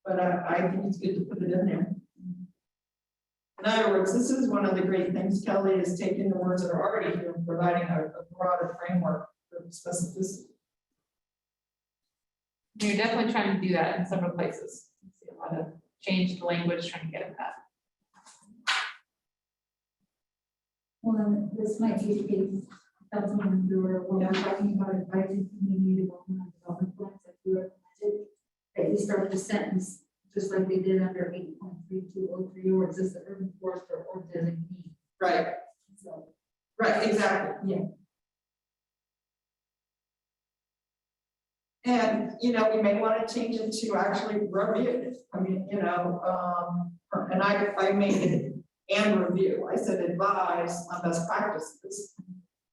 But I think it's good to put it in there. In other words, this is one of the great things Kelly is taking the words that are already here and providing a broader framework for specificity. You're definitely trying to do that in several places. You see a lot of changed language trying to get at that. Well, then this might be the case, that's when we were, when I'm talking about advising community development and development plans that you recommended, that you start the sentence, just like they did under 8.3203, or exists the urban forester or designee. Right, So, right, exactly. yeah. And, you know, we may want to change it to actually review it. I mean, you know, and I made it and review. I said advise on best practices,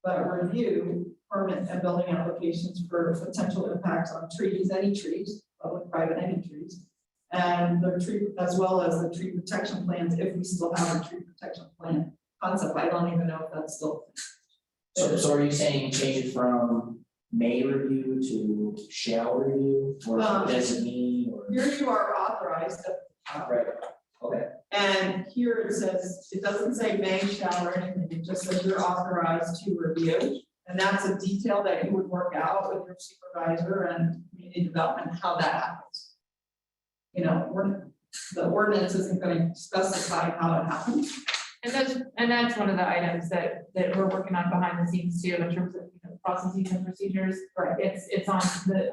but review permit and building applications for potential impacts on trees, any trees, public, private, any trees. And the tree, as well as the tree protection plans, if we still have a tree protection plan concept. I don't even know if that's still. So are you saying change it from may review to shall review, or designee, or? Here you are authorized at the top. Right, okay. And here it says, it doesn't say may, shall, or anything, it just says you're authorized to review. And that's a detail that you would work out with your supervisor and community development, how that happens. You know, the ordinance isn't going to specify how it happens. And that's one of the items that we're working on behind the scenes too, in terms of, you know, processes and procedures. Right. It's on the,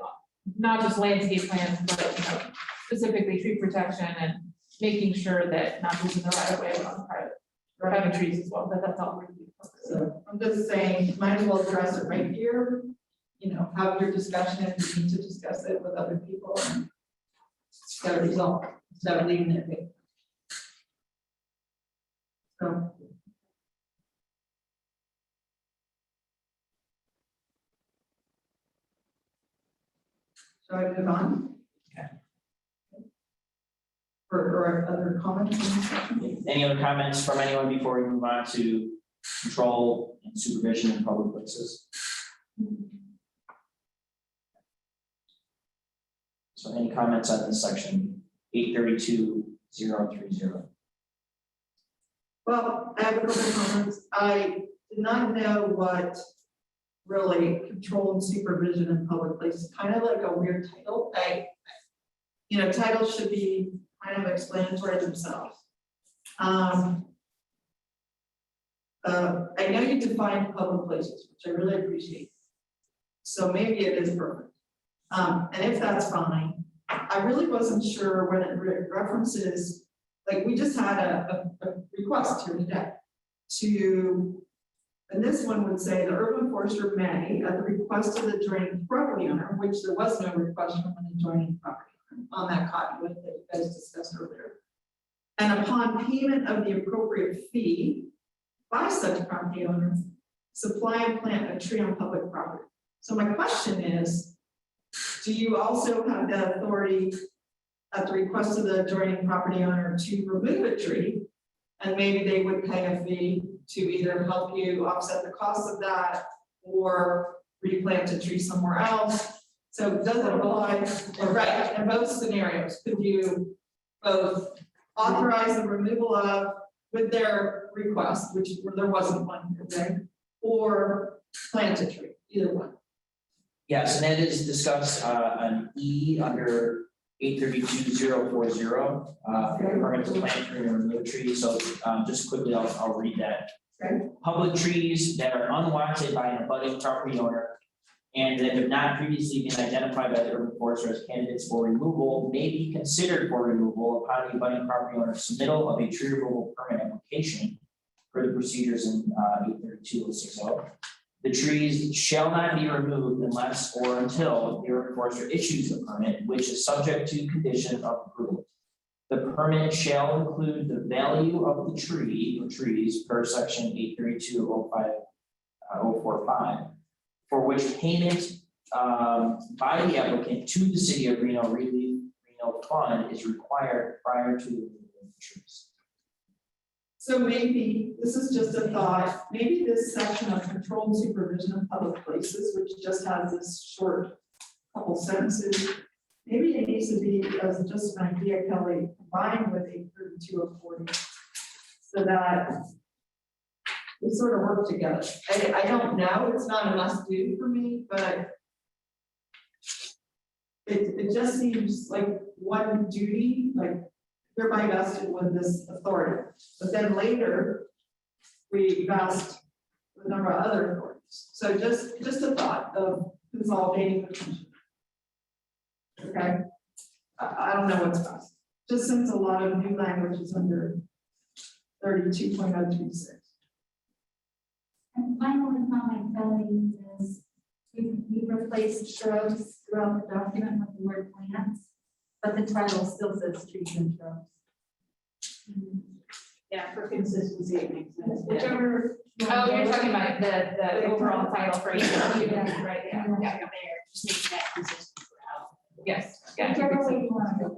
not just landscape plans, but, you know, specifically tree protection and making sure that not losing the right of way on private trees as well, but that's all we're doing. So I'm just saying, might as well address it right here. You know, have your discussion if you need to discuss it with other people and get a result instead of leaving it vacant. So. Shall I move on? Okay. Or other comments? in this section? Any other comments from anyone before we move on to control and supervision in public places? So any comments on this section, 832.030? Well, I have a couple of comments. I did not know what really control and supervision in public places, kind of like a weird title. You know, titles should be kind of explanatory themselves. I know you defined public places, which I really appreciate. So maybe it is perfect. And if that's fine, I really wasn't sure when it references, like we just had a request here today to, and this one would say the urban forester may, at the request of the adjoining property owner, which there was no request from an adjoining property owner on that cottonwood that you guys discussed earlier. And upon payment of the appropriate fee by such property owner, supply and plant a tree on public property. So my question is, do you also have the authority at the request of the adjoining property owner to remove a tree? And maybe they would pay a fee to either help you offset the cost of that or replant a tree somewhere else. So does it apply, right, in both scenarios? Could you both authorize the removal of with their request, which there wasn't one, okay, or plant a tree, either one? Yes, and that is discussed on E under 832.040, permit to plant tree or remove tree. So just quickly, I'll read that. Okay. Public trees that are unwanted by an abutting property owner and that have not previously been identified by the urban forester as candidates for removal may be considered for removal upon the abutting property owner's submittal of a tree removal permit application for the procedures in 832.060. The trees shall not be removed unless or until the urban forester issues a permit, which is subject to condition of approval. The permit shall include the value of the tree or trees per section 832.05.045, for which payment by the applicant to the city of Reno Relief Reno Fund is required prior to the removal of the trees. So maybe, this is just a thought, maybe this section of controlled supervision of public places, which just has this short couple sentences, maybe it needs to be as just an idea, Kelly, combined with 832 of 40, so that we sort of work together. I don't know, it's not a must do for me, but it just seems like one duty, like hereby vested with this authority. But then later, we vest with a number of other authorities. So just a thought of consolidating the function. Okay, I don't know what's best, just since a lot of new language is under 32.036. And my only comment, Kelly, is we replaced shrubs throughout the document with the word plants, but the title still says trees and shrubs. Yeah, for consistency, it makes sense. Whichever. Oh, you're talking about the overall title for each document, Yeah. right? Yeah, yeah, there, just making that consistent throughout. Yes. Yeah. Whichever way you want to go.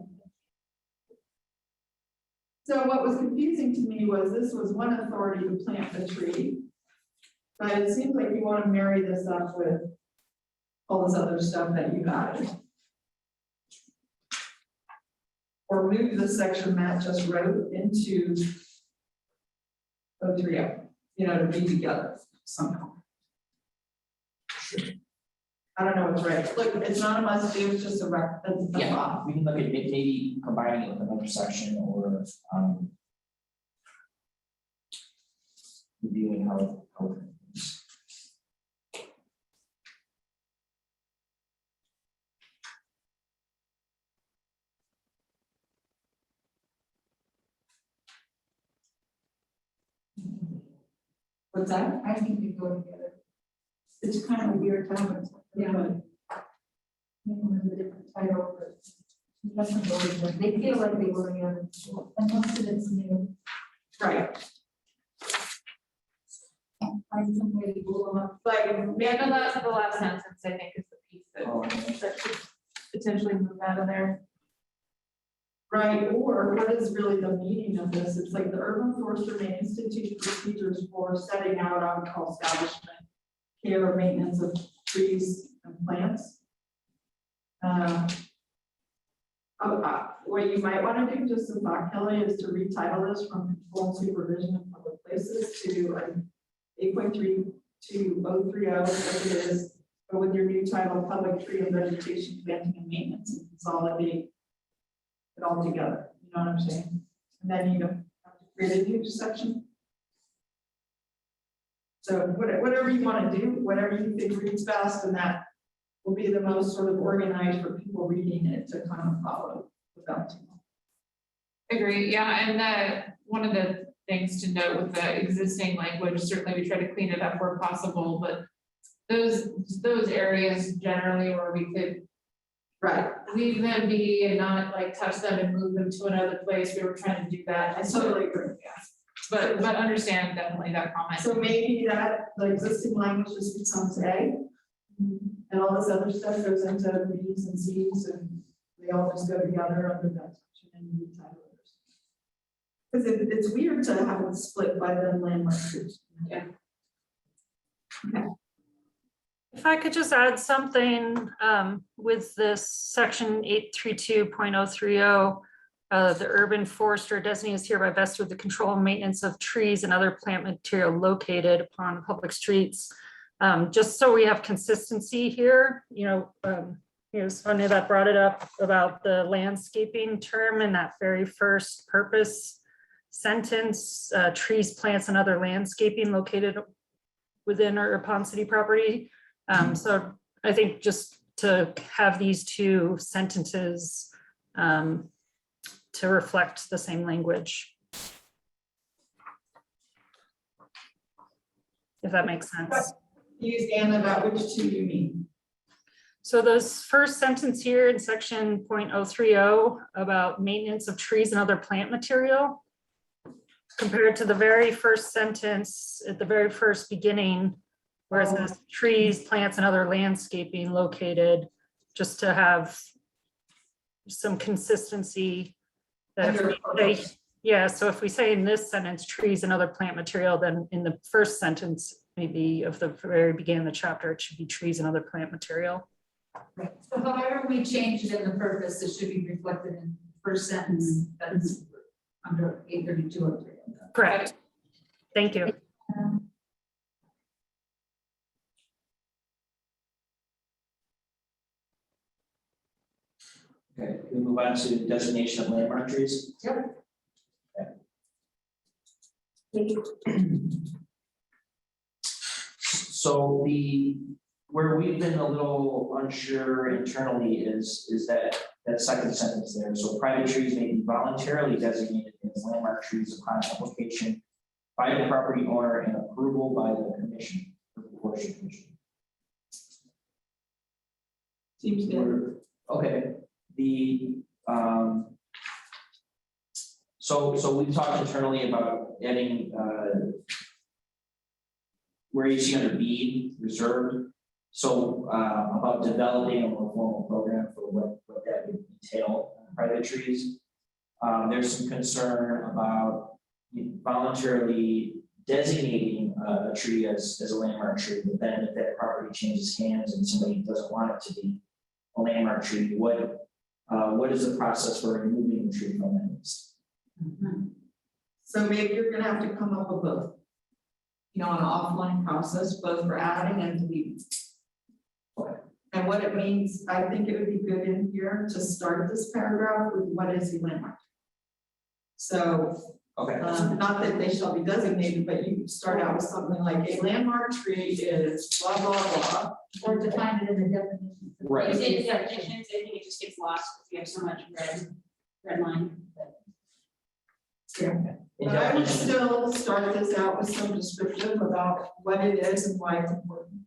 So what was confusing to me was this was one authority to plant the tree. But it seems like you want to marry this up with all this other stuff that you added. Or move the section Matt just wrote into 030, you know, to be together somehow. I don't know what's right. Look, it's not a must do, it's just a it's a Yeah, thought. we can look at maybe combining it with another section or reviewing how. What's that? I think they go together. It's kind of a weird time. Yeah. Maybe with a different title, but it doesn't go together. They feel like they go together, and most of it's new. Right. Find some way to glue them up. Like, Yeah, no, the last sentence, I think, is the piece that should potentially move out of there. right, or what is really the meaning of this? It's like the urban forester may institute procedures for setting out on-call establishment, care or maintenance of trees and plants. What you might want to do, just as thought, Kelly, is to retitle this from controlled supervision of public places to 8.3 to 030 as it is, but with your new title, public tree and vegetation planting and maintenance, and consolidate it all together. You know what I'm saying? And then you don't have to create a new section. So whatever you want to do, whatever you think reads best, and that will be the most sort of organized for people reading it to kind of follow without too much. Agree, yeah, and one of the things to note with the existing language, certainly we try to clean it up where possible, but those areas generally where we could Right. leave them be and not like touch them and move them to another place, we were trying to do that. I totally agree. But understand definitely that comment. So maybe that the existing language just becomes A, and all this other stuff goes into B's and C's, and they all just go together under that section and you title it. Because it's weird to have it split by the landmark groups. Yeah. If I could just add something with this section 832.030, the urban forester designated is hereby vested with the control and maintenance of trees and other plant material located upon public streets. Just so we have consistency here, Sonia that brought it up about the landscaping term in that very first purpose sentence, trees, plants, and other landscaping located within or upon city property. So I think just to have these two sentences to reflect the same language. If that makes sense. Please, Anna, about which two you mean. So this first sentence here in section 0.030 about maintenance of trees and other plant material, compared to the very first sentence at the very first beginning, where it says trees, plants, and other landscaping located, just to have some consistency. That if Under we say, yeah, so if we say in this sentence, trees and other plant material, then in the first sentence, maybe of the very beginning of the chapter, it should be trees and other plant material. Right. So however we change it in the purpose, it should be reflected in the first sentence that's under 832 or 3. Correct. Thank you. Okay, we move on to designation of landmark trees. Yep. So where we've been a little unsure internally is that second sentence there. So private trees may be voluntarily designated as landmark trees upon application by the property owner and approval by the commission. Forestry Commission. Seems good. Okay, so we've talked internally about adding, where you see under B, reserved. So, about developing a more formal program for what that would entail on private trees. There's some concern about voluntarily designating a tree as a landmark tree, but then if that property changes hands and somebody doesn't want it to be a landmark tree, what is the process for removing the tree from that list? So maybe you're gonna have to come up with both. You know, an offline process, both for adding and deleting. And what it means, I think it would be good in here to start this paragraph with what is a landmark. So, Okay. not that they shall be designated, but you start out with something like a landmark tree is blah, blah, blah. Or define it in the definition. Right. You say the definitions, I think it just gets lost if you have so much red line. Yeah. But I would still start this out with some descriptive about what it is and why it's important.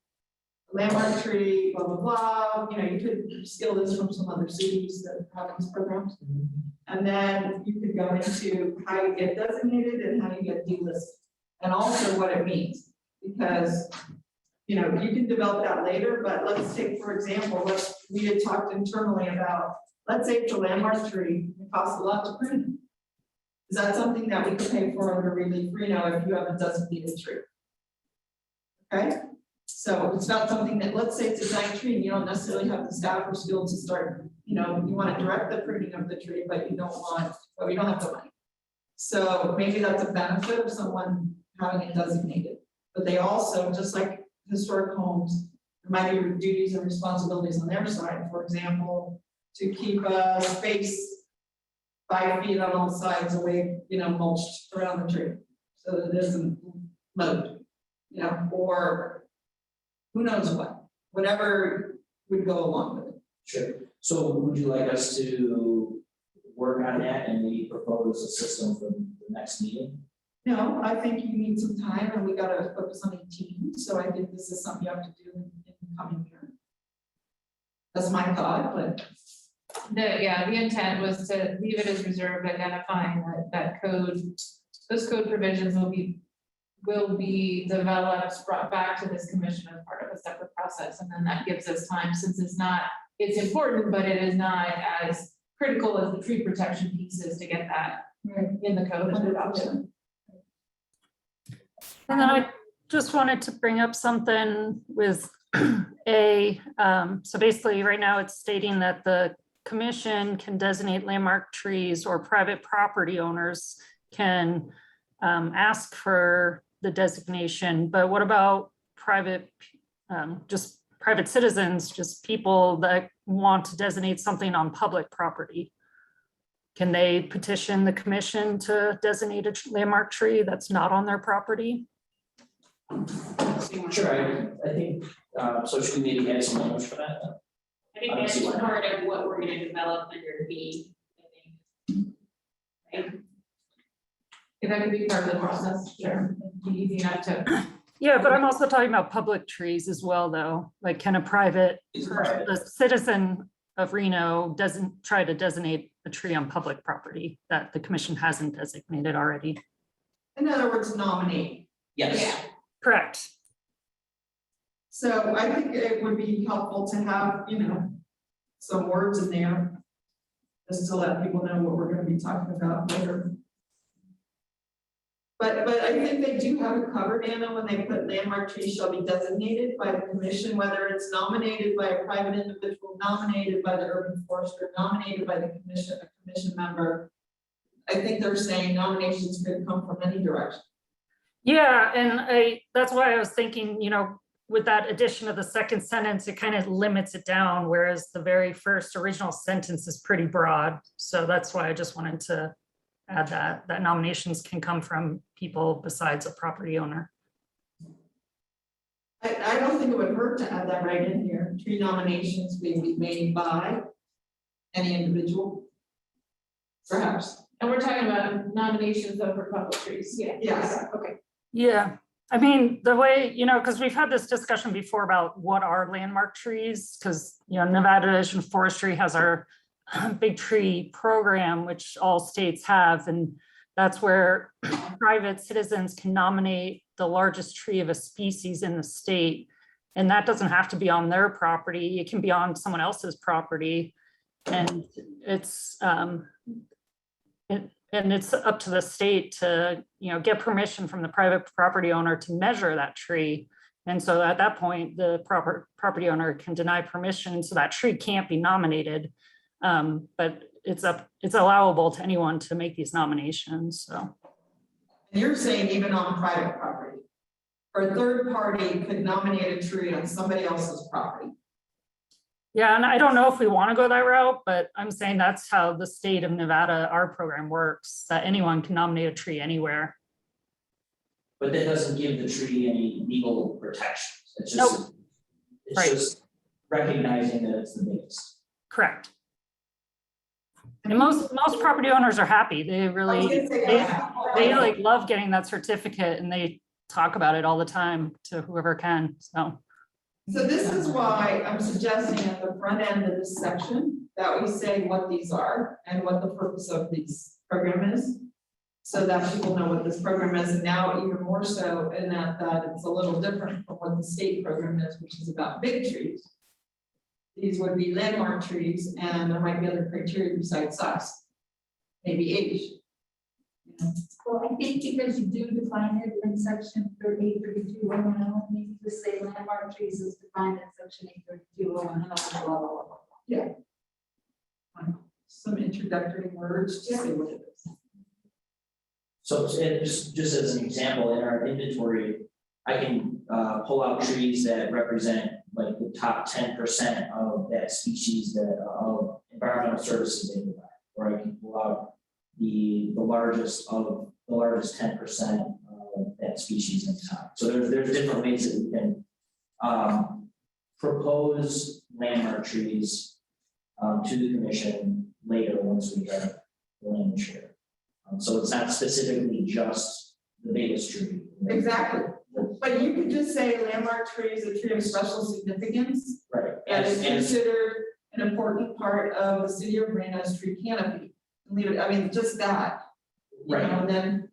Landmark tree, blah, blah, blah, you know, you could steal this from some other cities that have these programs. And then you could go into how you get designated and how you get delisted. And also what it means, because, you know, you can develop that later, but let's take, for example, what we had talked internally about, let's say it's a landmark tree, it costs a lot to prune. Is that something that we can pay for under relief free now if you have a designated tree? Okay, so it's not something that, let's say it's a dying tree and you don't necessarily have the staff or skills to start, you know, you want to direct the pruning of the tree, but you don't want, well, you don't have the money. So maybe that's a benefit of someone having it designated, but they also, just like historic homes, there might be duties and responsibilities on their side, for example, to keep a space 5 feet on all sides away, you know, mulched around the tree, so that it isn't mowed, you know, or who knows what, whatever would go along with it. Sure. So would you like us to work on that and we propose a system for the next meeting? No, I think you need some time and we gotta focus on 18, so I think this is something you have to do in the coming year. That's my thought, but. The intent was to leave it as reserved, identifying that code, those code provisions will be developed, brought back to this commission as part of a separate process, and then that gives us time, since it's important, but it is not as critical as the tree protection piece is to get that in the code and adopted. And then I just wanted to bring up something with so basically right now it's stating that the commission can designate landmark trees, or private property owners can ask for the designation, but what about private, just private citizens, just people that want to designate something on public property? Can they petition the commission to designate a landmark tree that's not on their property? Sure, I think, so should we maybe add some language for that? I think that's part of what we're gonna develop under B, I think. Right? If that could be part of the process, sure, it'd be easy enough to Yeah, but I'm also talking about public trees as well, though. Like, can a private, It's private. a citizen of Reno doesn't try to designate a tree on public property that the commission hasn't designated already? In other words, nominate. Yes. Correct. So I think it would be helpful to have, some words in there. Just to let people know what we're gonna be talking about later. But I think they do have it covered, Anna, when they put landmark trees shall be designated by the commission, whether it's nominated by a private individual, nominated by the urban forester, nominated by the commission, a commission member. I think they're saying nominations could come from any direction. Yeah, and that's why I was thinking, with that addition of the second sentence, it kind of limits it down, whereas the very first original sentence is pretty broad. So that's why I just wanted to add that nominations can come from people besides a property owner. I don't think it would hurt to add that right in here. Tree nominations may be made by any individual. Perhaps. And we're talking about nominations over public trees. Yeah. Yes. Okay. Yeah, I mean, the way, because we've had this discussion before about what are landmark trees, because, Nevada Division of Forestry has our big tree program, which all states have, and that's where private citizens can nominate the largest tree of a species in the state. And that doesn't have to be on their property. It can be on someone else's property. And it's it's up to the state to, get permission from the private property owner to measure that tree. And so at that point, the property owner can deny permission, so that tree can't be nominated. But it's allowable to anyone to make these nominations, so. And you're saying even on private property, or a third party could nominate a tree on somebody else's property. Yeah, and I don't know if we want to go that route, but I'm saying that's how the state of Nevada, our program works, that anyone can nominate a tree anywhere. But that doesn't give the tree any legal protections. It's Nope. just, it's Right. just recognizing that it's the biggest. Correct. And most property owners are happy. They really, they like love getting that certificate, and they talk about it all the time to whoever can, so. So this is why I'm suggesting at the front end of this section that we say what these are and what the purpose of this program is. So that people know what this program is, and now even more so in that it's a little different from what the state program is, which is about big trees. These would be landmark trees, and there might be other criteria besides size, maybe age. Well, I think because you do define it in section 3832, maybe just say landmark trees is defined in section 832, blah, blah, blah, blah. Yeah. Some introductory words to say what it is. So and just as an example, in our inventory, I can pull out trees that represent like the top 10% of that species that of environmental services they provide, or I can pull out the largest 10% of that species in time. So there's different ways that we can propose landmark trees to the commission later once we are willing to share. So it's not specifically just the biggest tree. Exactly. But you could just say landmark tree is a tree of special significance. Right. And is considered an important part of the city of Reno's tree canopy. Leave it, I mean, just that. Right. And then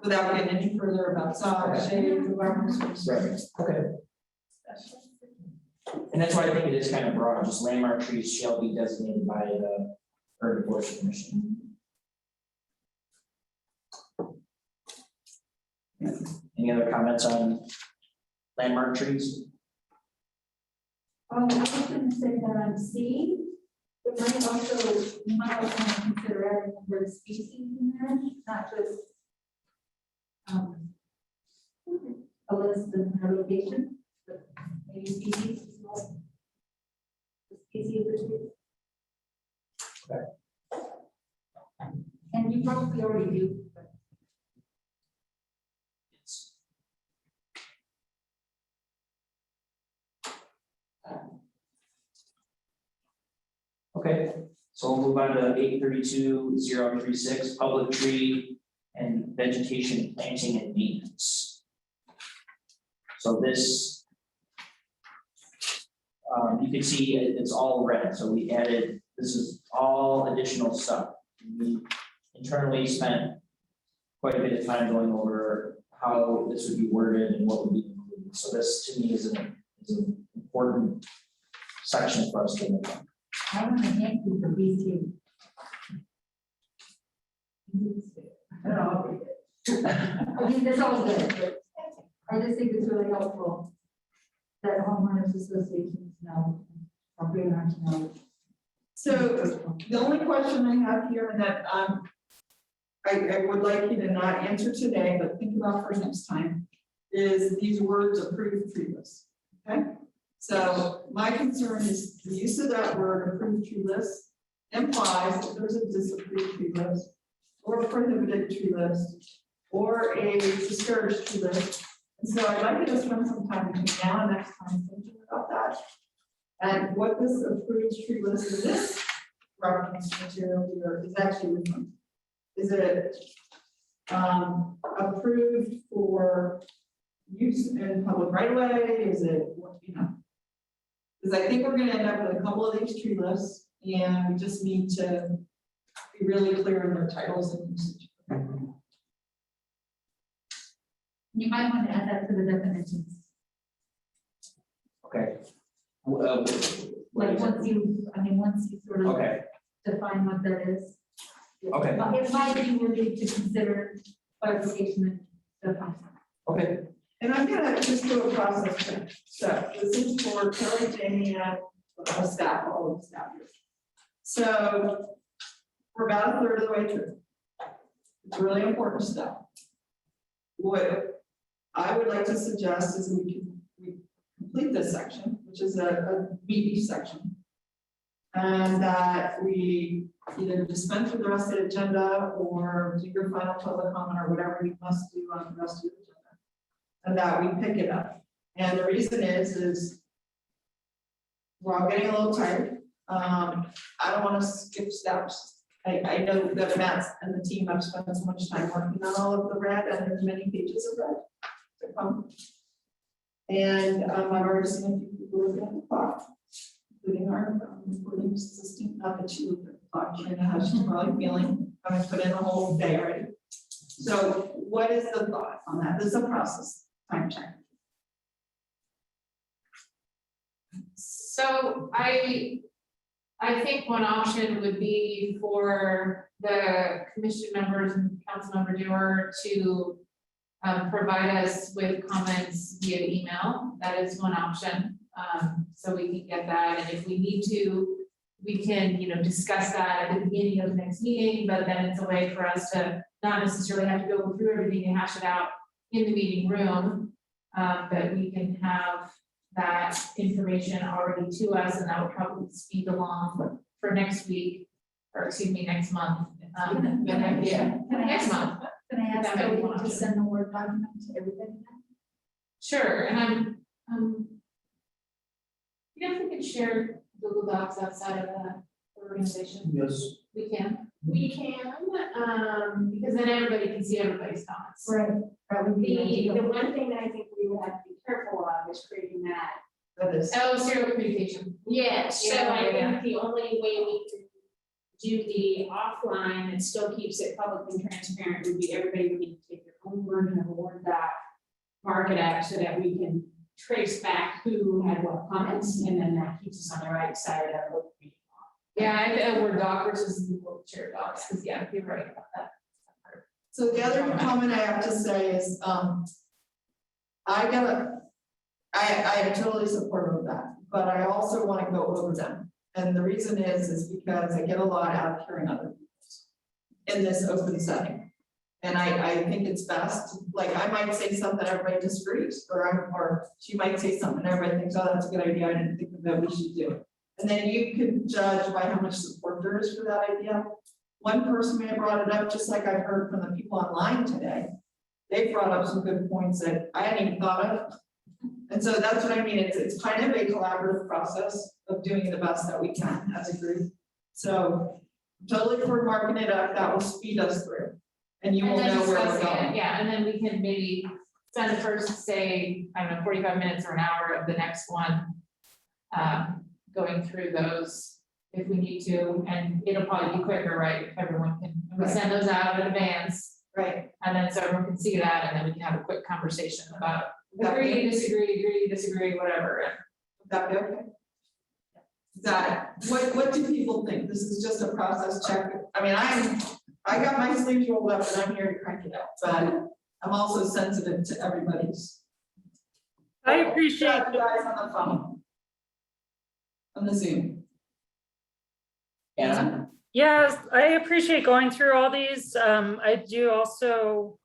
without getting any further about size, shade, environmental services. Right, okay. And that's why I think it is kind of broad, just landmark trees shall be designated by the Urban Forestry Commission. Any other comments on landmark trees? I was going to say that on C, it might also, you might also want to consider adding the word species in there, not just a list of their location, but maybe species as well. The species of the tree. Okay. And you probably already do. But Okay, so we'll move on to 832-036, public tree and vegetation planting and maintenance. So this, you can see it's all red, so we added, this is all additional stuff. We internally spent quite a bit of time going over how this would be worded and what would be included. So this to me is an important section for us to look at. I want to thank you for these two. I think that's all good, but I just think it's really helpful that homeowners associations know, or bring on to know. So the only question I have here, and that I would like you to not answer today, but think about for next time, is these words approved tree list. Okay? So my concern is the use of that word approved tree list implies that there's a disapproved tree list, or a prohibited tree list, or a discouraged tree list. And so I'd like you to spend some time between now and next time thinking about that. And what this approved tree list is, this reference material here is actually different. Is it approved for use in public right of way? Is it, you know? Because I think we're gonna end up with a couple of these tree lists, and we just need to be really clear in their titles and usage. You might want to add that to the definitions. Okay. Like once you sort of Okay, define what that is. Okay. It might be worthy to consider clarification and define. okay. And I'm gonna just do a process check. So this is for Kelly, Jamie, and staff, all of the staff here. So we're about a third of the way through. It's really important stuff. What I would like to suggest is we complete this section, which is a meaty section. And that we either dispense with the rest of the agenda or do your final public comment or whatever you must do on the rest of the agenda. And that we pick it up. And the reason is we're all getting a little tired. I don't want to skip steps. I know that Matt and the team have spent so much time working on all of the red, and there's many pages of red to come. And I've already seen a few people looking at the clock, including our recording assistant, not that she looked at the clock, I know how she's probably feeling, having put in a whole day already. So what is the thought on that? This is a process, time check. So I think one option would be for the commission members and council member doer to provide us with comments via email. That is one option. So we can get that, and if we need to, we can, discuss that at the beginning of the next meeting, but then it's a way for us to not necessarily have to go through everything and hash it out in the meeting room. But we can have that information already to us, and that would probably speed along for next week, or excuse me, next month. Next month. Can I ask That might be Cody one to option. send the Word document to everybody now? Sure, and you know, if we could share Google Docs outside of the organization, Yes. we can. We can, because then everybody can see everybody's thoughts. Right. That would be The one thing that I think we would have to be careful of is creating that. That is. Oh, serial communication. Yes, so I Yeah. think the only way we can do the offline and still keeps it public and transparent would be everybody would need to take their own version of a Word doc, mark it up so that we can trace back who had what comments, and then that keeps us on the right side of the meeting. Yeah, I think a Word doc versus Google Share Docs, because yeah, you're right about that. So the other comment I have to say is, I am totally supportive of that, but I also want to go over them. And the reason is because I get a lot out of hearing other people in this open setting. And I think it's best, like I might say something, everybody disagrees, or she might say something, everybody thinks, oh, that's a good idea, I didn't think of that, we should do it. And then you can judge by how much support there is for that idea. One person may have brought it up, just like I've heard from the people online today. They brought up some good points that I hadn't even thought of. And so that's what I mean, it's kind of a collaborative process of doing the best that we can as a group. So totally for marking it up, that will speed us through. And you will And then know where we're discuss it, going. yeah, and then we can maybe spend the first, say, I don't know, 45 minutes or an hour of the next one. Going through those if we need to, and it'll probably be quicker, right? If everyone can, we send those out in advance. Right. And then so everyone can see that, and then we can have a quick conversation about agree, disagree, whatever. Would that be okay? What do people think? This is just a process check. I mean, I got my sleeves rolled up and I'm here to crank it out, but I'm also sensitive to everybody's. I appreciate, You guys on the phone. On the Zoom. Anna? yes, I appreciate going through all these. I do also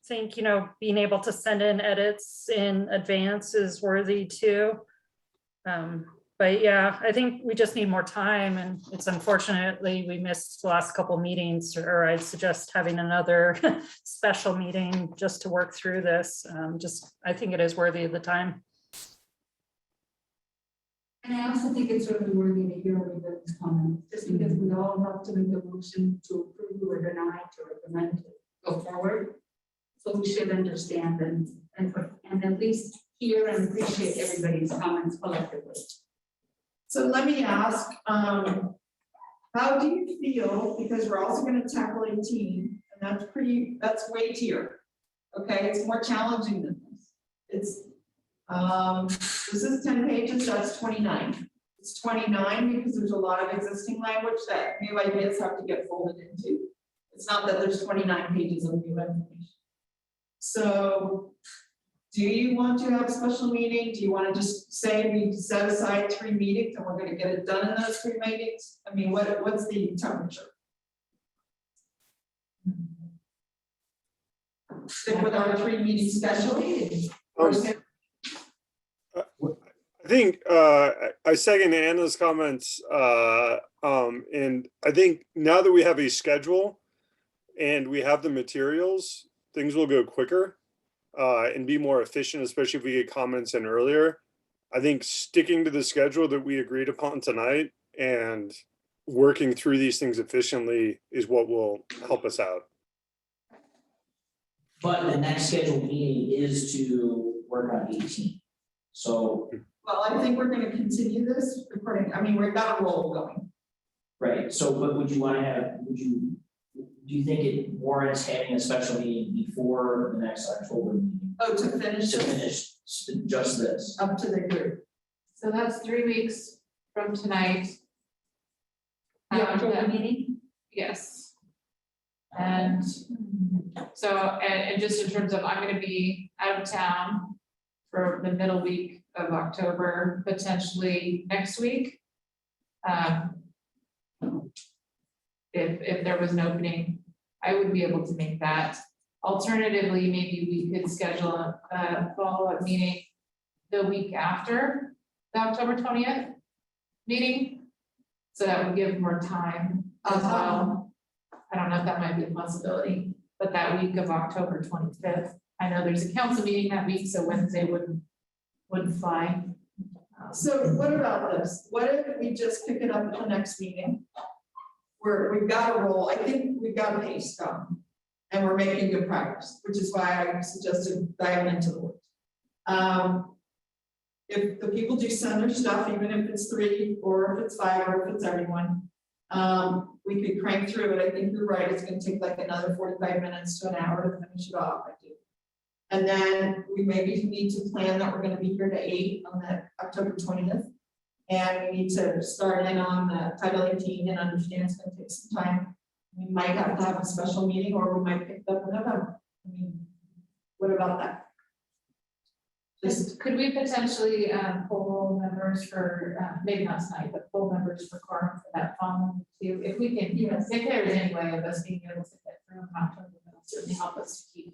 think, you know, being able to send in edits in advance is worthy too. But yeah, I think we just need more time, and it's unfortunately we missed the last couple meetings, or I'd suggest having another special meeting just to work through this. I think it is worthy of the time. And I also think it's really worthy to hear everybody's comments, just because we all have to make a motion to approve or deny to recommend to go forward. So we should understand and at least hear and appreciate everybody's comments collectively. So let me ask, how do you feel, because we're also gonna tackle 18, and that's way tier. Okay, it's more challenging than this. It's, this is 10 pages, that's 29. It's 29 because there's a lot of existing language that new ideas have to get folded into. It's not that there's 29 pages of new information. So do you want to have a special meeting? Do you want to just say we set aside 3 meetings and we're going to get it done in those 3 meetings? I mean, what's the temperature? Stick with our 3 meeting schedule. I think I second Anna's comments, and I think now that we have a schedule and we have the materials, things will go quicker and be more efficient, especially if we get comments in earlier. I think sticking to the schedule that we agreed upon tonight and working through these things efficiently is what will help us out. But the next scheduled meeting is to work on 18. So, Well, I think we're going to continue this recording. I mean, we've got a roll going. right, so, but would you want to have, do you think it warrants having a special meeting before the next October meeting? Oh, to finish To it finish just this? up to the group. So that's 3 weeks from tonight. The October meeting? Yes. And so, and just in terms of, I'm gonna be out of town for the middle week of October, potentially next week. If there was an opening, I would be able to make that. Alternatively, maybe we could schedule a follow-up meeting the week after the October 20th meeting. So that would give more time as well. I don't know if that might be a possibility, but that week of October 25th, I know there's a council meeting that week, so Wednesday wouldn't fly. So what about this? What if we just pick it up at the next meeting? We've got a roll. I think we've got a pace going. And we're making good progress, which is why I suggested diving into the work. If the people do send their stuff, even if it's 3 or if it's 5 or if it's everyone, we could crank through it. I think you're right. It's going to take like another 45 minutes to an hour to finish it off. I do. And then we maybe need to plan that we're going to be here to 8 on that October 20th. And we need to start in on the Title 18 and understand it's going to take some time. We might have to have a special meeting or we might pick it up in November. I mean, what about that? Just, could we potentially poll members for, maybe not tonight, but poll members for quorum for that following too? If we can, if there's any way of us being able to get through in October, that'll certainly help us to keep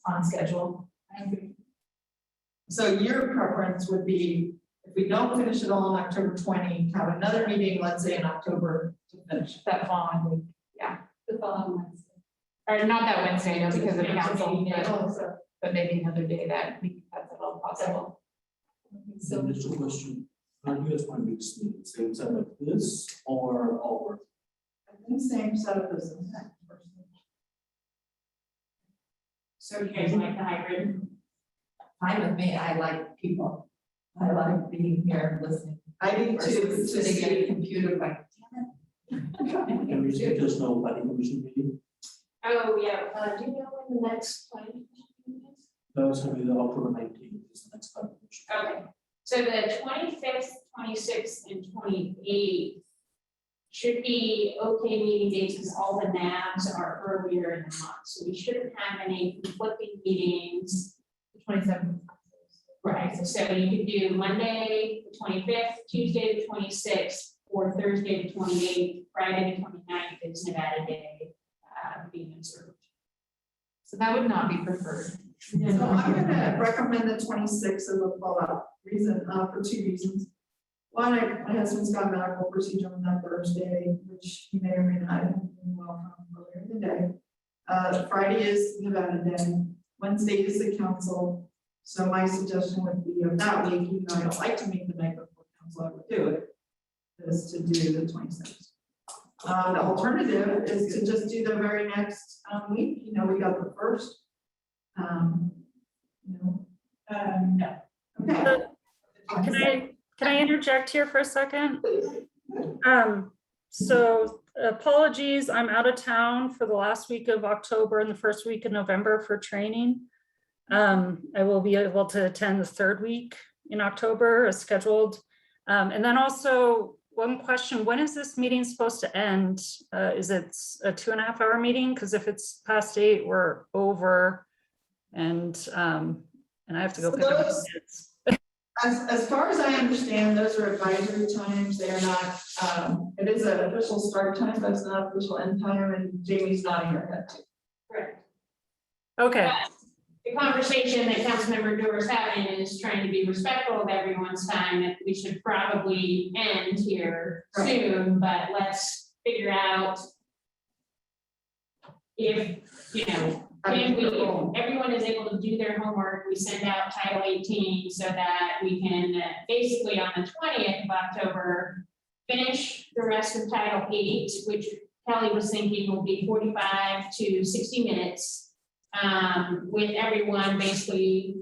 on schedule. I agree. So your preference would be, if we don't finish it all on October 20, have another meeting, let's say in October to finish. That following week, The following Wednesday. or not that Wednesday, no, because of council, So but maybe another day that week, that's at all possible. So just a question, how do you guys want to do this meeting? Same time like this or over? I think same set of business. So you guys like the hybrid? Fine with me, I like people. I like being here and listening. I do too, sitting at a computer like, Can we say just no planning commission meeting? Oh, yeah, do you know when the next planning commission is? That's gonna be the October 19th is the next planning commission. Okay, so the 25th, 26th, and 28th should be okay meeting dates because all the NABs are earlier in the month. So we shouldn't have any conflicting meetings. 27th. Right, so you could do Monday, the 25th, Tuesday, the 26th, or Thursday, the 28th, Friday, the 29th is Nevada Day being observed. So that would not be preferred. so I'm gonna recommend the 26th as a fallout reason, for 2 reasons. One, my husband's got a medical procedure on that Thursday, which he may or may not have been well from earlier in the day. Friday is Nevada Day, Wednesday is the council. So my suggestion would be of that week, even though I don't like to meet the night before council, I would do it, is to do the 26th. The alternative is to just do the very next week, you know, we got the first. No. Okay. Can I interject here for a second? So apologies, I'm out of town for the last week of October and the first week of November for training. I will be able to attend the third week in October as scheduled. And then also one question, when is this meeting supposed to end? Is it a 2.5 hour meeting? Because if it's past 8, we're over. And I have to go So pick up my those- kids. As far as I understand, those are advisory times, they are not, it is an official start time, but it's not official end time, and Jamie's nodding her head. Correct. Okay, The conversation that Councilmember Doer's having is trying to be respectful of everyone's time, that we should probably end here soon, but let's figure out if, you know, can we, everyone is able to do their homework, we send out Title 18 so that we can basically on the 20th of October, finish the rest of Title 8, which Kelly was thinking will be 45 to 60 minutes. With everyone basically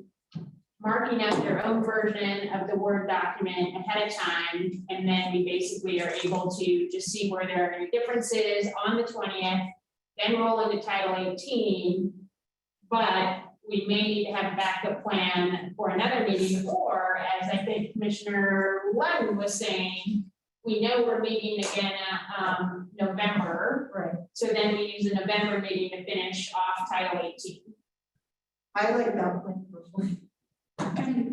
marking out their own version of the Word document ahead of time. And then we basically are able to just see where there are any differences on the 20th, then roll into Title 18. But we may need to have a backup plan for another meeting, or as I think Commissioner Lund was saying, we know we're meeting again November. Right. So then we use a November meeting to finish off Title 18. I like that plan personally.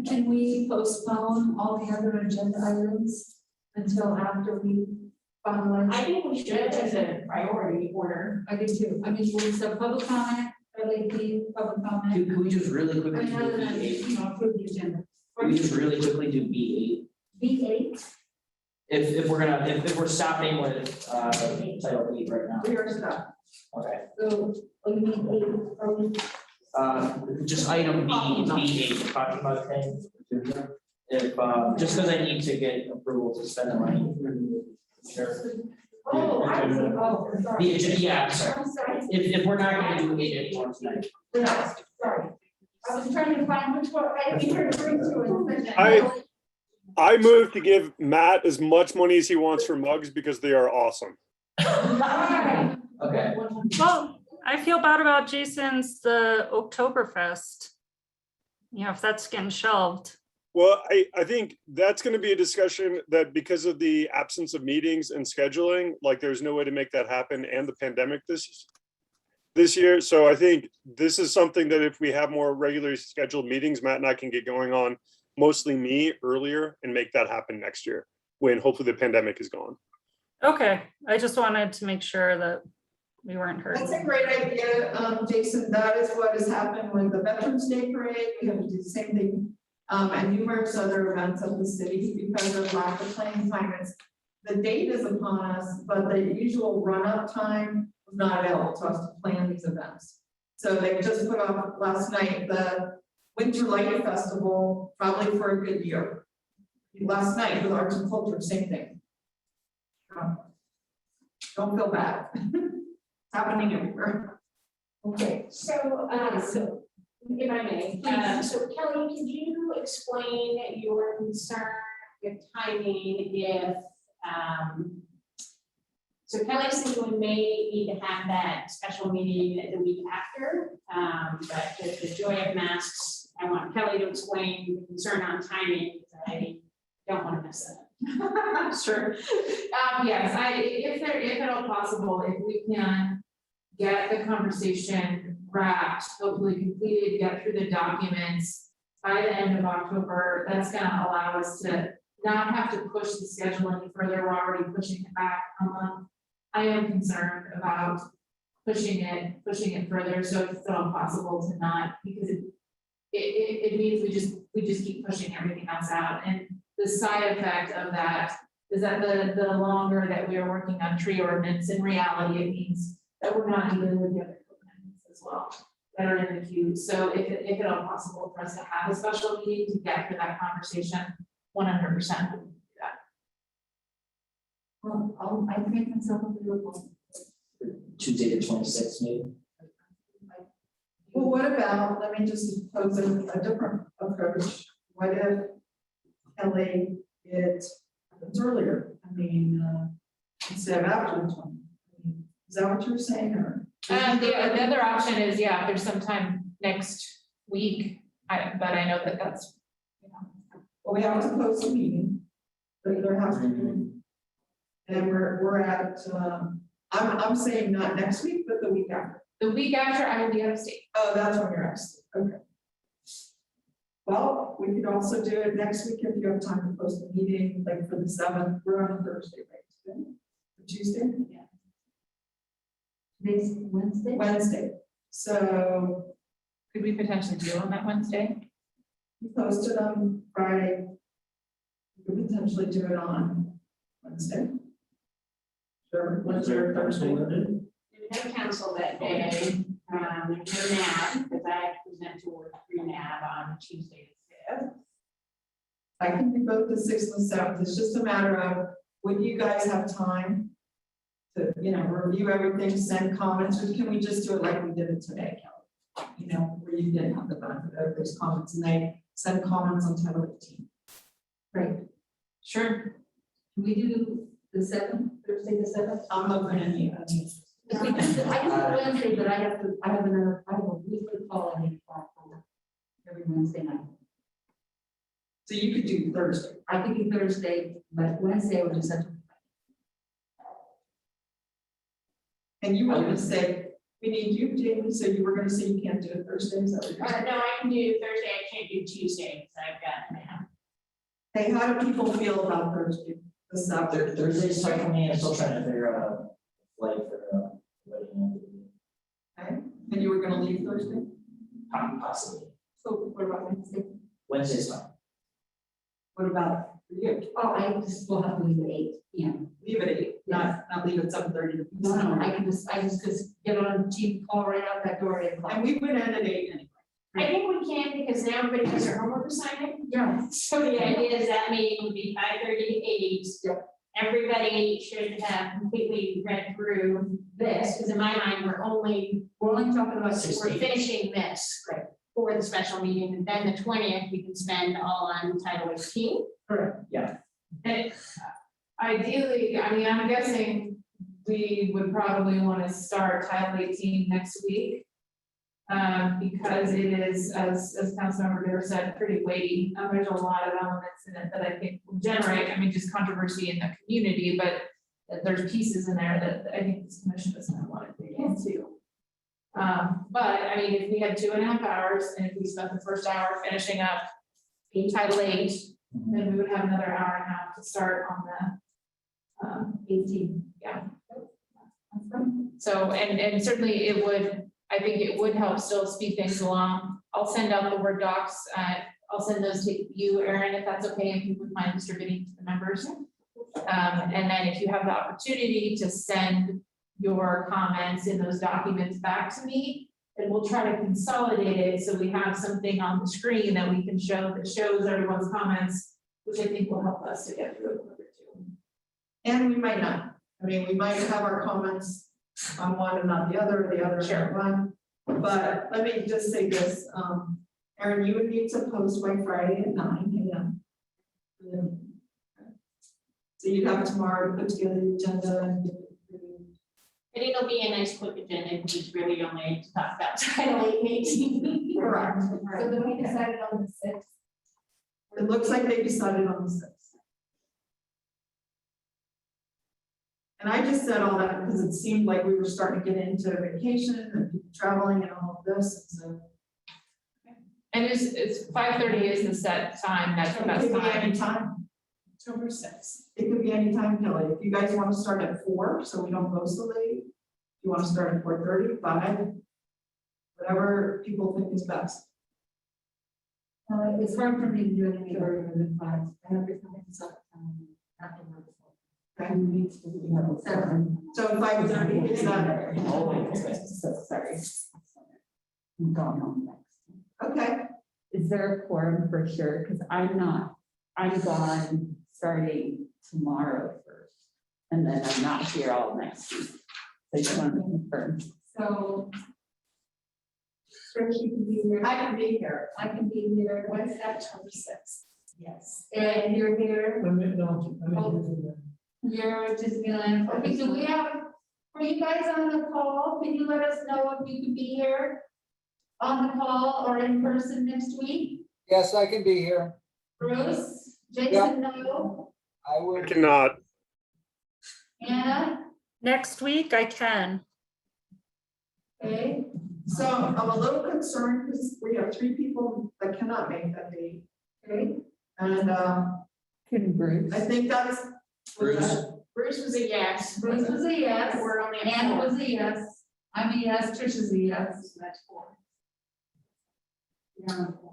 Can we postpone all the other agenda items until after we finalize? I think we should as a priority order. I do too. I mean, so public comment, public comment. Could we just really quickly And do then, B8? you know, approve the agenda. Could we just really quickly do B8? B8, If we're stopping with Title 8 right now. We are stuck. Okay. so, what do you mean, 8, are we? Just item B8, talking about things. If, just because I need to get approval to spend the money. Sure. Oh, I see, oh, sorry. The agenda, yeah, sorry. I'm sorry. If we're not gonna do B8 tonight. No, sorry. I was trying to find which one, I didn't hear the I move to give Matt as much money as he wants for mugs because they are awesome. Okay. well, I feel bad about Jason's, the Oktoberfest. You know, if that's getting shelved. Well, I think that's going to be a discussion that because of the absence of meetings and scheduling, like there's no way to make that happen, and the pandemic this year. So I think this is something that if we have more regularly scheduled meetings, Matt and I can get going on, mostly me earlier, and make that happen next year when hopefully the pandemic is gone. Okay, I just wanted to make sure that we weren't hurt. That's a great idea, Jason. That is what has happened with the Veterans Day Parade. We have to do the same thing. And numerous other events of the city because of lack of planning time. The date is upon us, but the usual run-up time was not available to us to plan these events. So they just put off last night the Winter Light Festival, probably for a good year. Last night with Arts and Culture, same thing. Don't feel bad. It's happening everywhere. Okay, So If I may, so Kelly, could you explain your concern with timing if, so Kelly's thinking we may need to have that special meeting the week after, but with the joy of masks, I want Kelly to explain the concern on timing, because I don't want to miss it. Sure. Yes, if at all possible, if we can get the conversation wrapped, hopefully completed, get through the documents by the end of October, that's gonna allow us to not have to push the schedule any further. We're already pushing it back a month. I am concerned about pushing it further, so if it's at all possible to not, because it means we just keep pushing everything else out. And the side effect of that is that the longer that we are working on tree ordinance, in reality, it means that we're not dealing with the other components as well that are in the queue. So if at all possible for us to have a special meeting to get through that conversation, 100% we can do that. Well, I make myself available. Tuesday the 26th, maybe. Well, what about, let me just pose a different approach. What if Kelly, it happens earlier? I mean, instead of after the 20th? Is that what you were saying, or? The other option is, yeah, there's some time next week, but I know that that's, you know. Well, we have to post a meeting, but there has to be. And we're at, I'm saying not next week, but the week after. The week after, I will be out of state. Oh, that's when you're out of state, okay. Well, we could also do it next week if you have time to post a meeting, like for the 7th, we're on a Thursday, right? Tuesday? Yeah. Next Wednesday? Wednesday, so Could we potentially do on that Wednesday? we posted on Friday. We could potentially do it on Wednesday. Sure, Wednesday or Thursday. We have council that day, no NAB, because I present to work through NAB on Tuesday the 5th. I can do both the 6th and 7th, it's just a matter of, would you guys have time to, you know, review everything, send comments, or can we just do it like we did it today, Kelly? You know, where you didn't have the benefit of those comments, and they send comments on Title 18. Right. Sure. Can we do the 7th, Thursday the 7th? I'm open to you. I can do Wednesday, but I have a weekly call I need to call for every Wednesday night. So you could do Thursday. I could do Thursday, but Wednesday would just have to. And you were gonna say, we need you, Jamie, so you were gonna say you can't do it Thursday, is that what you're saying? No, I can do Thursday, I can't do Tuesday, because I've got NAB. Hey, how do people feel about Thursday? The 7th? Thursday's tough for me. I'm still trying to figure out a flight for wedding. Okay, and you were gonna leave Thursday? Possibly. So what about Wednesday? Wednesday's fine. What about you? Oh, I just will have to leave at 8 p.m. Leave at 8, not leave at 7:30. No, I just get on a cheap call right out that door at 8 o'clock. And we would end at 8 anyway. I think we can, because now everybody has their homework assignment. Yeah. So the idea is that meeting would be 5:30 to 8. Everybody should have completely read through this, because in my mind, we're only talking about we're finishing this. Right. For the special meeting, and then the 20th, we can spend all on Title 18. Correct. Yeah. And ideally, I mean, I'm guessing we would probably want to start Title 18 next week. Because it is, as Councilmember Bear said, pretty weighty. There's a lot of elements in it that I think will generate, I mean, just controversy in the community, but there's pieces in there that I think this commission doesn't want to dig into. But I mean, if we had 2.5 hours, and if we spent the first hour finishing up Title 8, then we would have another hour and a half to start on the 18, yeah. So, and certainly it would, I think it would help still speed things along. I'll send out the Word docs, I'll send those to you, Erin, if that's okay, if you would mind distributing to the members. And then if you have the opportunity to send your comments in those documents back to me, and we'll try to consolidate it so we have something on the screen that we can show that shows everyone's comments, which I think will help us to get through it quicker too. And we might not. I mean, we might have our comments on one and not the other on one. But let me just say this, Erin, you would need to post by Friday at 9 a.m. So you'd have tomorrow to put together the agenda and. And it'll be a nice quick agenda, which is really only to talk about Title 18. Correct. So then we decided on the sixth. It looks like they decided on the 6th. And I just said all that because it seemed like we were starting to get into vacation and people traveling and all of this, and so. And it's 5:30 is the set time, that's the It best could be time. any time. October 6th. It could be any time, Kelly. If you guys want to start at 4, so we don't go so late. If you want to start at 4:30, 5, whatever people think is best. It's hard for me to do it any earlier than 5. I have everything set afterwards. Okay. So 5:30 is that? So sorry. I'm going home next. Okay. Is there a quorum for sure? Because I'm gone starting tomorrow first. And then I'm not here all next week. So I just want to confirm. So. Trish, you can be here. I can be here. I can be here. Wednesday, October 6th. Yes. And you're here. You're just gonna, okay, do we have, are you guys on the call? Can you let us know if you can be here on the call or in person next week? Yes, I can be here. Bruce, Jason, no, I I would. cannot. Anna, Next week I can. okay, So I'm a little concerned because we have 3 people that cannot make that date. okay. And Can Bruce? I think that's. Bruce? Bruce was a yes. Bruce was a yes, We're only at Anna 4. was a yes, I'm a yes, Trish is a yes. So that's 4. You're on the phone.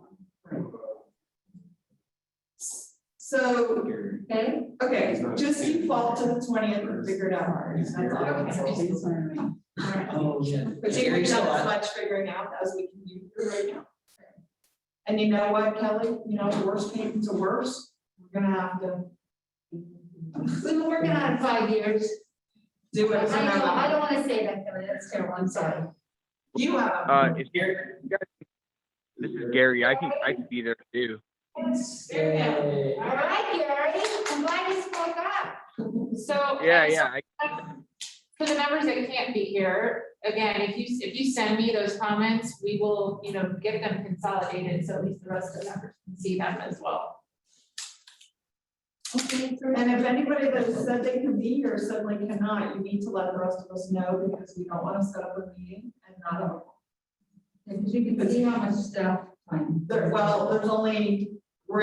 So, Okay, okay, just default to the 20th and figure it out. That's all. Oh, yeah. But you can have as much figuring out as we can do right now. And you know what, Kelly, you know, the worst came to worst, we're gonna have to we've been working on it 5 years. do it. I don't wanna say that, Kelly, that's terrible, I'm sorry. You have. If you guys, this is Gary. I can be there too. All right, Gary, I'm glad you spoke up. So. Yeah. For the members that can't be here, again, if you send me those comments, we will, get them consolidated, so at least the rest of the members can see them as well. Okay, And if anybody that has said they can be here suddenly cannot, you need to let the rest of us know because we don't want to set up a meeting and not have. because you can see how much stuff. Well, there's only, you're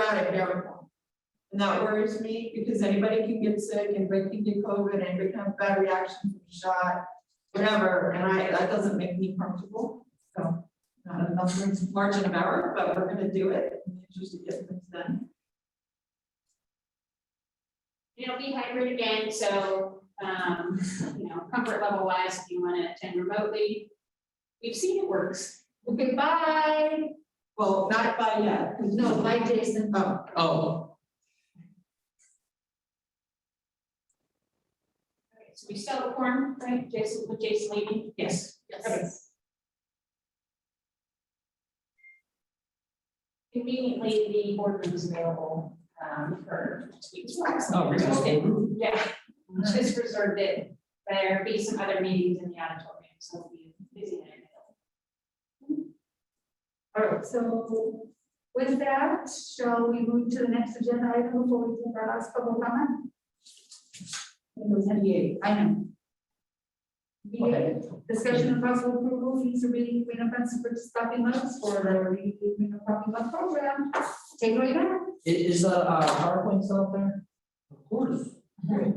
at it, Derek. And that worries me because anybody can get sick, anybody can get COVID, anybody can have a bad reaction from the shot, whatever, and that doesn't make me comfortable. So, not enough margin of error, but we're gonna do it in the interest of getting things done. It'll be hybrid again, so, comfort level wise, if you want to attend remotely, we've seen it works. Okay, bye. Well, not by yet. 'Cause- No, bye, Jason. Oh, Okay, so we still have a quorum, right, Jason, with Jason leaving? Yes. Okay. Conveniently, the board room is available, for next week's work. oh, really? Okay, yeah, just reserved it, there'll be some other meetings in the auditorium, so it'll be busy night. All right, so with that, shall we move to the next agenda item before we take our last public comment? It was 98, I know. Discussion and possible approval, fees for being green offensive for stopping months for the green stopping month program. Take it away, Matt. Is the PowerPoint still up there? Of course. Great.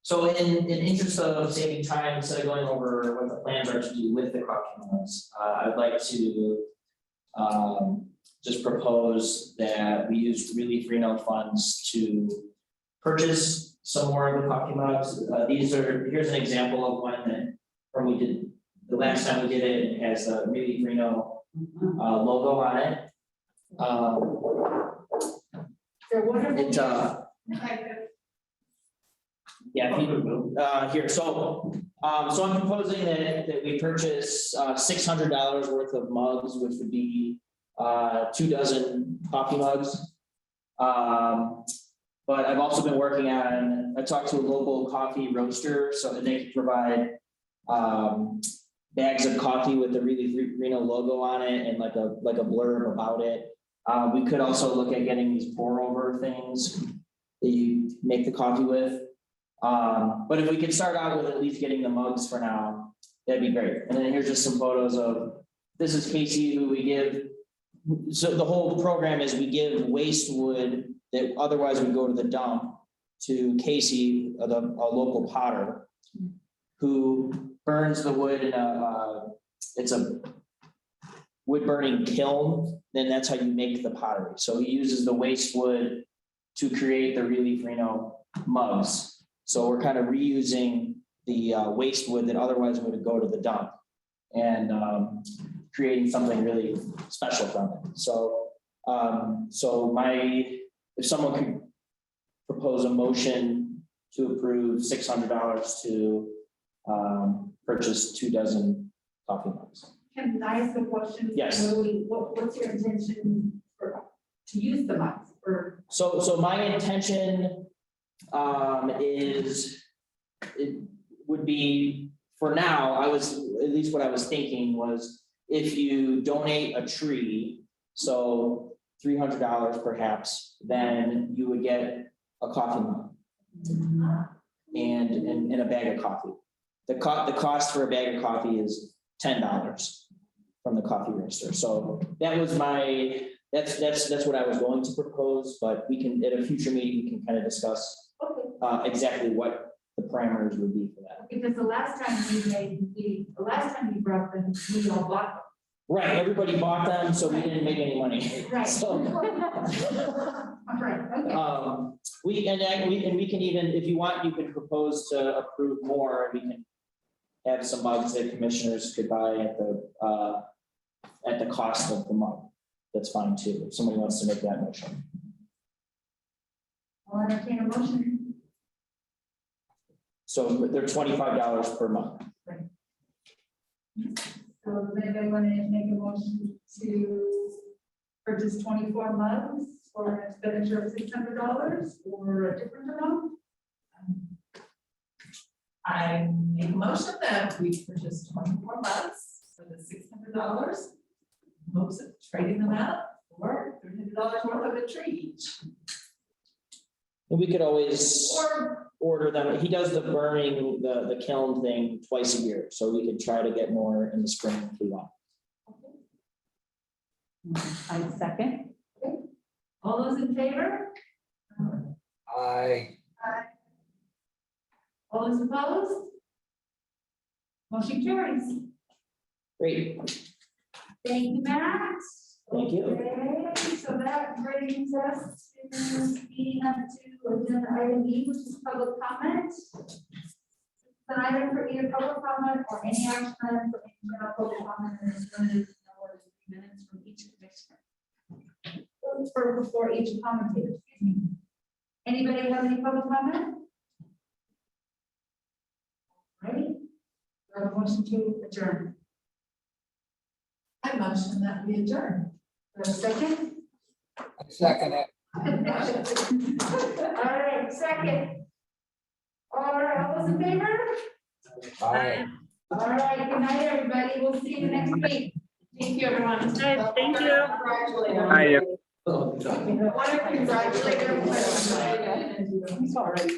So in interest of saving time, instead of going over what the plans are to do with the crop cameras, I'd like to just propose that we use Relief Reno funds to purchase some more of the coffee mugs. Here's an example of one that, from we did, the last time we did it, it has a Relief Reno logo on it. So what are It, Yeah, if you, here, so I'm proposing that we purchase $600 worth of mugs, which would be 2 dozen coffee mugs. But I've also been working on, I talked to a local coffee roaster so that they can provide bags of coffee with the Really Reno logo on it and like a blurb about it. We could also look at getting these pour over things that you make the coffee with. But if we could start out with at least getting the mugs for now, that'd be great. And then here's just some photos of, this is Casey, who we give. So the whole program is we give waste wood that otherwise would go to the dump to Casey, a local potter, who burns the wood in it's a wood burning kiln. Then that's how you make the pottery. So he uses the waste wood to create the Really Reno mugs. So we're kind of reusing the waste wood that otherwise would go to the dump and creating something really special from it. So, if someone could propose a motion to approve $600 to purchase 2 dozen coffee mugs. Can I ask a question? Yes. What's your intention to use the mugs or? So my intention it would be, for now, at least what I was thinking was, if you donate a tree, so $300 perhaps, then you would get a coffee mug and a bag of coffee. The cost for a bag of coffee is $10 from the coffee roaster. So that was that's what I was going to propose, but we can, at a future meeting, we can kind of discuss exactly what the parameters would be for that. Because the last time you brought them, we all bought them. Right, everybody bought them, so we didn't make any money. Right. So, Right, okay. we can even, if you want, you can propose to approve more, and we can have some mugs that commissioners could buy at the cost of the mug. That's fine too, if somebody wants to make that motion. I'll entertain a motion. So they're $25 per mug. So does anybody want to make a motion to purchase 24 mugs for an expenditure of $600 or a different amount? I make a motion that we purchase 24 mugs for the $600. Hopes of trading them out for $300 worth of a tree each. And we could always order them. He does the burning, the kiln thing twice a year, so we could try to get more in the spring if we want. I second. All those in favor? Aye. All those opposed? Motion carries. Great, Thank you, Matt. thank you. Okay, so that brings us to meeting up to agenda item E, which is public comment. It's an item for either public comment or any action item for any general public comment, and it's limited to no more than 3 minutes from each commissioner. Before each commentator, excuse me. Anybody have any public comment? Ready? We have a motion to adjourn. I motion that we adjourn. Do I have a second? I second it. All right, second. All right, all those in favor? Aye. All right, good night, everybody. We'll see you next week. Thank you, everyone. Thank you. Congratulate them. Hi, I want to congratulate everyone. Sorry.